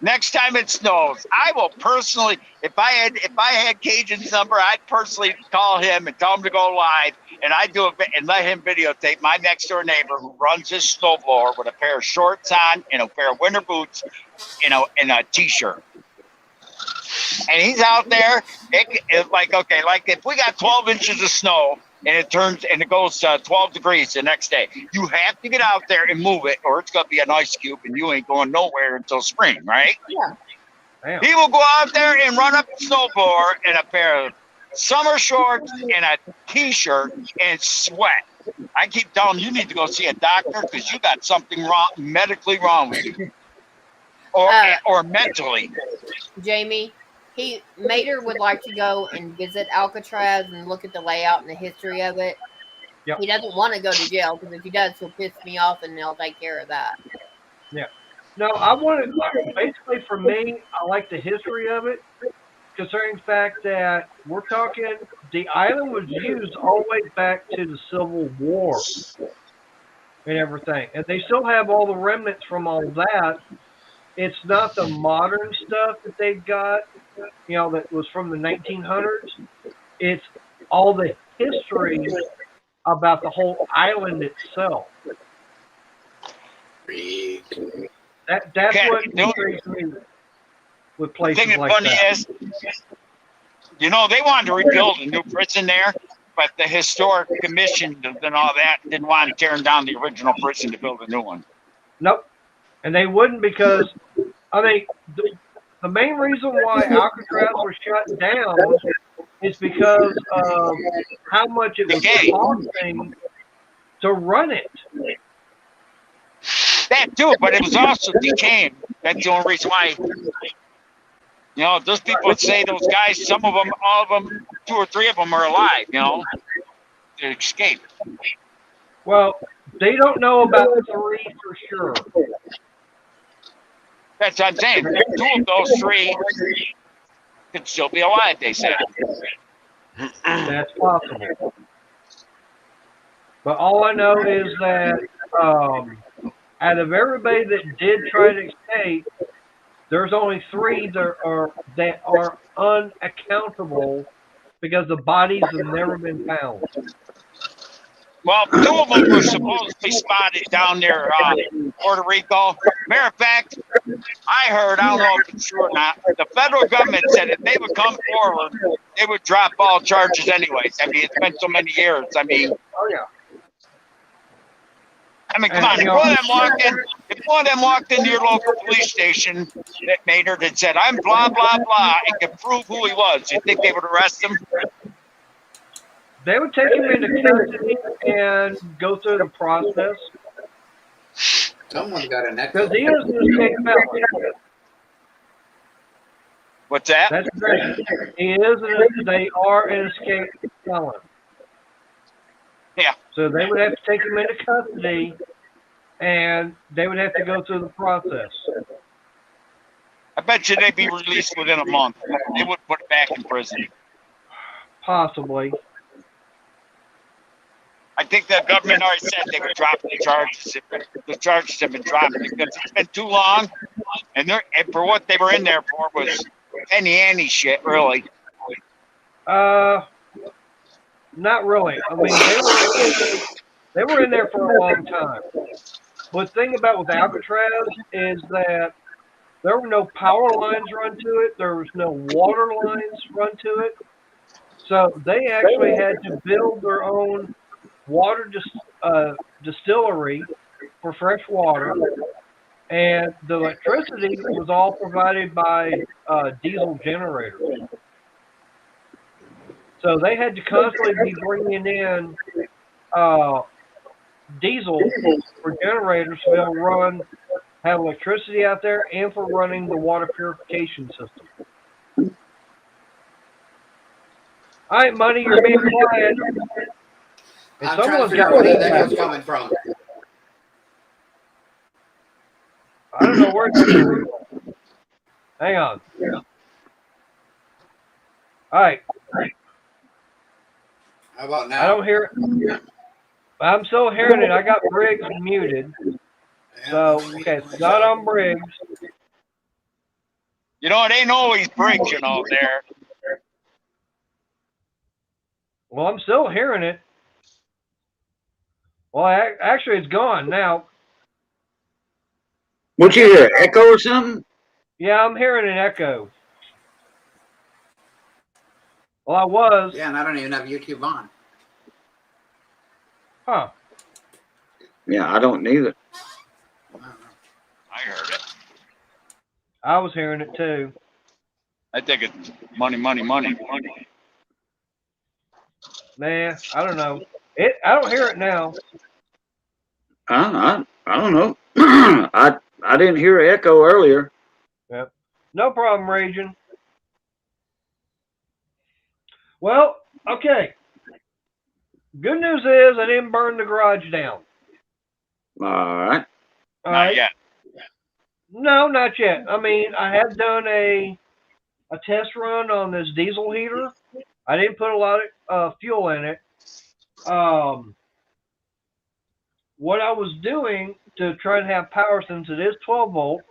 I will personally, if I had Cajun's number, I'd personally call him and tell him to go live, and I'd do it and let him videotape my next door neighbor who runs his snowblower with a pair of shorts on and a pair of winter boots, and a t-shirt. And he's out there. It's like, okay, like if we got 12 inches of snow and it goes 12 degrees the next day, you have to get out there and move it, or it's gonna be an ice cube, and you ain't going nowhere until spring, right? Yeah. Damn. He will go out there and run up the snowblower in a pair of summer shorts and a t-shirt and sweat. I keep telling him, you need to go see a doctor because you got something wrong, medically wrong with you, or mentally. Jamie, Mater would like to go and visit Alcatraz and look at the layout and the history of it. Yep. He doesn't want to go to jail because if he does, he'll piss me off and they'll take care of that. Yeah. No, I wanted, basically for me, I like the history of it, concerning the fact that we're talking, the island was used all the way back to the Civil War and everything. And they still have all the remnants from all that. It's not the modern stuff that they've got, that was from the 1900s. It's all the history about the whole island itself. That's what intrigues me with places like that. The thing that's funny is, they wanted to rebuild a new prison there, but the historic commission and all that didn't want to tear down the original prison to build a new one. Nope. And they wouldn't because, the main reason why Alcatraz was shut down is because of how much it was costing to run it. That too, but it was also decaying. That's the only reason why. Those people would say those guys, some of them, all of them, 2 or 3 of them are alive, they escaped. Well, they don't know about 3 for sure. That's what I'm saying. 2 of those 3 could still be alive, they said. That's possible. But all I know is that out of everybody that did try to escape, there's only 3 that are unaccountable because the bodies have never been found. Well, 2 of them were supposed to be spotted down there in Puerto Rico. Matter of fact, I heard, I don't know if it's true or not, the federal government said if they would come forward, they would drop all charges anyways. It's been so many years. Oh, yeah. Come on, if one of them walked into your local police station that made her that said, I'm blah, blah, blah, and could prove who he was, you think they would arrest him? They would take him into custody and go through the process. Someone got an echo. Because he is an escaped felon. What's that? That's great. They are an escaped felon. Yeah. So they would have to take him into custody, and they would have to go through the process. I bet you they'd be released within a month. They wouldn't put it back in prison. Possibly. I think the government already said they would drop the charges. The charges have been dropped because it's been too long, and for what they were in there for was penny shit, really. Not really. They were in there for a long time. But the thing about with Alcatraz is that there were no power lines run to it. There was no water lines run to it. So they actually had to build their own water distillery for fresh water, and the electricity was all provided by diesel generators. So they had to constantly be bringing in diesel for generators to be able to have electricity out there and for running the water purification system. All right, Money, you're being quiet. I'm trying to figure out where that echo's coming from. I don't know where it's coming from. Hang on. All right. How about now? I don't hear it. I'm still hearing it. I got Briggs muted. So, okay, it's not on Briggs. It ain't always Briggs, there. Well, I'm still hearing it. Well, actually, it's gone now. What you hear? Echo or something? Yeah, I'm hearing an echo. Well, I was. Yeah, and I don't even have YouTube on. Huh. Yeah, I don't neither. I heard it. I was hearing it too. I think it's money, money, money. Nah, I don't know. I don't hear it now. I don't know. I didn't hear echo earlier. Yep. No problem, Raging. Well, okay. Good news is I didn't burn the garage down. All right. All Not right. yet. No, not yet. I mean, I have done a test run on this diesel heater. I didn't put a lot of fuel in it. What I was doing to try and have power, since it is 12 volt,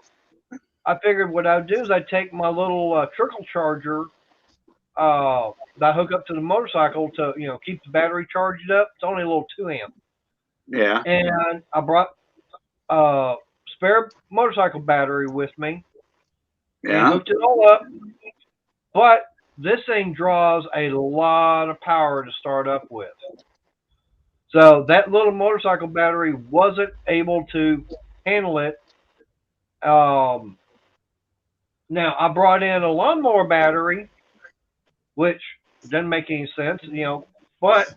I figured what I'd do is I'd take my little trickle charger that I hook up to the motorcycle to, keep the battery charged up. It's only a little 2 amp. Yeah. And I brought a spare motorcycle battery with me. Yeah. And hooked it all up. But this thing draws a lot of power to start up with. So that little motorcycle battery wasn't able to handle it. Now I brought in a lawnmower battery, which doesn't make any sense, but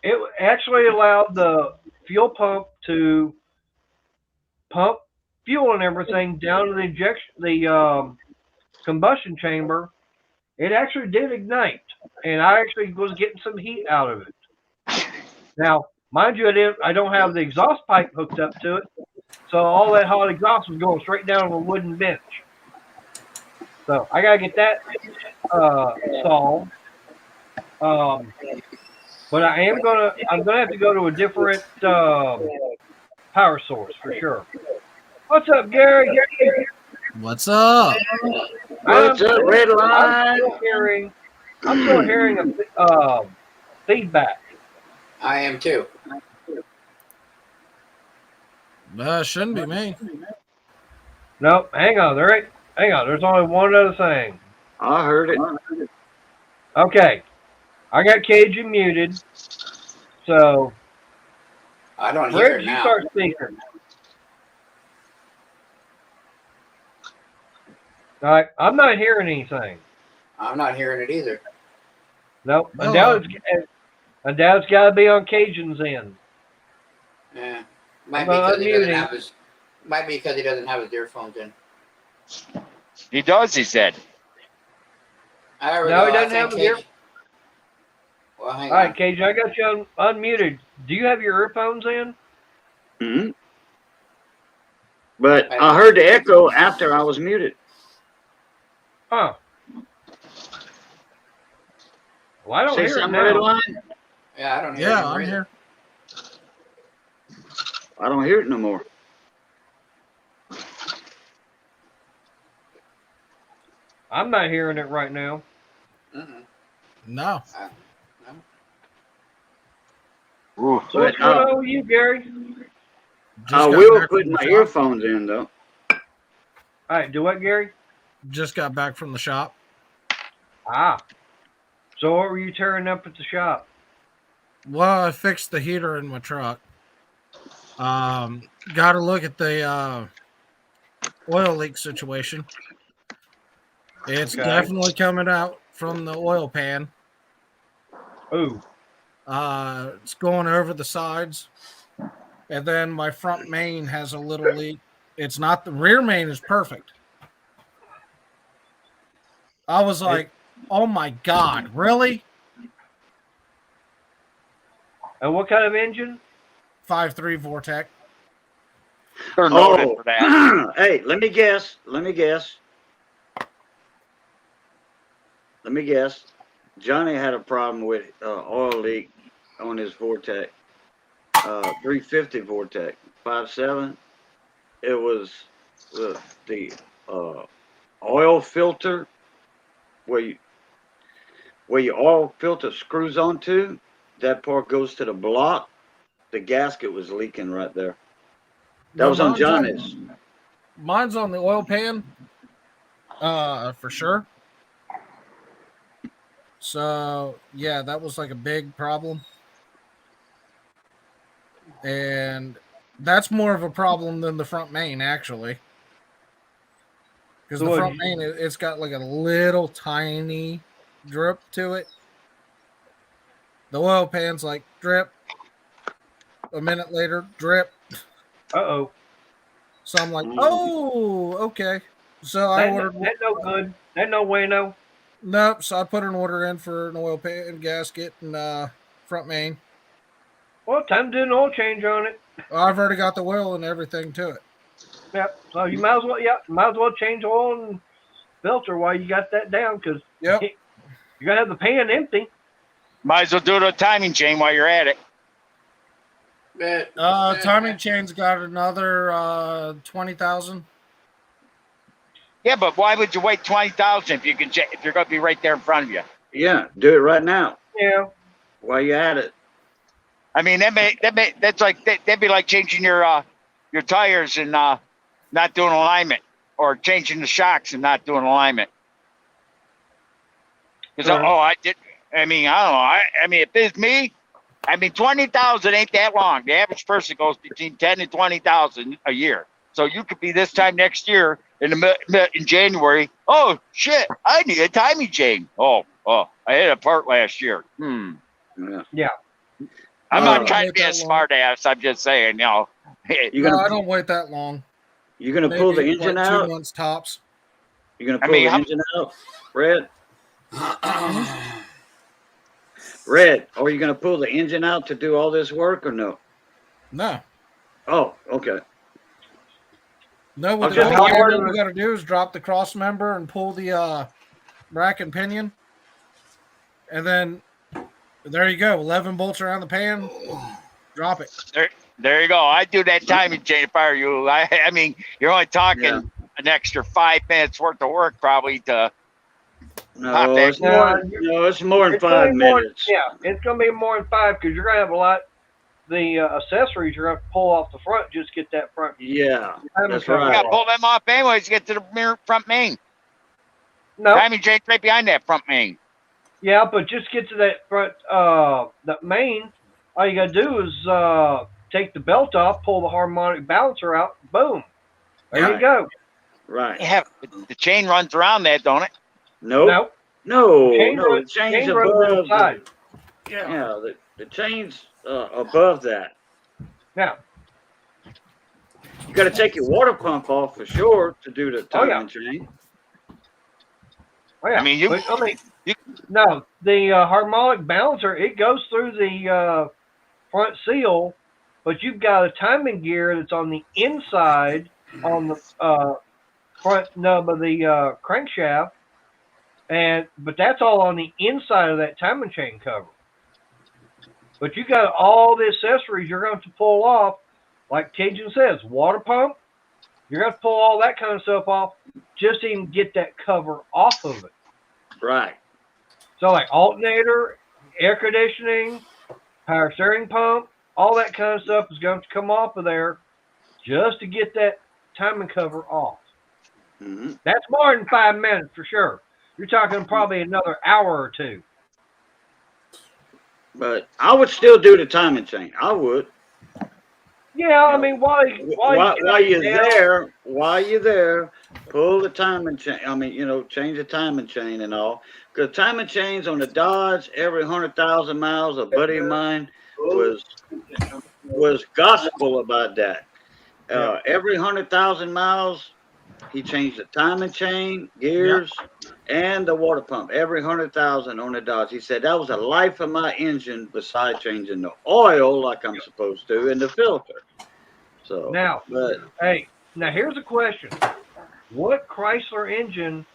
it actually allowed the fuel pump to pump fuel and everything down to the combustion chamber. It actually did ignite, and I actually was getting some heat out of it. Now, mind you, I don't have the exhaust pipe hooked up to it, so all that hot exhaust was going straight down on a wooden bench. So I gotta get that solved. But I'm gonna have to go to a different power source for sure. What's up, Gary? What's up? What's up, red line? I'm still hearing a feedback. I am too. Shouldn't be me. Nope. Hang on. There's only one other thing. I heard it. Okay. I got Cajun muted. So I don't hear it you now. start speaking. All right. I'm not hearing anything. I'm not hearing it either. Nope. I doubt it's got to be on Cajun's end. Yeah. Might be because he doesn't have his earphones in. He does, he said. No, he doesn't have his earphones. Well, hang All on. right, Cajun, I got you unmuted. Do you have your earphones in? Mm-hmm. But I heard the echo after I was muted. Huh. Well, I don't Say hear it something, red now. line? Yeah, I don't hear it. Yeah, I'm here. I don't hear it no more. I'm not hearing it right now. No. Ooh. So what's going on with you, Gary? I will put my earphones in, though. All right, do what, Gary? Just got back from the shop. Ah. So what were you tearing up at the shop? Well, I fixed the heater in my truck. Got to look at the oil leak situation. It's definitely coming out from the oil pan. Ooh. It's going over the sides. And then my front main has a little leak. It's not, the rear main is perfect. I was like, oh my God, really? And what kind of engine? 5.3 Vortec. They're noted for that. Hey, let me guess. Johnny had a problem with oil leak on his Vortec. 350 Vortec, 5.7. It was the oil filter where your oil filter screws onto. That part goes to the block. The gasket was leaking right there. That was on Johnny's. Mine's on the oil pan, for sure. So yeah, that was like a big problem. And that's more of a problem than the front main, actually. Because the front main, it's got like a little tiny drip to it. The oil pan's like drip. A minute later, drip. Uh-oh. So I'm like, oh, okay. So I ordered. That no good. That no bueno. Nope. So I put an order in for an oil pan, gasket, and front main. Well, time to do an oil change on it. I've already got the oil and everything to it. Yep. So you might as well change oil and filter while you got that down, because yep, you're gonna have the pan empty. Might as well do the timing chain while you're at it. Timing chain's got another 20,000. Yeah, but why would you wait 20,000 if you can? If you're going to be right there in front of you? Yeah, do it right now. Yeah. While you at it. I mean, that'd be like changing your tires and not doing alignment, or changing the shocks and not doing alignment. Because I did. I mean, I don't know. I mean, if it's me, I mean, 20,000 ain't that long. The average person goes between 10 and 20,000 a year. So you could be this time next year in January. Oh shit! I need a timing chain. Oh, I hit a part last year. Yeah. I'm not trying to be a smart ass. I'm just saying, I don't wait that long. You're gonna pull the engine out. 2 months tops. You're gonna pull the engine out, Red. Red, are you going to pull the engine out to do all this work or no? No. Oh, okay. No, what you got to do is drop the cross member and pull the rack and pinion. And then there you go. 11 bolts around the pan. Drop it. There you go. I do that timing chain if I were you. I mean, you're only talking an extra 5 minutes worth of work probably to... No, it's more than 5 minutes. It's going to be more than 5, because you're going to have a lot. The accessories you're going to pull off the front, just get that front. Yeah, that's right. You got to pull them off anyways to get to the front main. No. Timing chain's right behind that front main. Yeah, but just get to that front, that main. All you got to do is take the belt off, pull the harmonic balancer out, boom. There you go. Right. Yeah, the chain runs around that, don't it? Nope. No, the chain's above the, the chain's above that. Yeah. You got to take your water pump off for sure to do the timing chain. Oh, yeah. I mean, no, the harmonic balancer, it goes through the front seal, but you've got a timing gear that's on the inside on the front nub of the crankshaft. But that's all on the inside of that timing chain cover. But you got all the accessories you're going to pull off, like Cajun says, water pump. You're going to pull all that kind of stuff off just to even get that cover off of it. Right. So like alternator, air conditioning, power steering pump, all that kind of stuff is going to come off of there just to get that timing cover off. Mm-hmm. That's more than 5 minutes for sure. You're talking probably another hour or two. But I would still do the timing chain. I would. Yeah, I mean, while you're there, pull the timing chain. I mean, change the timing chain and all. Because timing chains on the Dodge, every 100,000 miles, a buddy of mine was gospel about that. Every 100,000 miles, he changed the timing chain, gears, and the water pump. Every 100,000 on the Dodge. He said that was the life of my engine, besides changing the oil like I'm supposed to and the filter. So now here's a question: what Chrysler engine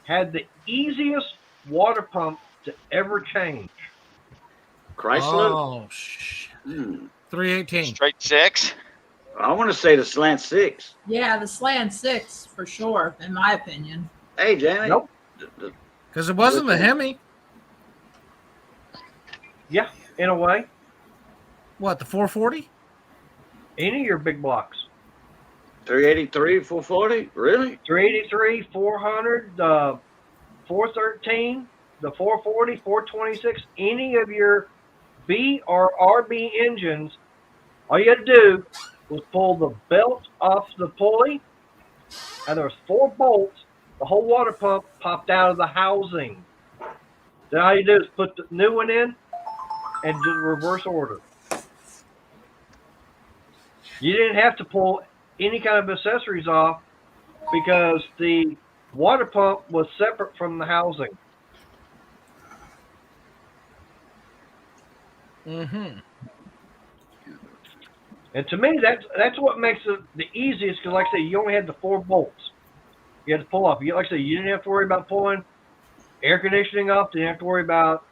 had the easiest water pump to ever change? Chrysler. Oh shit. 318. Straight 6. I want to say the Slant 6. Yeah, the Slant 6 for sure, in my opinion. Hey, Jamie. Nope. Because it wasn't the Hemi. Yeah, in a way. What, the 440? Any of your big blocks. 383, 440? Really? 383, 400, 413. the 440, 426, any of your B or RB engines, all you had to do was pull the belt off the pulley, and there was 4 bolts. The whole water pump popped out of the housing. Then all you do is put the new one in and just reverse order. You didn't have to pull any kind of accessories off because the water pump was separate from the housing. Mm-hmm. And to me, that's what makes it the easiest. Because, like I say, you only had the 4 bolts you had to pull off. Like I say, you didn't have to worry about pulling air conditioning off. You didn't have to worry about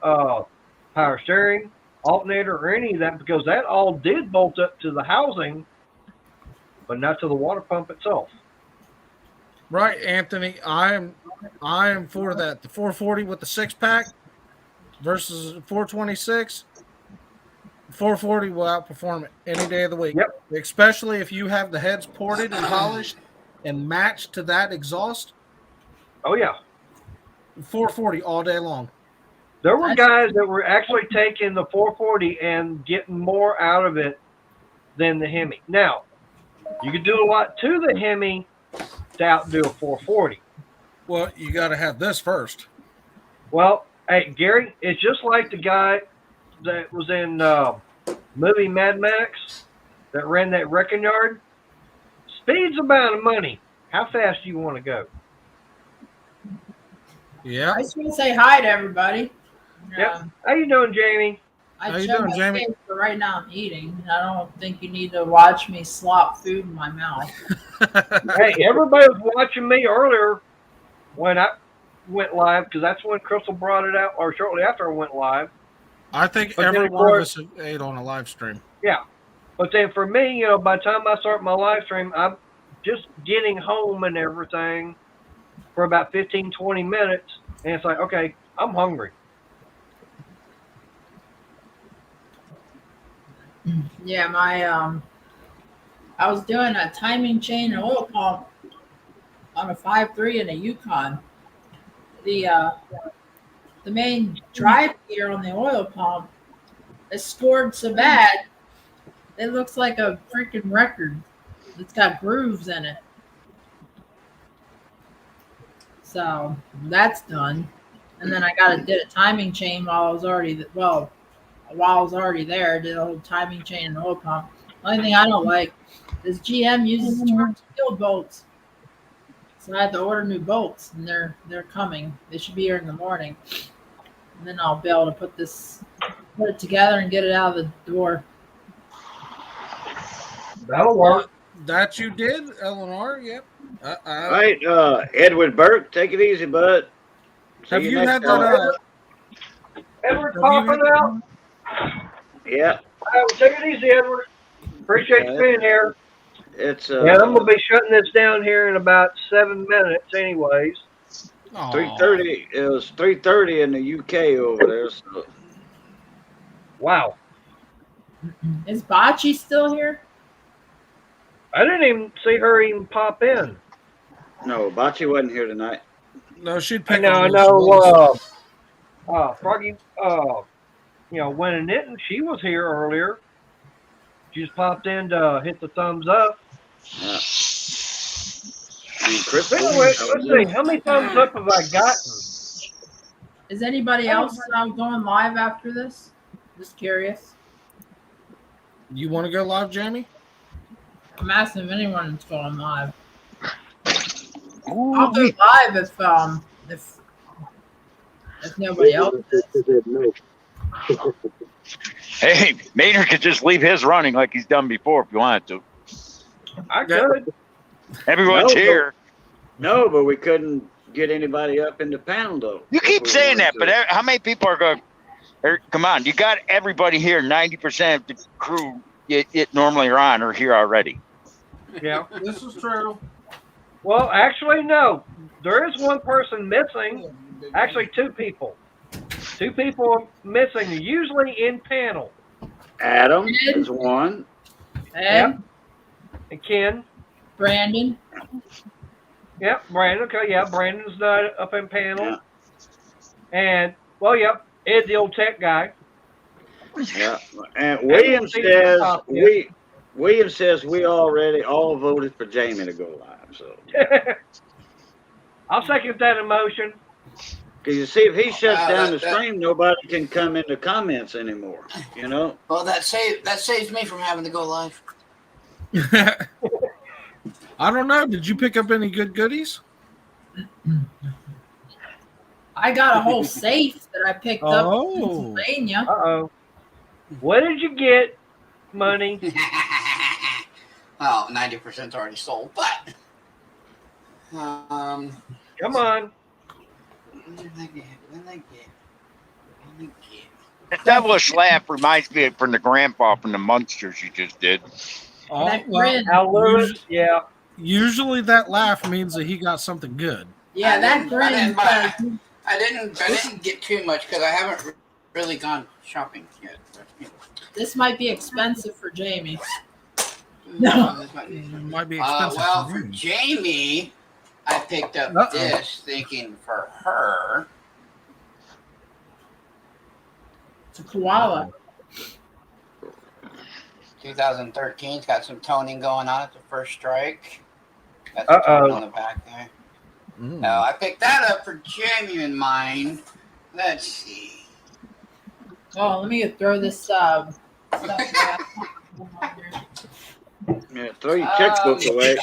power steering, alternator, or any of that, because that all did bolt up to the housing, but not to the water pump itself. Right, Anthony. I am for that. The 440 with the 6-pack versus 426. 440 will outperform it any day of the week. Yep. Especially if you have the heads ported and polished and matched to that exhaust. Oh, yeah. 440 all day long. There were guys that were actually taking the 440 and getting more out of it than the Hemi. Now, you could do a lot to the Hemi to outdo a 440. Well, you got to have this first. Well, hey, Gary, it's just like the guy that was in movie Mad Max that ran that wrecking yard. Speed's amount of money. How fast do you want to go? Yeah. I just want to say hi to everybody. Yep. How you doing, Jamie? How you doing, Jamie? But right now I'm eating. I don't think you need to watch me slop food in my mouth. Hey, everybody was watching me earlier when I went live, because that's when Crystal brought it out, or shortly after I went live. I think but every one of us ate on a live stream. Yeah. But then for me, by the time I start my live stream, I'm just getting home and everything for about 15, 20 minutes. And it's like, okay, I'm hungry. Yeah, I was doing a timing chain and oil pump on a 5.3 and a Yukon. The main drive gear on the oil pump is scored so bad, it looks like a freaking record. It's got grooves in it. So that's done. And then I did a timing chain while I was already there. Did a whole timing chain and oil pump. The only thing I don't like is GM uses torque steel bolts. So I had to order new bolts, and they're coming. They should be here in the morning. And then I'll be able to put it together and get it out of the door. That'll work. That you did, Eleanor. Yep. All right, Edward Burke, take it easy, bud. Have you had that? Edward popping out? Yeah. Take it easy, Edward. Appreciate you being here. It's I'm gonna be shutting this down here in about 7 minutes, anyways. 3:30. It was 3:30 in the UK over there. So. Wow. Is Bocce still here? I didn't even see her even pop in. No, Bocce wasn't here tonight. No, she'd pick. I know. Froggy, winning it, and she was here earlier. She just popped in to hit the thumbs up. Yeah. Chris, let's see, how many thumbs up have I gotten? Is anybody else going live after this? Just curious. You want to go live, Jamie? I'm asking if anyone's going live. I'll go live if nobody else is. Hey, Maynard could just leave his running like he's done before if you wanted to. I could. Everyone's here. No, but we couldn't get anybody up in the panel, though. You keep saying that, but how many people are going? Come on, you got everybody here. 90% of the crew it normally are on are here already. Yeah, this is true. Well, actually, no. There is one person missing. Actually, 2 people. 2 people missing, usually in panel. Adam is one. Ed. And Ken. Brandon. Yep, Brandon. Okay, yeah, Brandon's not up in panel. And well, yep, Ed, the old tech guy. Yeah, and William says we already all voted for Jamie to go live. So I'll second that emotion. because you see, if he shuts down the stream, nobody can come into comments anymore. You know. Well, that saves me from having to go live. I don't know. Did you pick up any good goodies? I got a whole safe that I picked up in Pennsylvania. Uh-oh. What did you get, money? Well, 90% already sold, but come on. What did I get? The devilish laugh reminds me from the grandpa from the Munsters you just did. That grin. Al Lewis, yeah. Usually that laugh means that he got something good. Yeah, that grin. I didn't get too much because I haven't really gone shopping yet. This might be expensive for Jamie. No, it might be expensive. Well, for Jamie, I picked up this thinking for her. It's a koala. 2013's got some toning going on at the first strike. Got some toning on the back there. No, I picked that up for Jamie in mind. Let's see. Oh, let me throw this stuff Yeah, throw your checkbooks away.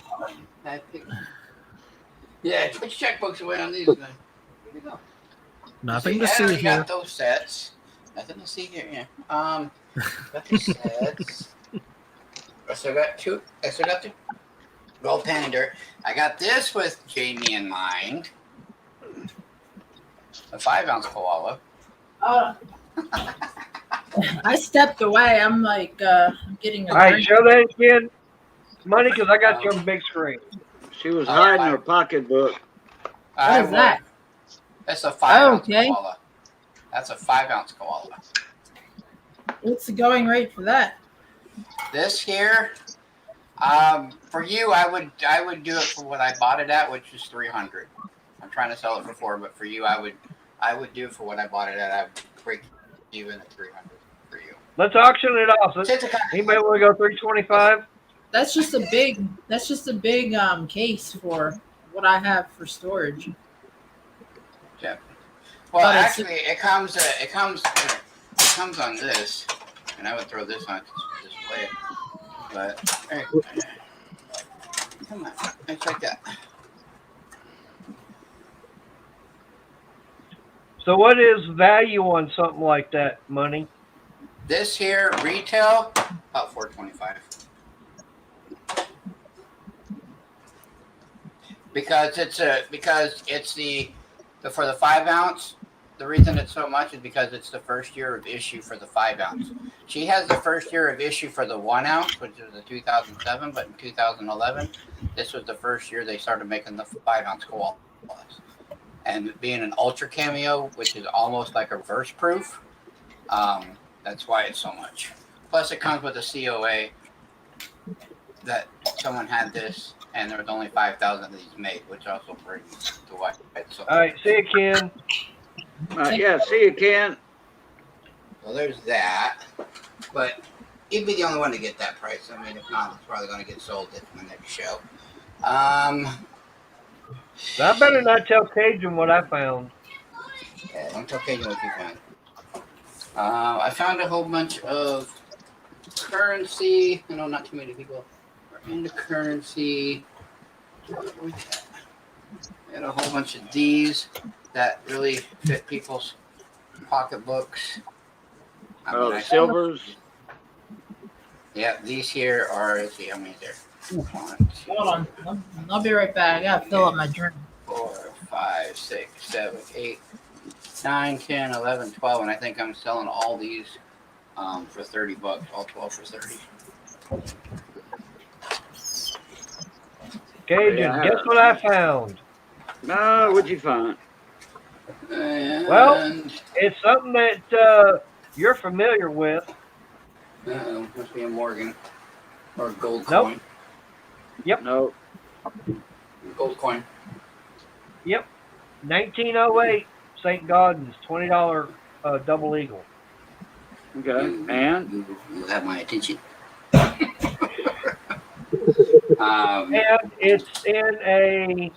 Yeah, put your checkbooks away on these. Here we go. Nothing to see here. Got those sets. Nothing to see here. Yeah. Got the sets. I still got two. I still got the gold pan and dirt. I got this with Jamie in mind. A 5-ounce koala. I stepped away. I'm like, I'm getting. All right, show that again, money, because I got you on the big screen. She was hiding her pocketbook. What is that? That's a 5-ounce koala. That's a 5-ounce koala. What's the going rate for that? This here, for you, I would do it for what I bought it at, which is $300. I'm trying to sell it for $400, but for you, I would do it for what I bought it at. I would break even at $300 for you. Let's auction it off. Anybody want to go $325? That's just a big. That's just a big case for what I have for storage. Yeah. Well, actually, it comes on this, and I would throw this on to display it. But hey, come on, it's like that. So, what is value on something like that, money? This here retail about $425. Because it's the for the 5-ounce. The reason it's so much is because it's the first year of issue for the 5-ounce. She has the first year of issue for the 1-ounce, which was the 2007, but in 2011, this was the first year they started making the 5-ounce koalas. And being an ultra cameo, which is almost like a reverse proof, that's why it's so much. Plus, it comes with a COA that someone had this, and there was only 5,000 of these made, which also brings the white. So, all right, see you, Ken. Yeah, see you, Ken. Well, there's that. But you'd be the only one to get that price. I mean, if not, it's probably going to get sold at the next show. I better not tell Cajun what I found. Yeah, don't tell Cajun what you found. I found a whole bunch of currency. I know not too many people are into currency. We had a whole bunch of these that really fit people's pocketbooks. The silvers. Yeah, these here are, let's see how many there. Hold on. I'll be right back. I gotta fill up my drink. 4, 5, 6, 7, 8, 9, 10, 11, 12, and I think I'm selling all these for $30. All 12 for 30. Cajun, guess what I found? No, what'd you find? Well, it's something that you're familiar with. Must be a Morgan or a gold nope. coin. Yep. No. Gold coin. Yep. 1908. St. Gaudens, $20 double eagle. Okay, and you have my attention. And it's in a.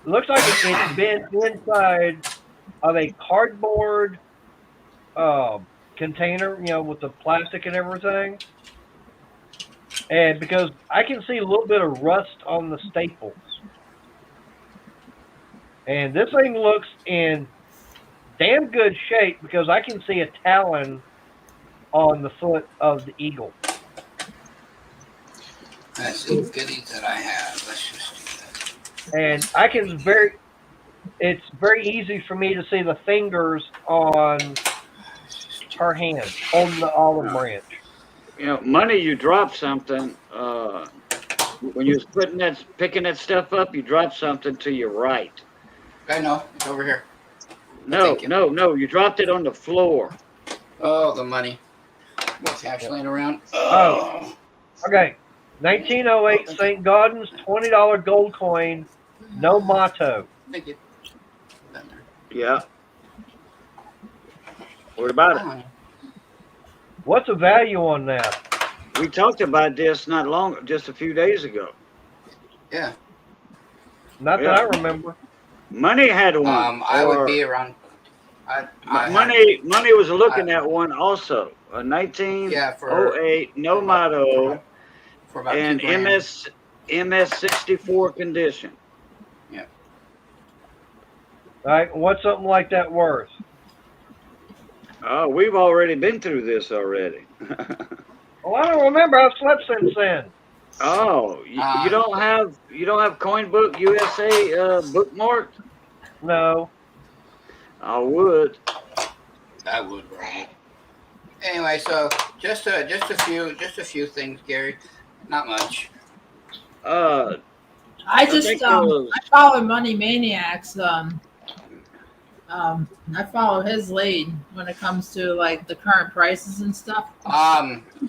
Looks like it's been inside of a cardboard container, with the plastic and everything. And because I can see a little bit of rust on the staples. And this thing looks in damn good shape because I can see a talon on the foot of the eagle. Let's see the goodies that I have. Let's just do that. And it's very easy for me to see the fingers on her hand, on the olive branch. Money, you drop something, when you're picking that stuff up, you drop something to your right. I know, it's over here. No, you dropped it on the floor. Oh, the money. What's cash laying around? Oh, okay. 1908 St. Gaudens, $20 gold coin, no motto. Thank you. Yeah. What about it? What's the value on that? We talked about this just a few days ago. Yeah. Not that I remember. Money had one. I would be around. Money was looking at one also. A 1908 no motto for about and MS64 condition. Yeah. All right. What's something like that worth? Oh, we've already been through this already. Well, I don't remember. I've slept since then. Oh, you don't have Coin Book USA bookmarked? No. I would. I would, Brian. Anyway, so just a few things, Gary. Not much. I follow Money Maniacs. I follow his lead when it comes to like the current prices and stuff.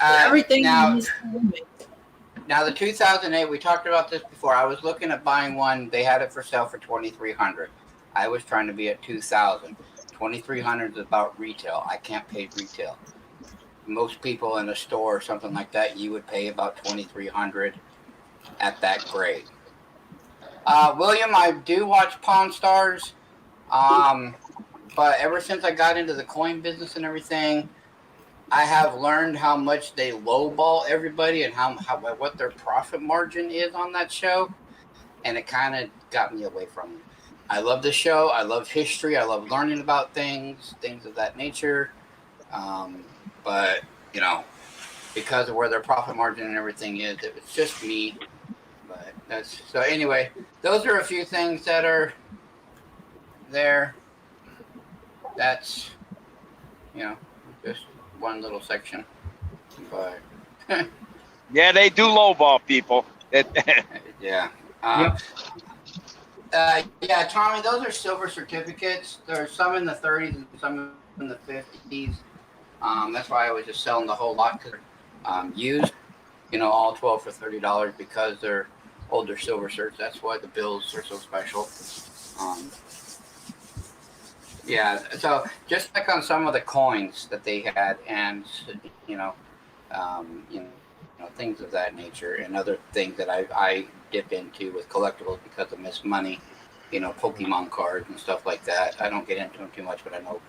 Everything now the 2008, we talked about this before. I was looking at buying one. They had it for sale for $2,300. I was trying to be at $2,000. $2,300 is about retail. I can't pay retail. Most people in a store or something like that, you would pay about $2,300 at that grade. William, I do watch Pawn Stars. But ever since I got into the coin business and everything, I have learned how much they lowball everybody and how what their profit margin is on that show, and it kind of got me away from it. I love the show. I love history. I love learning about things of that nature. But because of where their profit margin and everything is, it was just me. But that's so. Anyway, those are a few things that are there. That's just one little section, but yeah, they do lowball people. Yeah. Tommy, those are silver certificates. There's some in the 30s and some in the 50s. That's why I was just selling the whole lot because used, all 12 for $30 because they're older silver certs. That's why the bills are so special. Yeah, so just like on some of the coins that they had, and things of that nature, and other things that I dip into with collectibles because of Miss Money, Pokemon cards and stuff like that. I don't get into them too much, but I know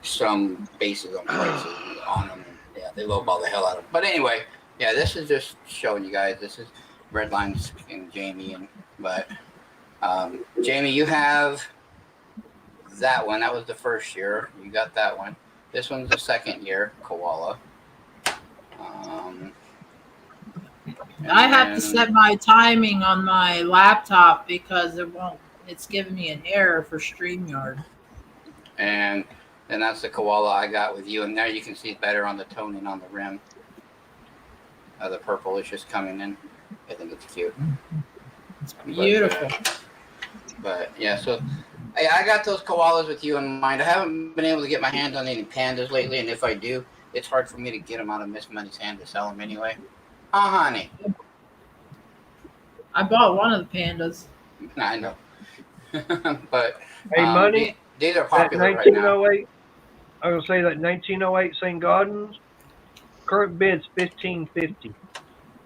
some bases on prices on them. And, yeah, they lowball the hell out of them. But anyway, yeah, this is just showing you guys. This is Redlines and Jamie, but Jamie, you have that one. That was the first year. You got that one. This one's the second year, Koala. I have to set my timing on my laptop because it's giving me an error for StreamYard. And that's the Koala I got with you. And there you can see it better on the toning on the rim. The purple is just coming in. I think it's cute. It's beautiful. But yeah, so I got those koalas with you in mind. I haven't been able to get my hands on any pandas lately, and if I do, it's hard for me to get them out of Miss Money's hand to sell them anyway. Honey. I bought one of the pandas. I know. But Hey, money. These are That popular right now. 1908. I was gonna say that 1908 St. Gaudens. Current bid's $15.50.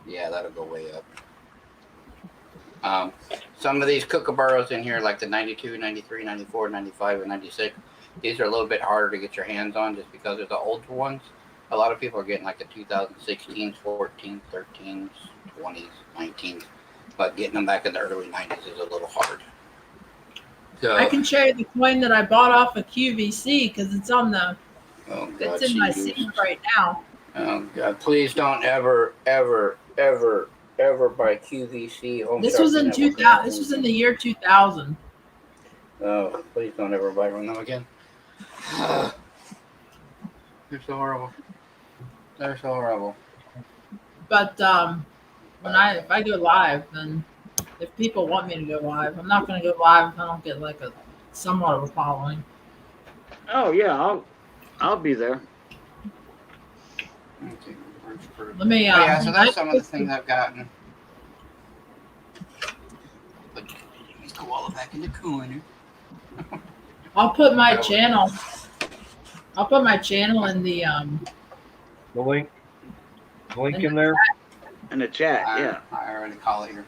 Yeah, that'll go way up. Some of these kookaburras in here, like the 92, 93, 94, 95, and 96, these are a little bit harder to get your hands on just because they're the older ones. A lot of people are getting like the 2016s, 14s, 13s, 20s, 19s, but getting them back in the early 90s is a little hard. So, I can show you the coin that I bought off of QVC because it's on the. oh God, it's in my seat right now. Oh God! Please don't ever buy QVC home. This was in 2000. This was in the year 2000. Oh, please don't ever buy one of them again. They're so horrible. They're so horrible. But if I go live, then if people want me to go live, I'm not going to go live if I don't get like a somewhat of a following. Oh yeah, I'll be there. Okay. Let me. Yeah, so that's some of the things I've gotten. But let's go all back in the corner. I'll put my channel. I'll put my channel in the link in there. In the chat, yeah. I already call it here.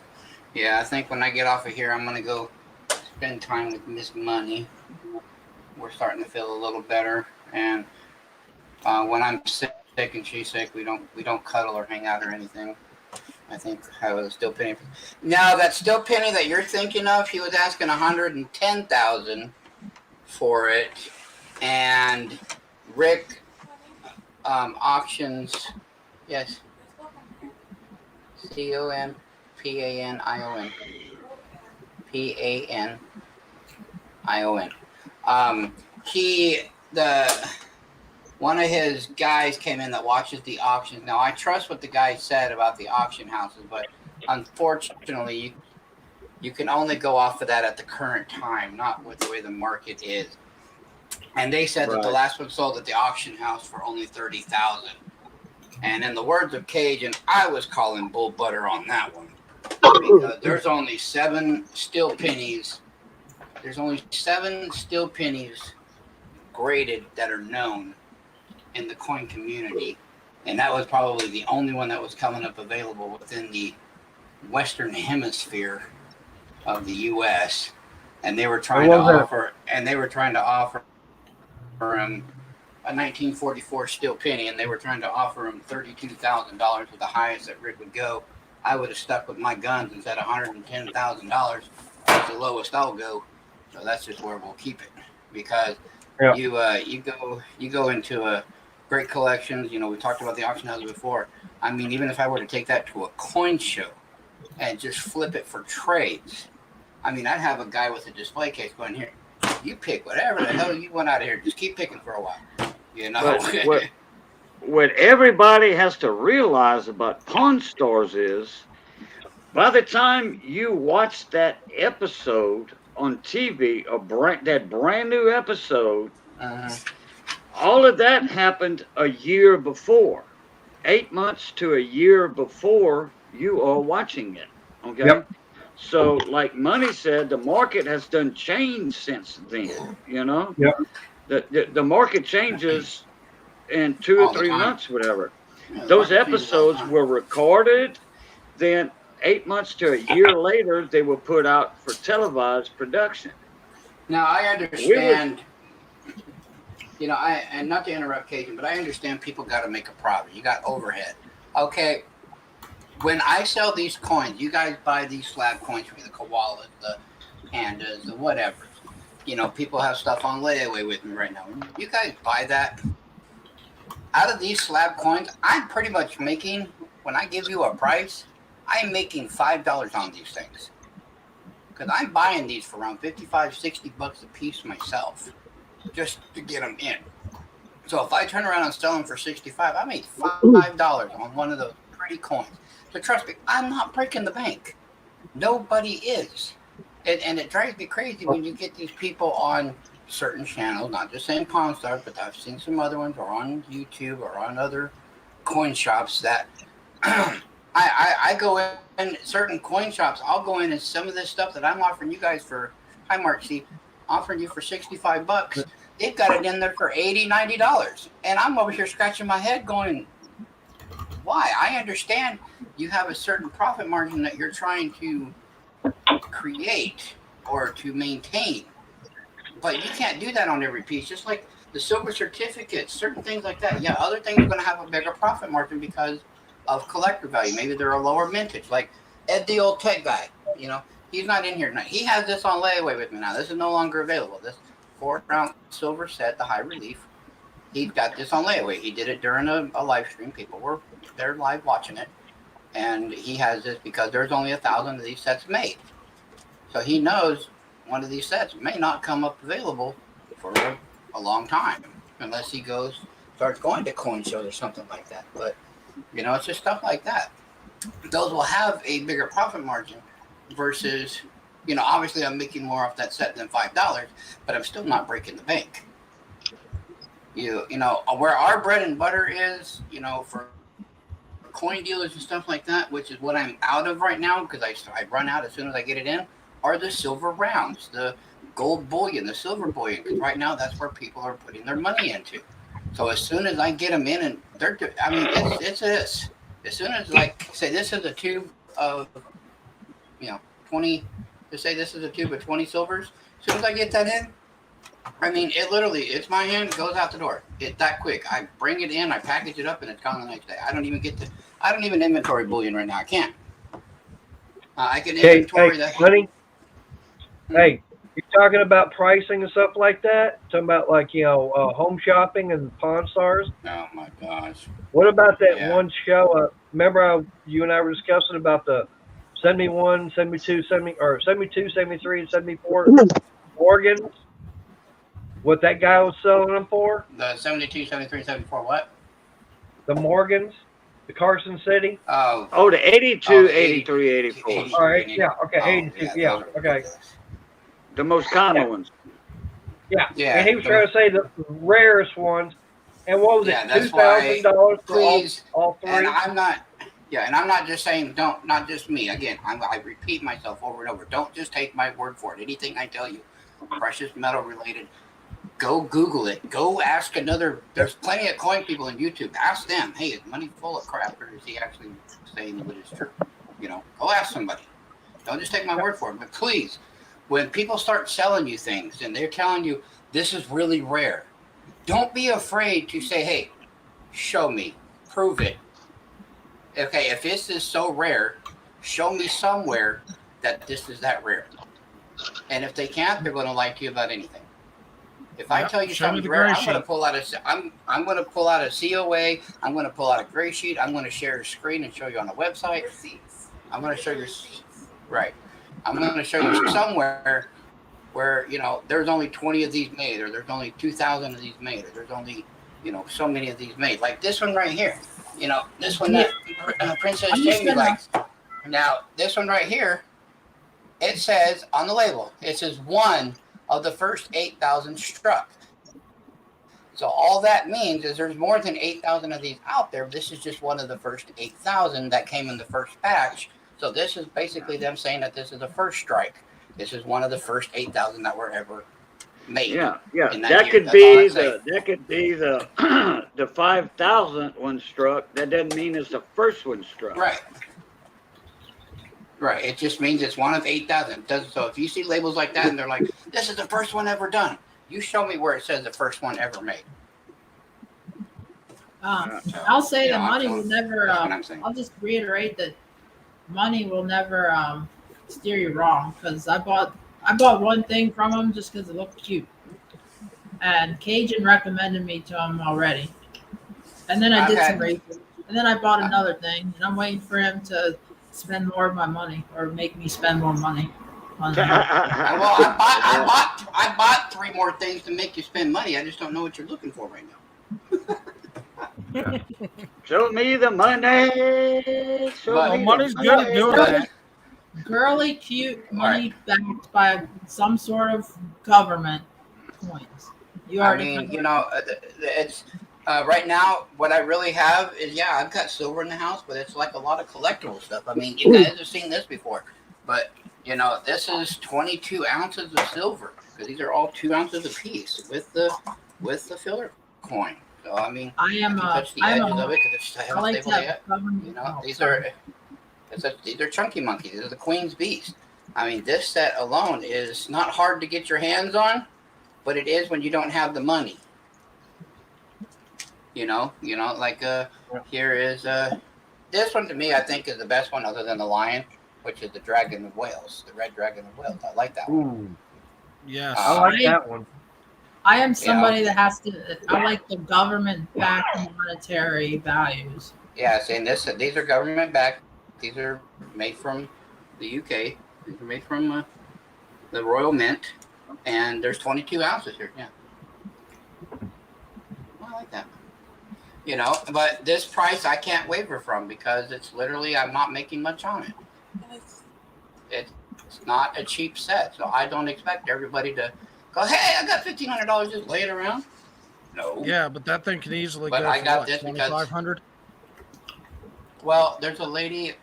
Yeah, I think when I get off of here, I'm gonna go spend time with Miss Money. We're starting to feel a little better, and when I'm sick and she's sick, we don't cuddle or hang out or anything. I think I was still penny. Now that still penny that you're thinking of, he was asking $110,000 for it, and Rick auctions, yes, CONPANION, one of his guys came in that watches the auctions. Now I trust what the guy said about the auction houses, but unfortunately you can only go off of that at the current time, not with the way the market is. And they said that the last one sold at the auction house for only $30,000. And in the words of Cajun, I was calling bull butter on that one because there's only 7 steel pennies. There's only 7 steel pennies graded that are known in the coin community, and that was probably the only one that was coming up available within the Western Hemisphere of the U.S. And they were trying to offer him a 1944 steel penny, and they were trying to offer him $32,000 with the highest that Rick would go. I would have stuck with my guns and said $110,000 is the lowest I'll go. So that's just where we'll keep it, because you go into a great collections. You know, we talked about the auction houses before. I mean, even if I were to take that to a coin show and just flip it for trades, I mean, I'd have a guy with a display case going, here, you pick whatever the hell you want out of here. Just keep picking for a while. You know? What everybody has to realize about pawn stores is, by the time you watch that episode on TV, that brand new episode, all of that happened a year before, 8 months to a year before you are watching it. Okay. Yep. So, like Money said, the market has done changed since then. You know. Yep. The market changes in 2 or 3 months, whatever. Those episodes were recorded, then 8 months to a year later, they were put out for televised production. Now I understand. You know, and not to interrupt Cajun, but I understand people got to make a profit. You got overhead. Okay. When I sell these coins, you guys buy these slab coins for the koalas, the pandas, the whatever. You know, people have stuff on layaway with me right now. You guys buy that. Out of these slab coins, I'm pretty much making, when I give you a price, I'm making $5 on these things. Because I'm buying these for around $55, $60 a piece myself, just to get them in. So if I turn around and sell them for $65, I made $5 on one of those pretty coins. So trust me, I'm not breaking the bank. Nobody is. And it drives me crazy when you get these people on certain channels, not just saying Pawn Stars, but I've seen some other ones, or on YouTube or on other coin shops that I go in certain coin shops. I'll go in and some of this stuff that I'm offering you guys for, hi Mark, see, offering you for $65. They've got it in there for $80, $90. And I'm over here scratching my head going, why? I understand you have a certain profit margin that you're trying to create or to maintain. But you can't do that on every piece. Just like the silver certificates, certain things like that. Yeah, other things are going to have a bigger profit margin because of collector value. Maybe they're a lower mintage. Like Ed, the old tech guy, you know, he's not in here tonight. He has this on layaway with me now. This is no longer available. This 4-ounce silver set, the high relief. He's got this on layaway. He did it during a live stream. People were there live watching it. And he has this because there's only 1,000 of these sets made. So he knows one of these sets may not come up available for a long time unless he starts going to coin shows or something like that. But, you know, it's just stuff like that. Those will have a bigger profit margin versus, you know, obviously I'm making more off that set than $5, but I'm still not breaking the bank. You know, where our bread and butter is, you know, for coin dealers and stuff like that, which is what I'm out of right now because I run out as soon as I get it in, are the silver rounds, the gold bullion, the silver bullion, because right now that's where people are putting their money into. So as soon as I get them in, and it's this. As soon as, like, say this is a tube of, you know, 20, just say this is a tube of 20 silvers. As soon as I get that in, I mean, it's my hand, it goes out the door. It's that quick. I bring it in, I package it up, and it's gone the next day. I don't even inventory bullion right now. I can't. I can inventory that. Honey, hey, you're talking about pricing and stuff like that? Talking about, like, you know, home shopping and Pawn Stars? Oh, my gosh. What about that one show? Remember how you and I were discussing about the 71, 72, 72, 73, and 74 organs? What that guy was selling them for? The 72, 73, 74 what? The Morgans, the Carson City. Oh, the 82, 83, 84. All right, yeah, okay, 82, yeah, okay. The most common ones. Yeah, and he was trying to say the rarest ones. And what was it, $2,000 for all three? And I'm not just saying, not just me. Again, I repeat myself over and over. Don't just take my word for it. Anything I tell you, precious metal related, go Google it. Go ask there's plenty of coin people on YouTube. Ask them, hey, is money full of crap or is he actually saying what is true? You know, go ask somebody. Don't just take my word for it. But please, when people start selling you things and they're telling you this is really rare, don't be afraid to say, hey, show me, prove it. Okay, if this is so rare, show me somewhere that this is that rare. And if they can't, they're going to lie to you about anything. If I tell you something's rare, I'm going to pull out I'm going to pull out a COA. I'm going to pull out a gray sheet. I'm going to share a screen and show you on the website. I'm going to show you, right. I'm going to show you somewhere where, you know, there's only 20 of these made, or there's only 2,000 of these made, or there's only, you know, so many of these made. Like this one right here. You know, this one that Princess Jamie likes. Now, this one right here, it says on the label, it says one of the first 8,000 struck. So all that means is there's more than 8,000 of these out there. This is just one of the first 8,000 that came in the first batch. So this is basically them saying that this is the first strike. This is one of the first 8,000 that were ever made. Yeah. That could be the the 5,000th one struck. That doesn't mean it's the first one struck. Right. It just means it's one of 8,000. So if you see labels like that and they're like, this is the first one ever done, you show me where it says the first one ever made. I'll say that money will never. I'll just reiterate that money will never steer you wrong, because I bought one thing from him just because it looked cute, and Cajun recommended me to him already, and then I did some research, and then I bought another thing, and I'm waiting for him to spend more of my money or make me spend more money on him. Well, I bought 3 more things to make you spend money. I just don't know what you're looking for right now. Show me the money. Money's good at doing that. Girly, cute money backed by some sort of government coins. It's right now what I really have is I've got silver in the house, but it's like a lot of collectible stuff. I mean, you guys have seen this before, but You know, this is 22 ounces of silver because these are all 2 ounces apiece with the filler coin. So I mean, I am you touch the edges of it because I haven't stable yet. You know, these are chunky monkeys. These are the Queen's Beast. I mean, this set alone is not hard to get your hands on, but it is when you don't have the money. You know, like here is this one to me, I think is the best one other than the lion, which is the Dragon of Wales, the red Dragon of Wales. I like that one. Yes, I like that one. I am somebody that has to. I like the government-backed monetary values. Yeah, saying this. These are government-backed. These are made from the UK. These are made from the Royal Mint, and there's 22 ounces here. Yeah, I like that. You know, but this price I can't waver from because it's literally I'm not making much on it. It's not a cheap set, so I don't expect everybody to go, hey, I got $1,500, just lay it around. No. Yeah, but that thing can easily but go I for got what, this 2,500? Well, there's a lady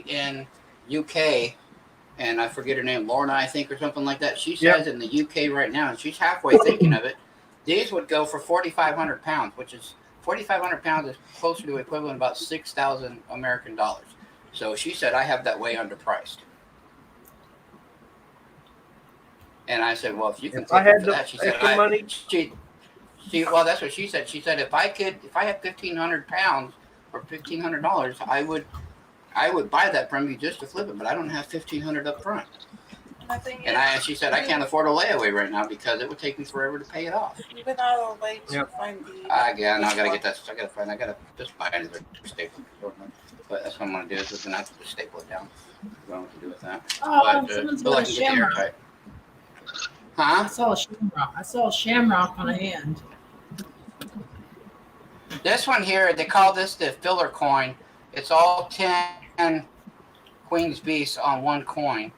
in UK, and I forget her name, Lorna, I think, or something like that. She says in the UK right now, and she's halfway thinking of it, these would go for 4,500 pounds, which is 4,500 pounds is closer to equivalent about 6,000 American dollars. So she said, I have that way underpriced. And I said, well, if you can flip it for that, she said, money. Well, that's what she said. She said, if I had 1,500 pounds or $1,500, I would buy that from you just to flip it, but I don't have 1,500 up front. She said, I can't afford a layaway right now because it would take me forever to pay it off. You've been out of the way to find the. Yeah, no, I gotta get that. I gotta just buy another staple. But that's what I'm gonna do. Is gonna have to just staple it down. I don't know what to do with that. Oh, someone's got a shamrock. Huh? I saw a shamrock on a hand. This one here, they call this the filler coin. It's all 10 Queen's Beasts on one coin.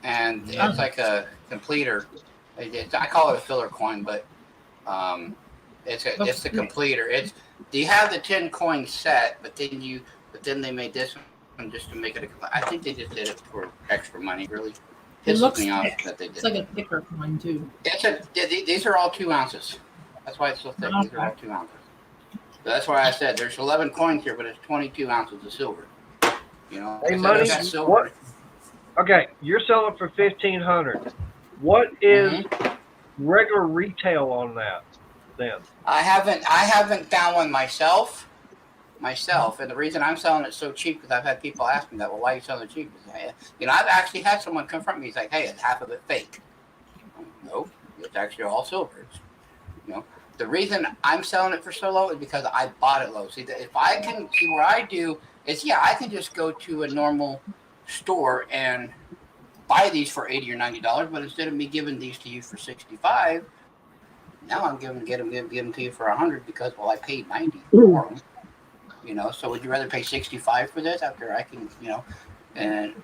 And it's like a completer. I call it a filler coin, but it's the completer. You have the 10 coin set, but then they made this one just to make it I think they just did it for extra money, really. It looks me off thick. that they did. It's like a thicker coin too. These are all 2 ounces. That's why it's so thick. These are all 2 ounces. So that's why I said there's 11 coins here, but it's 22 ounces of silver. You know, hey, money. What? Okay, you're selling for $1,500. What is regular retail on that? Then I haven't found one myself, and the reason I'm selling it so cheap because I've had people ask me that. Well, why are you selling it cheap? You know, I've actually had someone confront me. He's like, "Hey, is half of it fake?" No, it's actually all silver. You know, the reason I'm selling it for so low is because I bought it low. See, if I can see what I do is, I can just go to a normal store and buy these for $80 or $90, but instead of me giving these to you for $65, now I'm give them to you for $100 because I paid $90 for them. You know, so would you rather pay $65 for this after I can,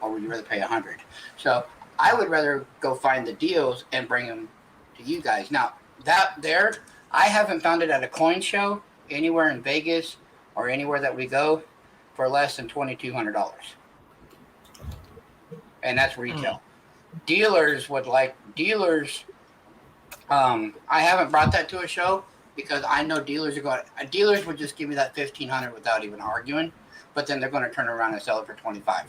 or would you rather pay $100? So I would rather go find the deals and bring them to you guys. Now I haven't found it at a coin show anywhere in Vegas or anywhere that we go for less than $2,200. And that's retail. Dealers, I haven't brought that to a show because I know dealers would just give me that $1,500 without even arguing, but then they're going to turn around and sell it for $25.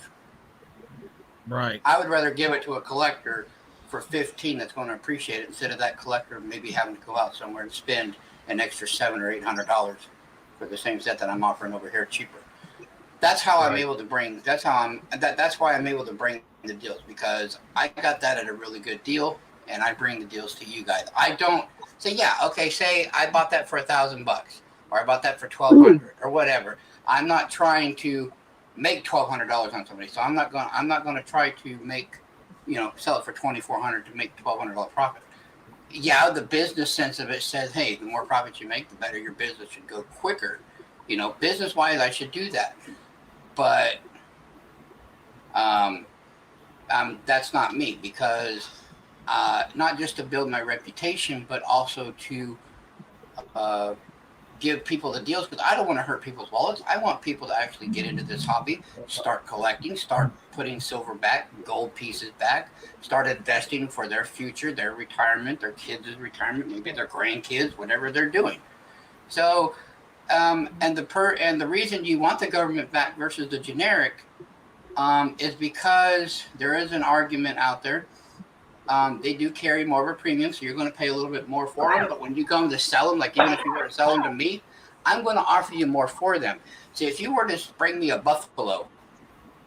Right. I would rather give it to a collector for $15 that's going to appreciate it instead of that collector maybe having to go out somewhere and spend an extra $700 or $800 for the same set that I'm offering over here cheaper. That's how I'm able to bring. That's why I'm able to bring the deals because I got that at a really good deal, and I bring the deals to you guys. I don't say, say I bought that for $1,000 or I bought that for $1,200 or whatever. I'm not trying to make $1,200 on somebody, so I'm not going to try to make, sell it for $2,400 to make $1,200 profit. Yeah, the business sense of it says, hey, the more profit you make, the better your business should go quicker. Business wise, I should do that. But that's not me because not just to build my reputation, but also to give people the deals because I don't want to hurt people's wallets. I want people to actually get into this hobby, start collecting, start putting silver back, gold pieces back, start investing for their future, their retirement, their kids' retirement, maybe their grandkids, whatever they're doing. So, and the reason you want the government back versus the generic is because there is an argument out there. They do carry more of a premium, so you're going to pay a little bit more for them. But when you come to sell them, like even if you were to sell them to me, I'm going to offer you more for them. See, if you were to bring me a buffalo,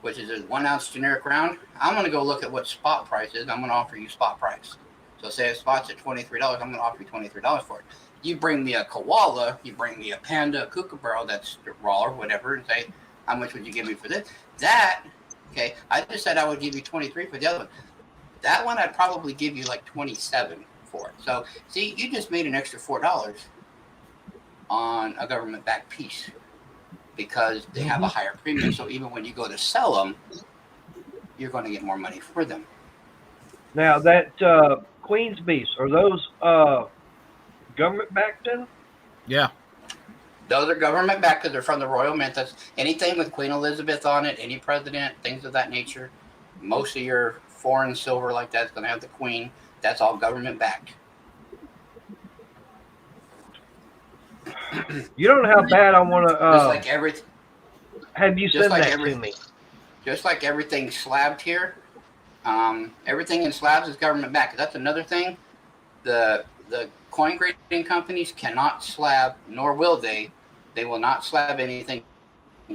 which is a 1 ounce generic round, I'm going to go look at what spot price is. I'm going to offer you spot price. So say a spot's at $23, I'm going to offer you $23 for it. You bring me a koala, you bring me a panda, a kookaburra that's raw or whatever, and say, how much would you give me for this? Okay, I just said I would give you 23 for the other one. That one I'd probably give you like 27 for it. So see, you just made an extra $4 on a government-backed piece because they have a higher premium. So even when you go to sell them, you're going to get more money for them. Now that Queen's Beast, are those government-backed then? Yeah. Those are government-backed because they're from the Royal Mint. That's anything with Queen Elizabeth on it, any president, things of that nature. Most of your foreign silver like that's going to have the Queen. That's all government-backed. You don't know how bad I want to. Just like everything. Have you sent that to me? Just like everything slabbed here, everything in slabs is government-backed. That's another thing. The coin grading companies cannot slab, nor will they. They will not slab anything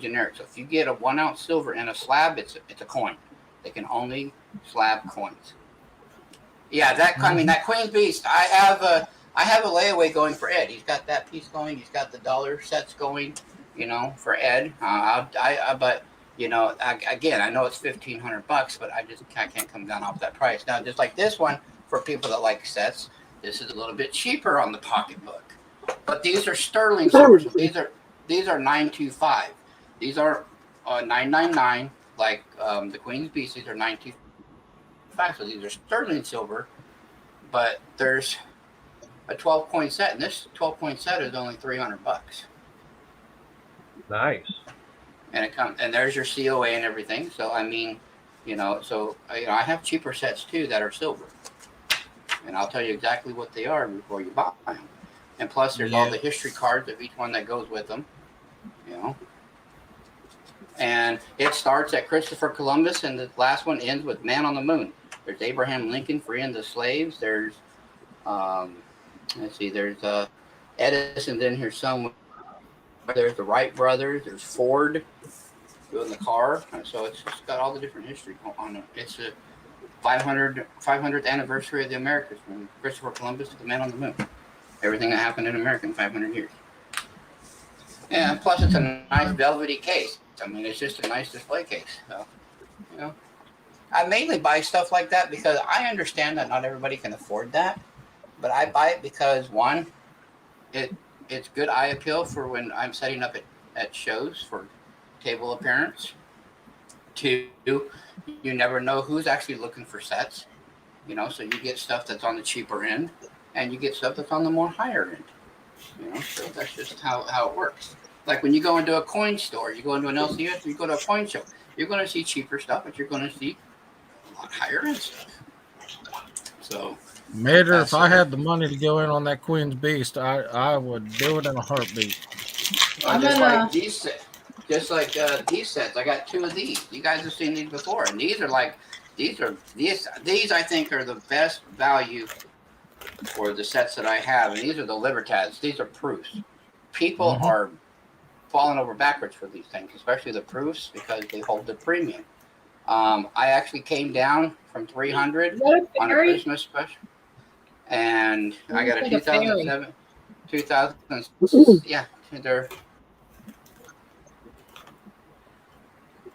generic. So if you get a 1 ounce silver in a slab, it's a coin. They can only slab coins. Yeah, that Queen's Beast. I have a layaway going for Ed. He's got that piece going. He's got the dollar sets going. For Ed. But again, I know it's $1,500, but I can't come down off that price. Now, just like this one, for people that like sets, this is a little bit cheaper on the pocketbook. But these are sterling silver. So these are 925. These are 999. Like the Queen's Beast, these are 925. So these are sterling silver. But there's a 12-coin set, and this 12-coin set is only $300. Nice. And there's your COA and everything. So I mean, I have cheaper sets too that are silver, and I'll tell you exactly what they are before you buy them. And plus, there's all the history cards of each one that goes with them. And it starts at Christopher Columbus, and the last one ends with Man on the Moon. There's Abraham Lincoln freeing the slaves. There's there's Edison's in here somewhere. There's the Wright brothers. There's Ford doing the car. And so it's just got all the different history on it. It's a 500th anniversary of the Americas from Christopher Columbus to the Man on the Moon. Everything that happened in America in 500 years. And plus, it's a nice velvety case. I mean, it's just a nice display case. So, I mainly buy stuff like that because I understand that not everybody can afford that. But I buy it because, one, it's good eye appeal for when I'm setting up at shows for table appearance. Two, you never know who's actually looking for sets. So you get stuff that's on the cheaper end, and you get stuff that's on the more higher end. So that's just how it works. Like when you go into a coin store, you go into an LCS, you go to a coin show, you're going to see cheaper stuff, but you're going to see a lot higher end stuff. So, Mater, if I had the money to go in on that Queen's Beast, I would do it in a heartbeat. Just like these sets, I got 2 of these. You guys have seen these before, and these I think are the best value for the sets that I have, and these are the Libertads. These are proofs. People are falling over backwards for these things, especially the proofs, because they hold the premium. I actually came down from 300 on a Christmas special, and I got a 2007, 2000. Yeah, they're.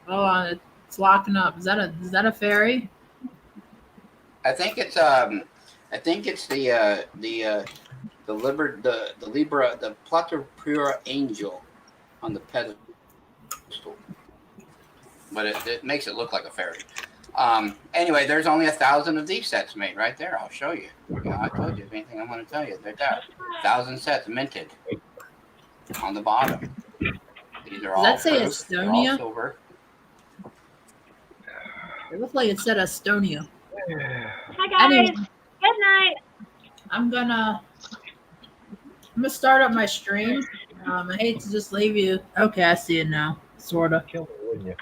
Oh, it's locking up. Is that a fairy? I think it's the Libra, the Plata Pura Angel on the pedestal, but it makes it look like a fairy. Anyway, there's only 1,000 of these sets made right there. I'll show you. I told you anything I'm going to tell you. They're there. 1,000 sets minted. on the bottom. These are Does all that say proof. They're all Estonia? silver. It looked like it said Estonia. Hi guys. Anyway, Good night. I'm gonna start up my stream. I hate to just leave you. Okay, I see it now. Sorta. Kill me, wouldn't you?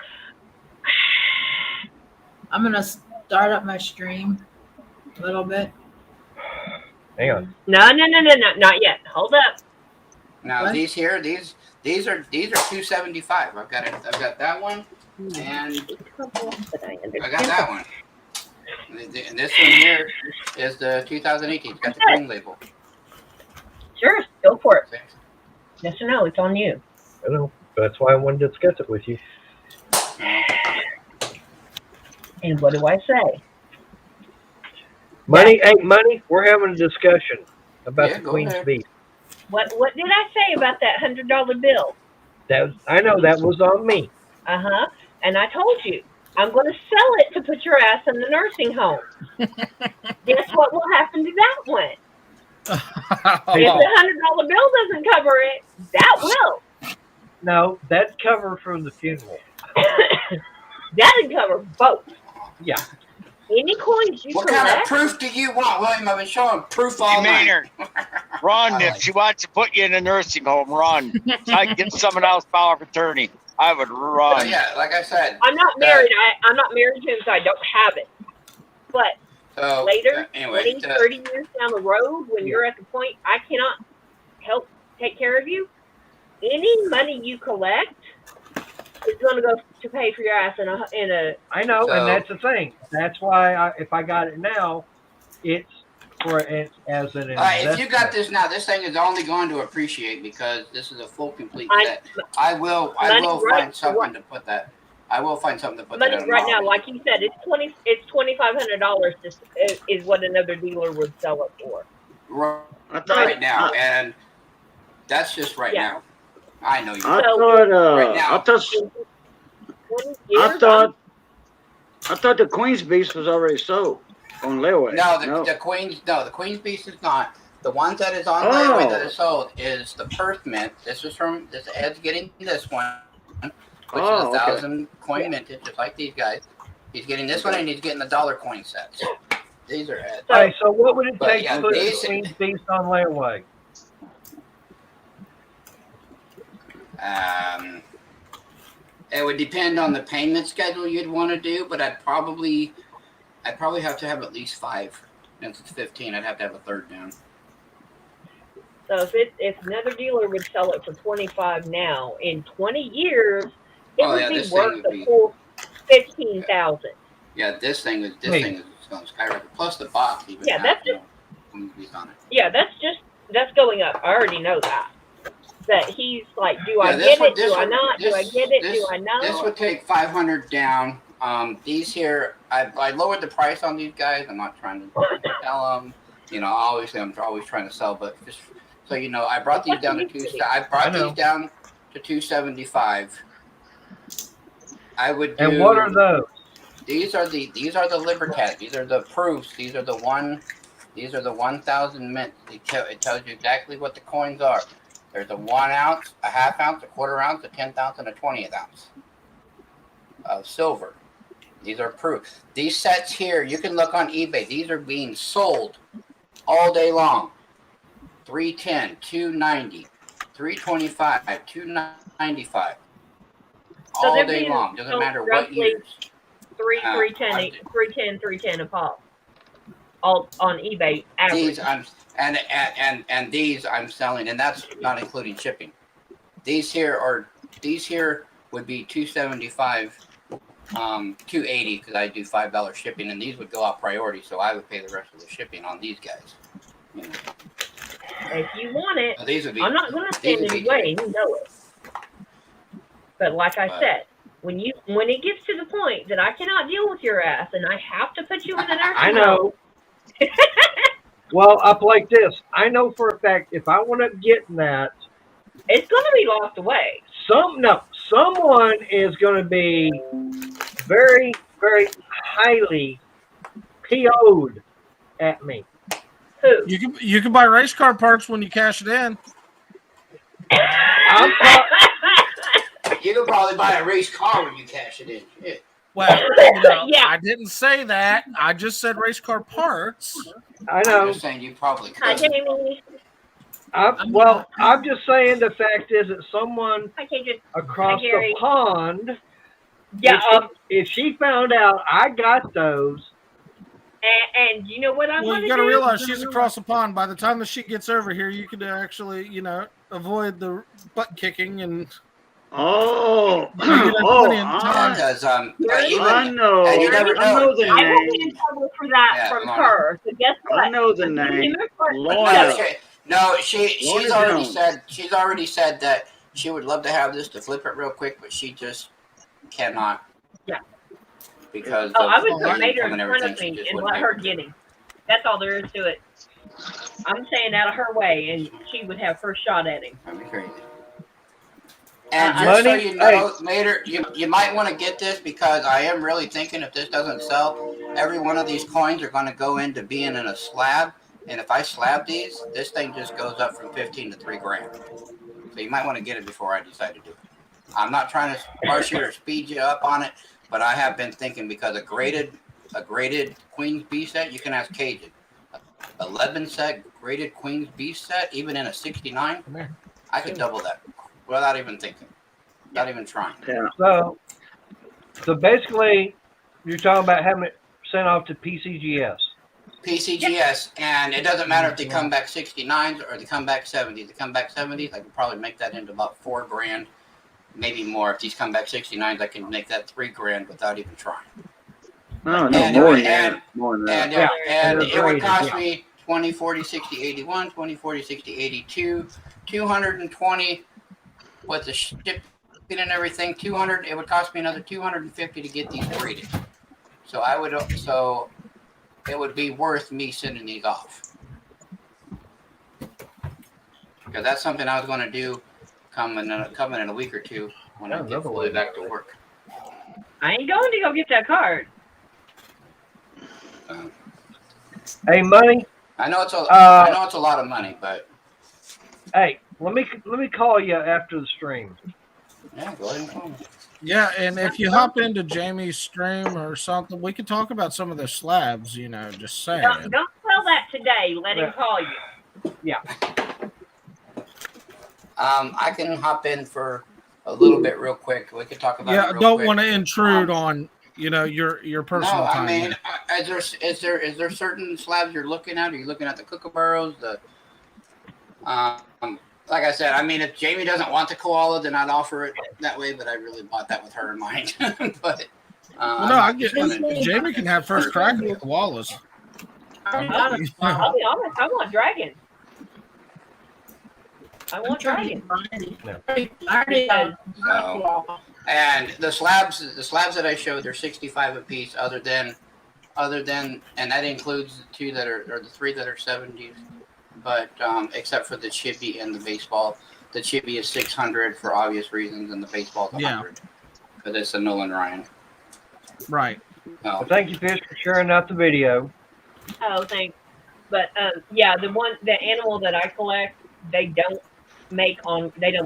I'm gonna start up my stream a little bit. Hang on. No, not yet. Hold up. Now What? these here, these are $275. I've got that one, and I got that one. And this one here is the 2018. It's got the green label. Sure, go for it. Yes or no, it's on you. I know. That's why I wanted to discuss it with you. And what do I say? Money ain't money. We're having a discussion about the Queen's ahead. Beast. What did I say about that $100 bill? I know that was on me. Uh-huh. And I told you, I'm going to sell it to put your ass in the nursing home. Guess what will happen to that one? If the $100 bill doesn't cover it, that will. No, that'd cover for the funeral. That'd cover both. Yeah. Any coins you What collect? kind of proof do you want, William? I've been showing proof all night. Maynard, run. If she wants to put you in a nursing home, run. I get someone else power of attorney. I would run. So, yeah, like I said. I'm not married. I'm not married to him, so I don't have it. But So, later, anyway, 20, 30 years down the road, when you're at the point I cannot help take care of you, any money you collect is going to go to pay for your ass in a. I know, and that's the thing. That's why if I got it now, it's for as an investment. All right, if you got this now, this thing is only going to appreciate because this is a full complete set. I will find something to put that. I will find something to put that Money in. right now, like you said, it's $2,500 is what another dealer would sell it for. Right now, and that's just right now. I know you. I thought the Queen's Beast was already sold on layaway. No, the Queen's Beast is not. The one that is on layaway that is sold is the Perth Mint. This Ed's getting this one, which is 1,000 coin minted, just like these guys. He's getting this one, and he's getting the dollar coin sets. These are Ed's. All right, so what would it take to put the Queen's Beast on layaway? It would depend on the payment schedule you'd want to do, but I'd probably have to have at least 5. Since it's 15, I'd have to have a third down. So if another dealer would sell it for $25 now, in 20 years, it would be worth the full $15,000. Yeah, this thing is going to skyrocket. Plus the box even. Yeah, that's just. On it. Yeah, that's going up. I already know that. That he's like, do I get it? Do I not? Do I get it? Do I not? This would take 500 down. These here, I lowered the price on these guys. I'm not trying to sell them. You know, obviously I'm always trying to sell, but just so you know, I brought these down to these down to 275. I would do. And what are those? These are the Libertat. These are the proofs. These are the 1,000 mint. It tells you exactly what the coins are. There's a 1 ounce, a half ounce, a quarter ounce, a 10th, and a 20th ounce of silver. These are proof. These sets here, you can look on eBay. These are being sold all day long. 310, 290, 325, 295. All day long. Doesn't matter what years. 310 a pop. All on eBay. Average. These I'm selling, and that's not including shipping. These here would be $275, $280 because I do $5 shipping, and these would go out priority, so I would pay the rest of the shipping on these guys. You know. If you want it, I'm not going to stand in your way. You know it. But like I said, when it gets to the point that I cannot deal with your ass, and I have to put you in an nursing I know. Well, up like this, I know for a fact if I want to get that, it's going to be lost away. Someone is going to be very, very highly PO'd at me. Who? You can buy race car parts when you cash it in. You could probably buy a race car when you cash it in. Yeah. Well, Yeah. I didn't say that. I just said race car parts. I know. I'm just saying you probably could. Hi, Jamie. I'm just saying the fact is that someone across the pond, if she found out I got those. And you know what I'm Well, you got to realize she's across the pond. By the time the sheet gets over here, you could actually, avoid the butt kicking and. Because I know. And you never know. I know the I will name. be in trouble for that from her. So guess what? I know the name. No, she's already said that she would love to have this to flip it real quick, but she just cannot. Yeah. Because I would put Mater in front of me and let her get him. That's all there is to it. I'm staying out of her way, and she would have first shot at him. That'd be crazy. And just so you know, Mater, you might want to get this because I am really thinking if this doesn't sell, every one of these coins are going to go into being in a slab. And if I slab these, this thing just goes up from 15 to $3,000. So you might want to get it before I decide to do it. I'm not trying to rush you or speed you up on it, but I have been thinking because a graded Queen's B set, you can ask Cajun. 11 set graded Queen's B set, even in a 69, I could double that without even thinking, without even trying. Yeah. So basically, you're talking about having it sent off to PCGS. PCGS, and it doesn't matter if they come back 69s or they come back 70s. If they come back 70s, I can probably make that into about $4,000, maybe more. If these come back 69s, I can make that $3,000 without even trying. No, and, more than that. And it would cost me 20, 40, 60, 81, 20, 40, 60, 82, 220 with the shipping and everything. 200. It would cost me another 250 to get these graded. So it would be worth me sending these off. Because that's something I was going to do coming in a week or two when I get fully back to work. I ain't going to go get that card. Hey, money. I know it's a lot of money, but hey, let me call you after the stream. Yeah, go ahead and call me. Yeah, and if you hop into Jamie's stream or something, we can talk about some of the slabs. Just saying. Don't sell that today. Let him call you. Yeah. I can hop in for a little bit real quick. We could talk about. Yeah, it real don't quick. want to intrude on your personal No, time. I mean, is there certain slabs you're looking at? Are you looking at the kookaburras? Like I said, I mean, if Jamie doesn't want the koala, then I'd offer it that way. But I really bought that with her in mind. But I get Jamie can have first crack at the koalas. I'll be honest. I want dragon. I want dragon. And the slabs that I showed, they're 65 a piece. Other than, and that includes the two that are, or the three that are 70s. But except for the chibi and the baseball, the chibi is 600 for obvious reasons, and the baseball is 100 because it's a Nolan Ryan. Right. Well, thank you, Fish, for sharing out the video. Oh, thanks. But the animal that I collect, they don't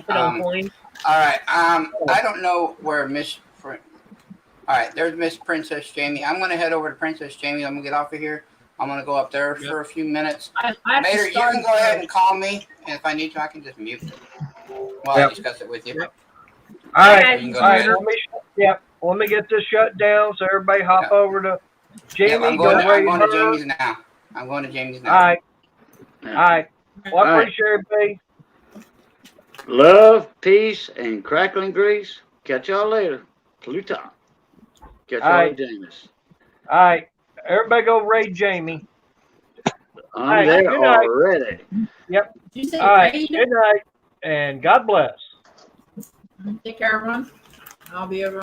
put on coins. All right. I don't know where all right, there's Miss Princess Jamie. I'm going to head over to Princess Jamie. I'm going to get off of here. I'm going to go up there for a few minutes. Mater, you can go ahead and call me, and if I need to, I can just mute while I discuss it with you. Yep. All right. Let me get this shut down so everybody hop over to Jamie. I'm going to Jamie's now. I'm going to Jamie's now. All right. Well, I appreciate everybody. Love, peace, and crackling grease. Catch y'all later. Pluton. Catch y'all at Jamie's. All right. Everybody go raid Jamie. I'm there already. Yep. All right. Good night. And God bless. Take care, everyone. I'll be over.